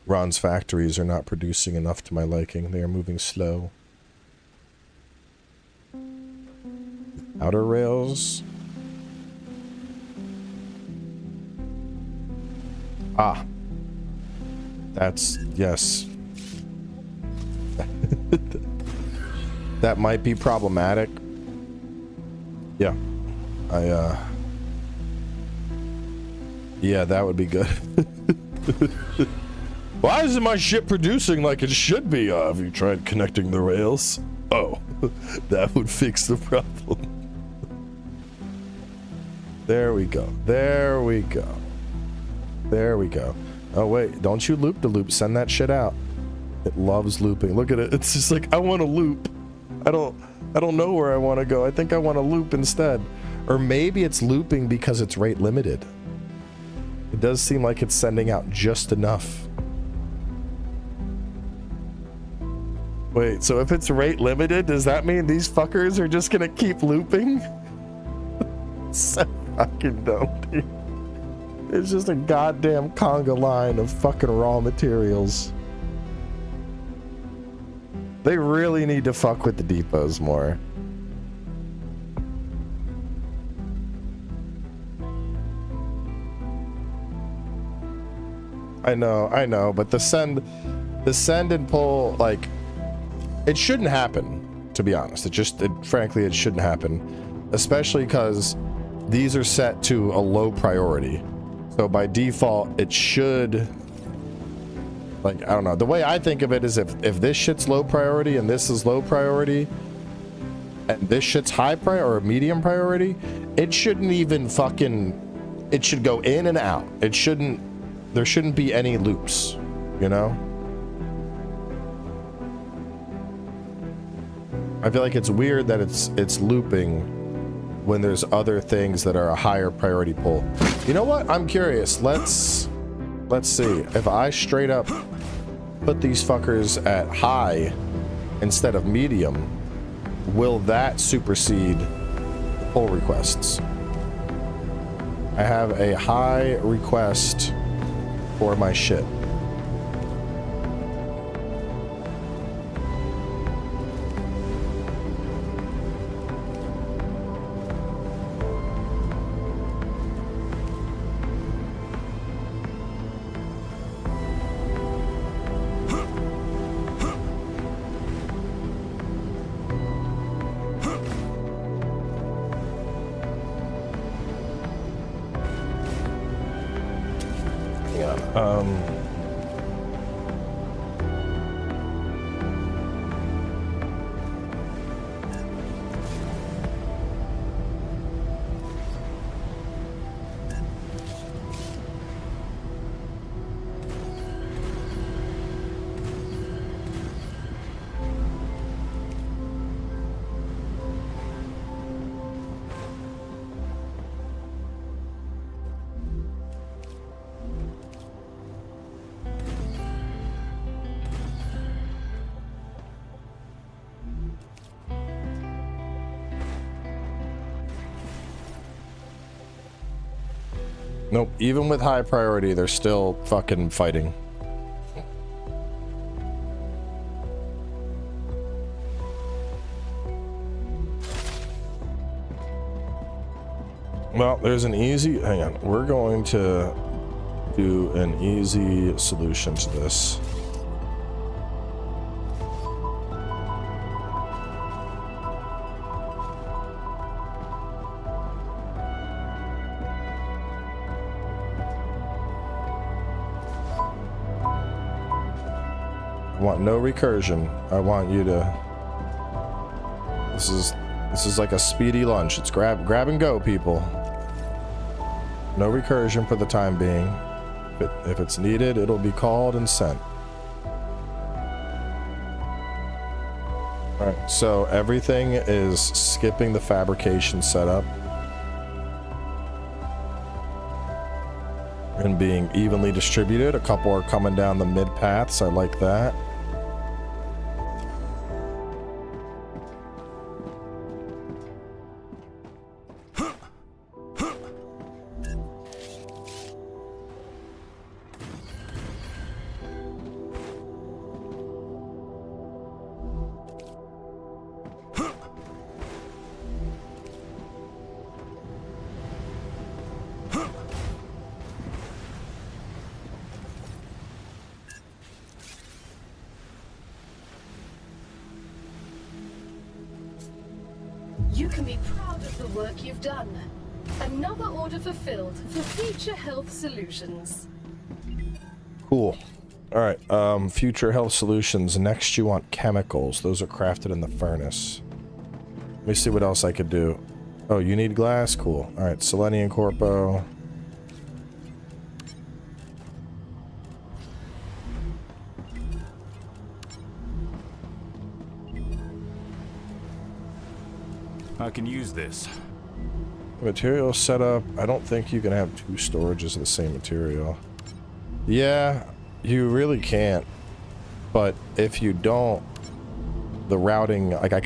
Ron's factories are not producing enough to my liking. They are moving slow. Outer rails. Ah. That's, yes. That might be problematic. Yeah. Yeah, that would be good. Why isn't my ship producing like it should be? Have you tried connecting the rails? Oh, that would fix the problem. There we go. There we go. There we go. Oh wait, don't you loop the loop. Send that shit out. It loves looping. Look at it. It's just like, I want to loop. I don't know where I want to go. I think I want to loop instead. Or maybe it's looping because it's rate limited. It does seem like it's sending out just enough. Wait, so if it's rate limited, does that mean these fuckers are just gonna keep looping? So fucking dumb, dude. It's just a goddamn conga line of fucking raw materials. They really need to fuck with the depots more. I know, but the send and pull, like, it shouldn't happen, to be honest. Frankly, it shouldn't happen. Especially because these are set to a low priority. So by default, it should, like, I don't know. The way I think of it is if this shit's low priority and this is low priority, and this shit's high priority or medium priority, it shouldn't even fucking, it should go in and out. It shouldn't, there shouldn't be any loops, you know? I feel like it's weird that it's looping when there's other things that are a higher priority pull. You know what? I'm curious. Let's see. If I straight up put these fuckers at high instead of medium, will that supersede the pull requests? I have a high request for my shit. Nope, even with high priority, they're still fucking fighting. Well, there's an easy, hang on, we're going to do an easy solution to this. want no recursion. I want you to... This is like a speedy lunch. It's grab and go, people. No recursion for the time being. If it's needed, it'll be called and sent. Alright, so everything is skipping the fabrication setup and being evenly distributed. A couple are coming down the mid paths. I like that. You can be proud of the work you've done. Another order fulfilled for future health solutions. Cool. All right, future health solutions. Next, you want chemicals. Those are crafted in the furnace. Let me see what else I could do. Oh, you need glass? Cool. All right, Selenium Corpo. I can use this. Material setup. I don't think you can have two storages of the same material. Yeah, you really can't. But if you don't, the routing, like I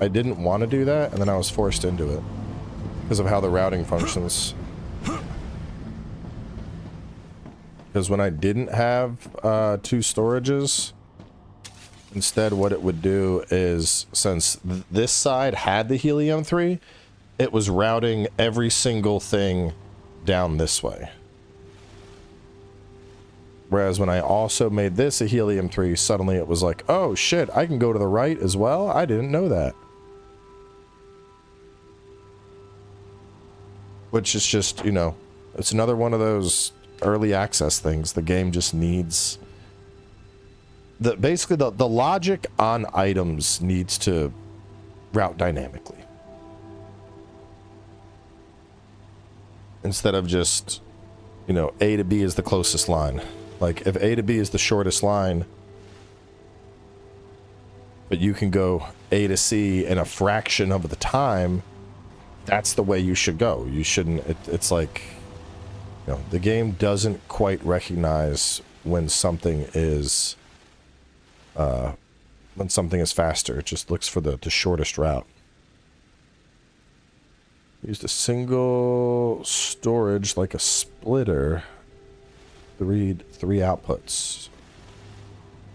didn't want to do that, and then I was forced into it because of how the routing functions. Because when I didn't have two storages, instead what it would do is, since this side had the Helium-3, it was routing every single thing down this way. Whereas when I also made this a Helium-3, suddenly it was like, oh shit, I can go to the right as well? I didn't know that. Which is just, you know, it's another one of those early access things. The game just needs... Basically, the logic on items needs to route dynamically. Instead of just, you know, A to B is the closest line. Like, if A to B is the shortest line, but you can go A to C in a fraction of the time, that's the way you should go. You shouldn't... It's like, you know, the game doesn't quite recognize when something is... when something is faster. It just looks for the shortest route. Used a single storage like a splitter to read 3 outputs.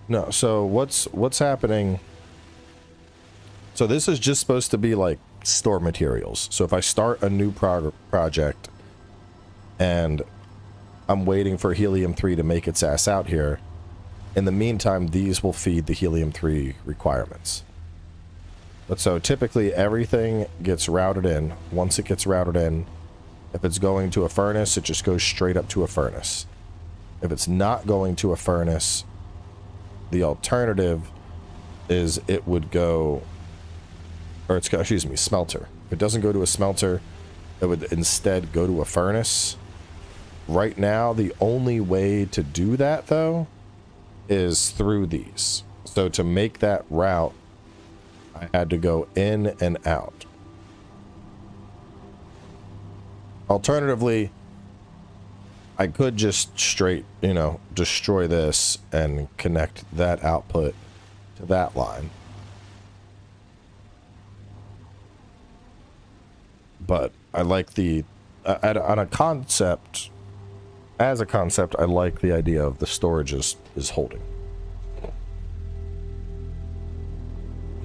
No, so what's happening? So this is just supposed to be like store materials. So if I start a new project and I'm waiting for Helium-3 to make its ass out here, in the meantime, these will feed the Helium-3 requirements. But so typically everything gets routed in. Once it gets routed in, if it's going to a furnace, it just goes straight up to a furnace. If it's not going to a furnace, the alternative is it would go, or it's, excuse me, smelter. If it doesn't go to a smelter, it would instead go to a furnace. Right now, the only way to do that, though, is through these. So to make that route, I had to go in and out. Alternatively, I could just straight, you know, destroy this and connect that output to that line. But I like the, on a concept, as a concept, I like the idea of the storage is holding.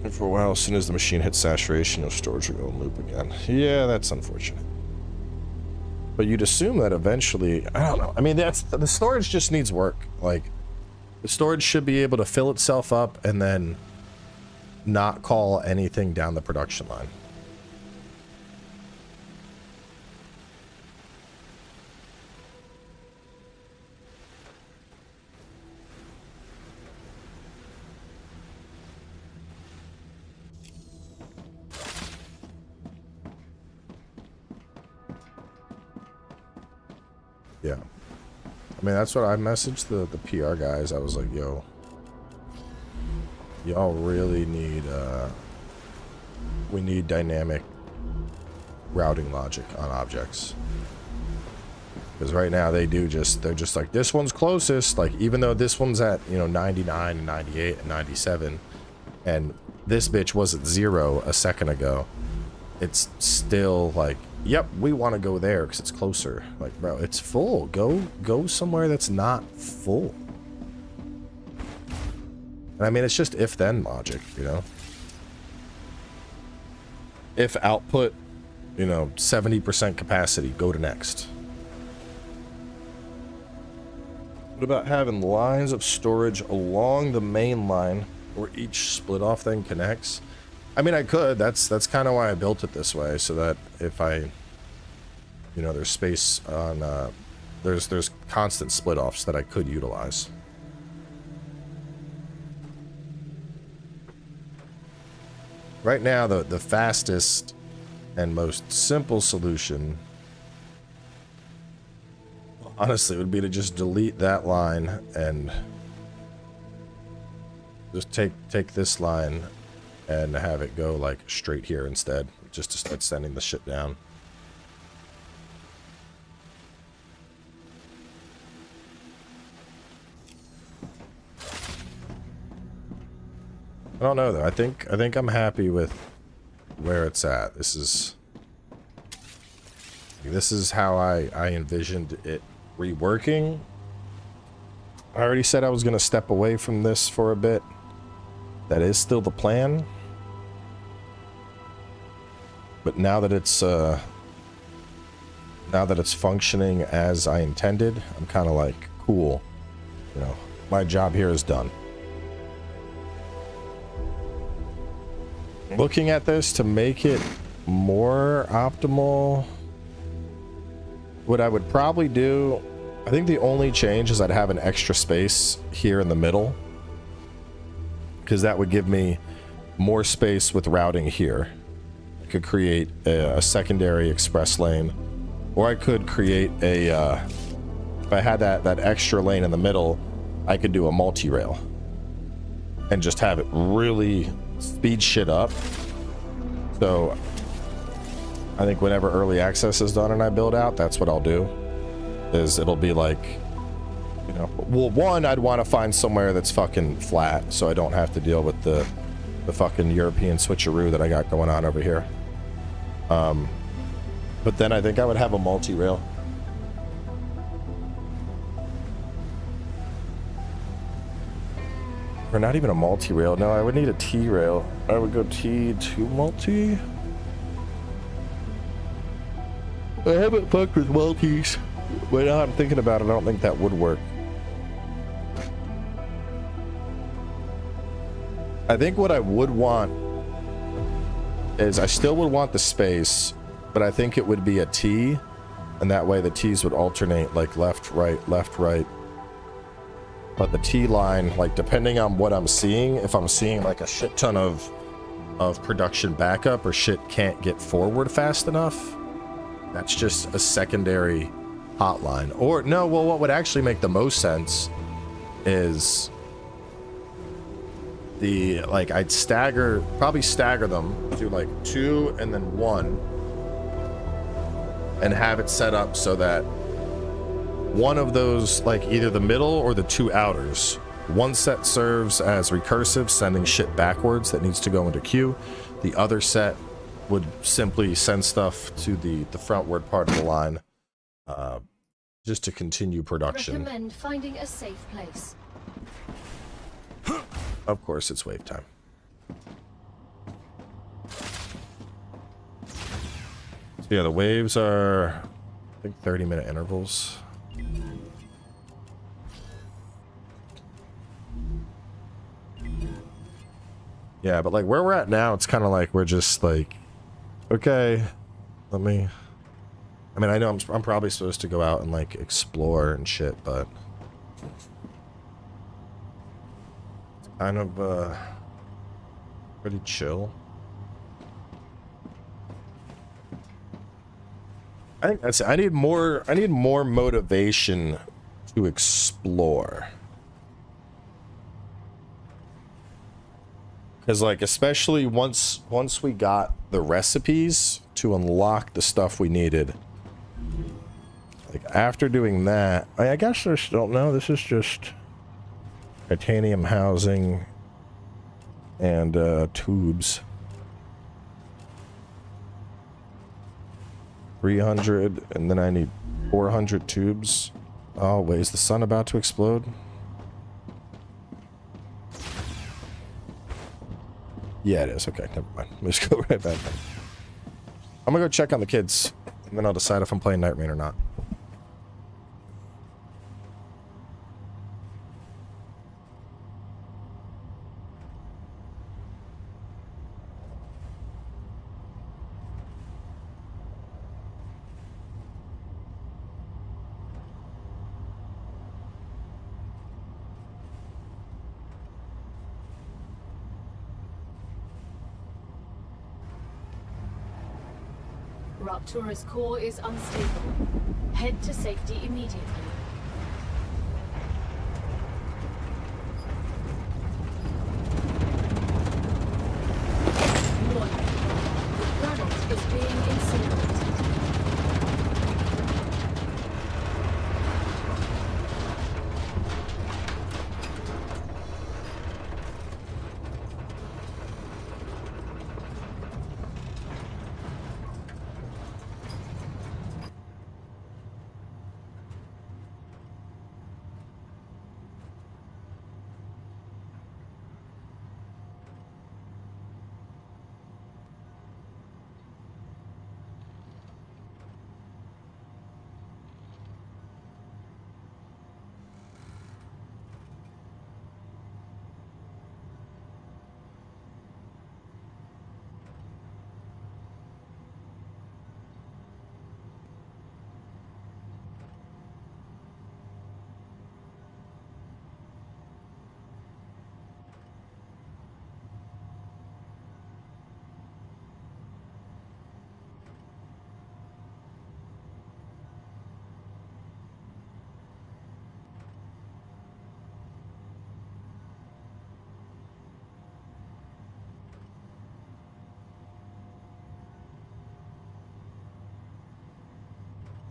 And for a while, as soon as the machine hits saturation, your storage will go in loop again. Yeah, that's unfortunate. But you'd assume that eventually, I don't know. I mean, that's, the storage just needs work. Like, the storage should be able to fill itself up and then not call anything down the production line. Yeah. I mean, that's what I messaged the PR guys. I was like, yo, y'all really need, we need dynamic routing logic on objects. Because right now they're just like, this one's closest. Like, even though this one's at, you know, 99 and 98 and 97, and this bitch was at 0 a second ago, it's still like, yep, we want to go there because it's closer. Like, bro, it's full. Go somewhere that's not full. And I mean, it's just if-then logic, you know? If output, you know, 70% capacity, go to next. What about having lines of storage along the main line where each split off thing connects? I mean, I could. That's kind of why I built it this way, so that if I, you know, there's space on, there's constant split offs that I could utilize. Right now, the fastest and most simple solution, honestly, would be to just delete that line and just take this line and have it go like straight here instead, just to start sending the shit down. I don't know though. I think I'm happy with where it's at. This is how I envisioned it reworking. I already said I was gonna step away from this for a bit. That is still the plan. But now that it's functioning as I intended, I'm kind of like, cool. You know, my job here is done. Looking at this to make it more optimal, what I would probably do, I think the only change is I'd have an extra space here in the middle, because that would give me more space with routing here. I could create a secondary express lane, or I could create a, if I had that extra lane in the middle, I could do a multi-rail and just have it really speed shit up. So I think whenever early access is done and I build out, that's what I'll do. Is it'll be like, you know, well, one, I'd want to find somewhere that's fucking flat so I don't have to deal with the fucking European switcheroo that I got going on over here. But then I think I would have a multi-rail. Or not even a multi-rail. No, I would need a T-rail. I would go T to multi. I haven't fucked with multis. But now I'm thinking about it, I don't think that would work. I think what I would want is I still would want the space, but I think it would be a T, and that way the T's would alternate like left, right, left, right. But the T line, like depending on what I'm seeing, if I'm seeing like a shit ton of production backup or shit can't get forward fast enough, that's just a secondary hotline. Or no, well, what would actually make the most sense is the, like, I'd probably stagger them to like 2 and then 1 and have it set up so that one of those, like either the middle or the 2 outers, one set serves as recursive, sending shit backwards that needs to go into queue. The other set would simply send stuff to the frontward part of the line, just to continue production. Recommend finding a safe place. Of course, it's wave time. So yeah, the waves are, I think, 30-minute intervals. Yeah, but like where we're at now, it's kind of like we're just like, okay, I mean, I know I'm probably supposed to go out and like explore and shit, but it's kind of pretty chill. I think that's it. I need more motivation to explore. Because, like, especially once we got the recipes to unlock the stuff we needed. Like, after doing that, I guess there's, don't know, this is just titanium housing and tubes. 300, and then I need 400 tubes. Oh, wait, is the sun about to explode? Yeah, it is. Okay, never mind. Let's go right back. I'm gonna go check on the kids, and then I'll decide if I'm playing Night Rain or not. Rupture's core is unstable. Head to safety immediately. Warning. The planet is being incinerated.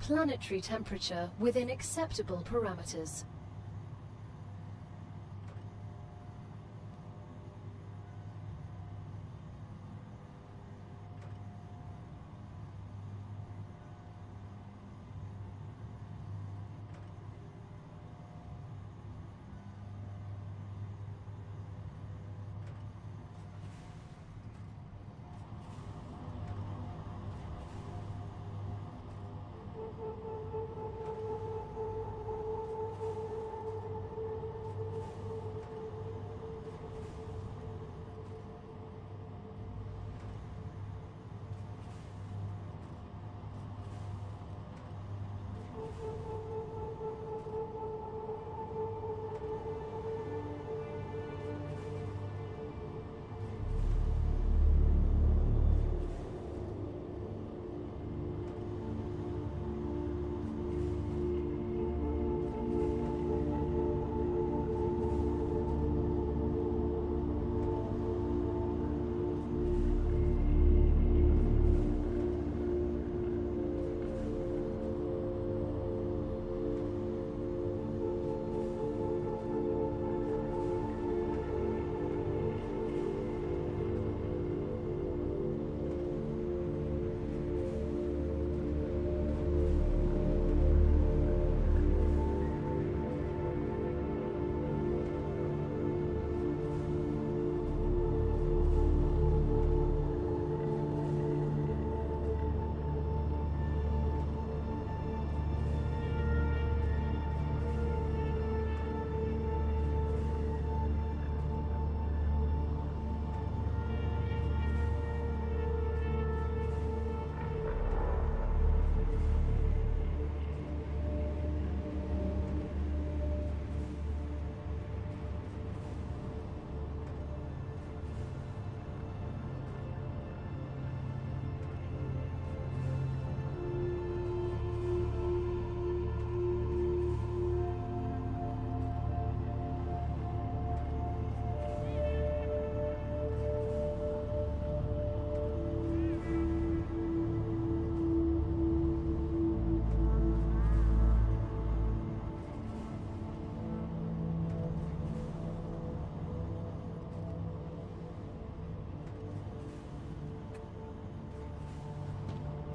Planetary temperature within acceptable parameters.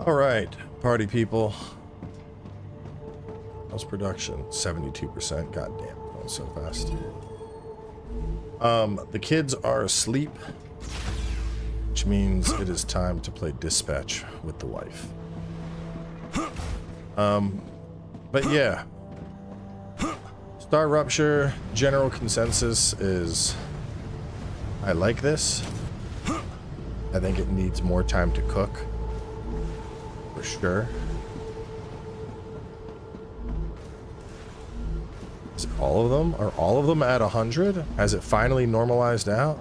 All right, party people. How's production? 72%. God damn, going so fast. The kids are asleep, which means it is time to play dispatch with the wife. But yeah, StarRupture general consensus is I like this. I think it needs more time to cook, for sure. Is it all of them? Are all of them at 100? Has it finally normalized out?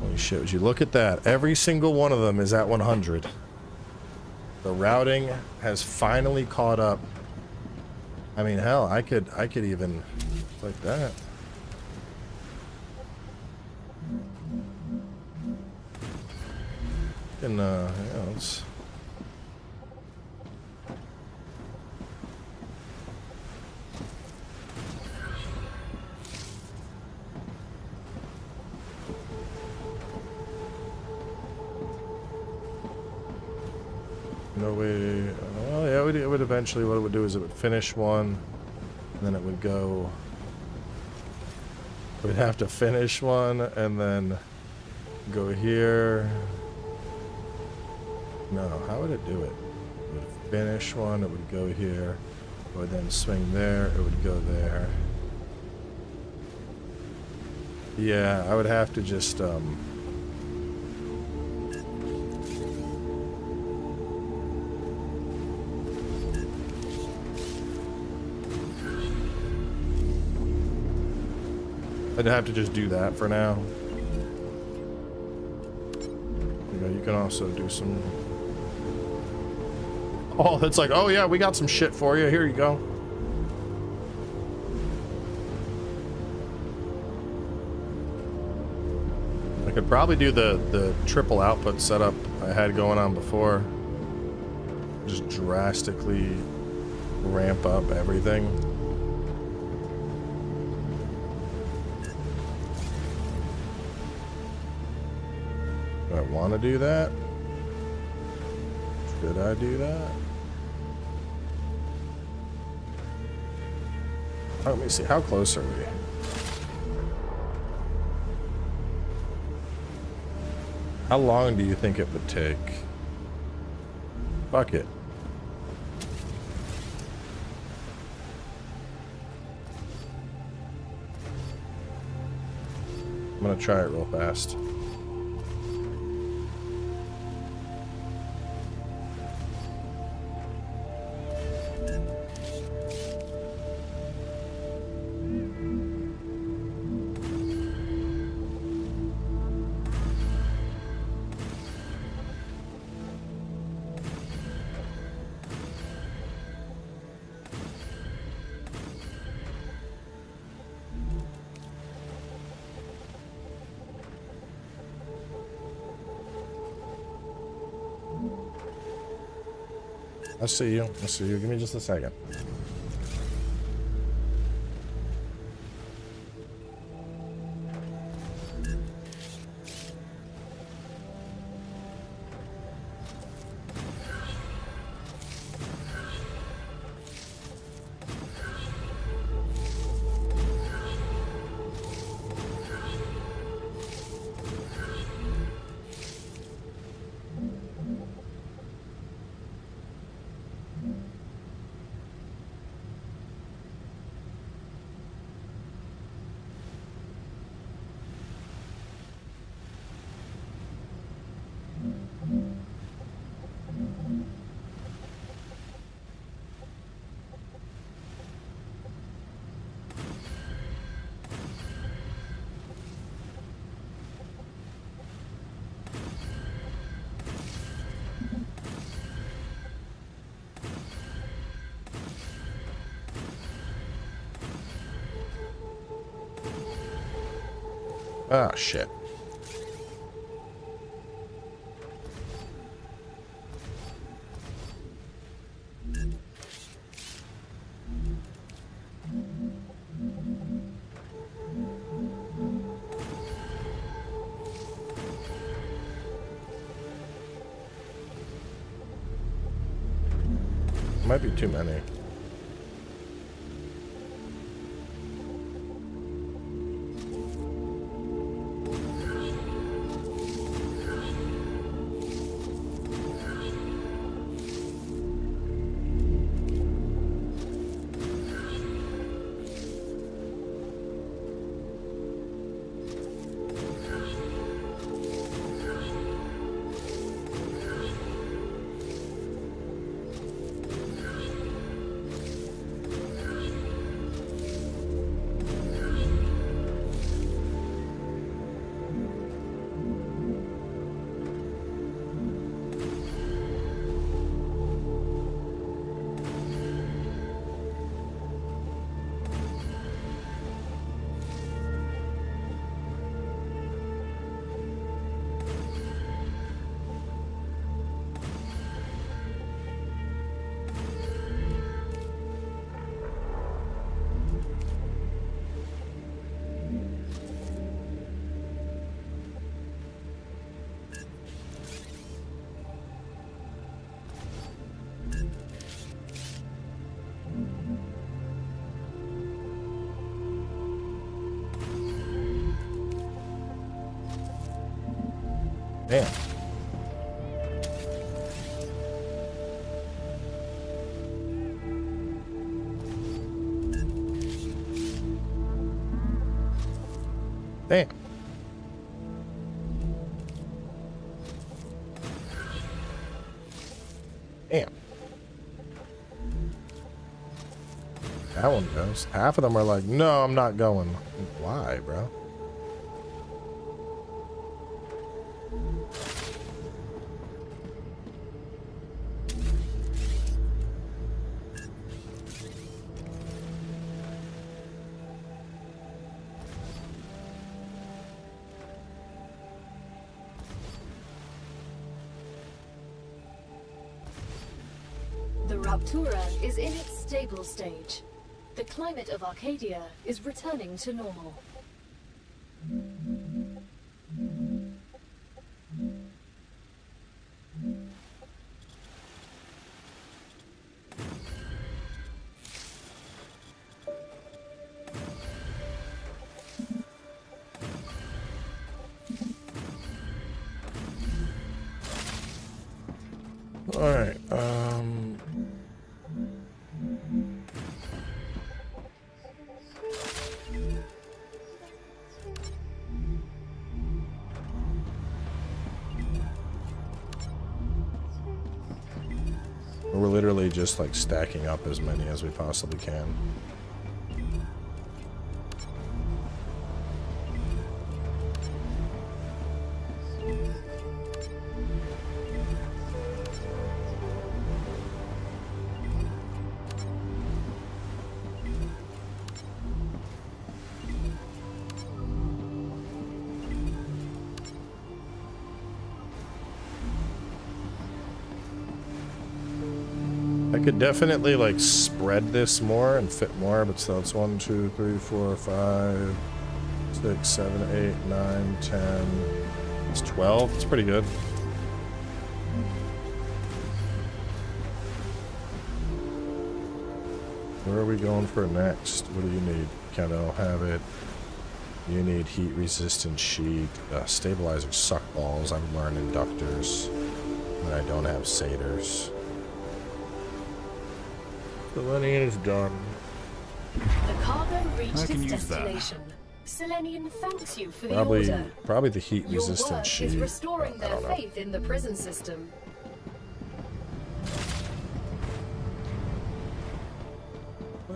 Holy shit, would you look at that? Every single one of them is at 100. The routing has finally caught up. I mean, hell, I could even like that. And yeah, let's no way. Well, yeah, it would eventually, what it would do is it would finish one, and then it would go. We'd have to finish one and then go here. No, how would it do it? It would finish one, it would go here, it would then swing there, it would go there. Yeah, I would have to just I'd have to just do that for now. You know, you can also do some. Oh, that's like, oh yeah, we got some shit for you. Here you go. I could probably do the triple output setup I had going on before. Just drastically ramp up everything. Do I want to do that? Should I do that? Oh, let me see. How close are we? How long do you think it would take? Fuck it. I'm gonna try it real fast. I see you. I see you. Give me just a second. Ah, shit. Might be too many. Damn. Damn. Damn. That one goes. Half of them are like, no, I'm not going. Why, bro? The Rupture is in its stable stage. The climate of Arcadia is returning to normal. All right. We're literally just like stacking up as many as we possibly can. I could definitely like spread this more and fit more, but still it's 1, 2, 3, 4, 5, 6, 7, 8, 9, 10. It's 12. It's pretty good. Where are we going for next? What do you need? Kendo, have it. You need heat resistant sheet. Stabilizers suck balls. I'm learning inductors. And I don't have satyrs. Selenium is done. The cargo reached its use that. destination. Selenium thanks you for the order. Probably the heat Your resistant work sheet. is restoring I their don't know. faith in the prison system.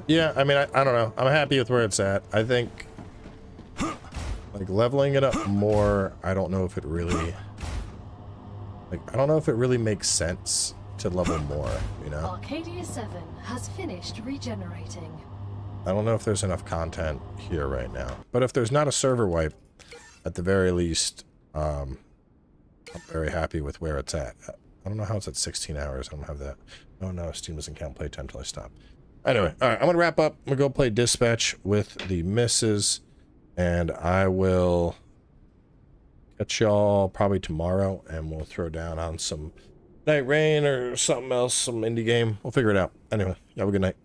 Yeah, I mean, I don't know. I'm happy with where it's at. I think, like, leveling it up more, I don't know if it really, like, I don't know if it really makes sense to level more, you know? Arcadia 7 has finished regenerating. I don't know if there's enough content here right now. But if there's not a server wipe, at the very least, I'm very happy with where it's at. I don't know how it's at 16 hours. I don't have that. Oh no, Steam doesn't count playtime until I stop. Anyway, all right, I'm gonna wrap up. I'm gonna go play Dispatch with the missus, and I will catch y'all probably tomorrow, and we'll throw down on some Night Rain or something else, some indie game. We'll figure it out. Anyway, you have a good night.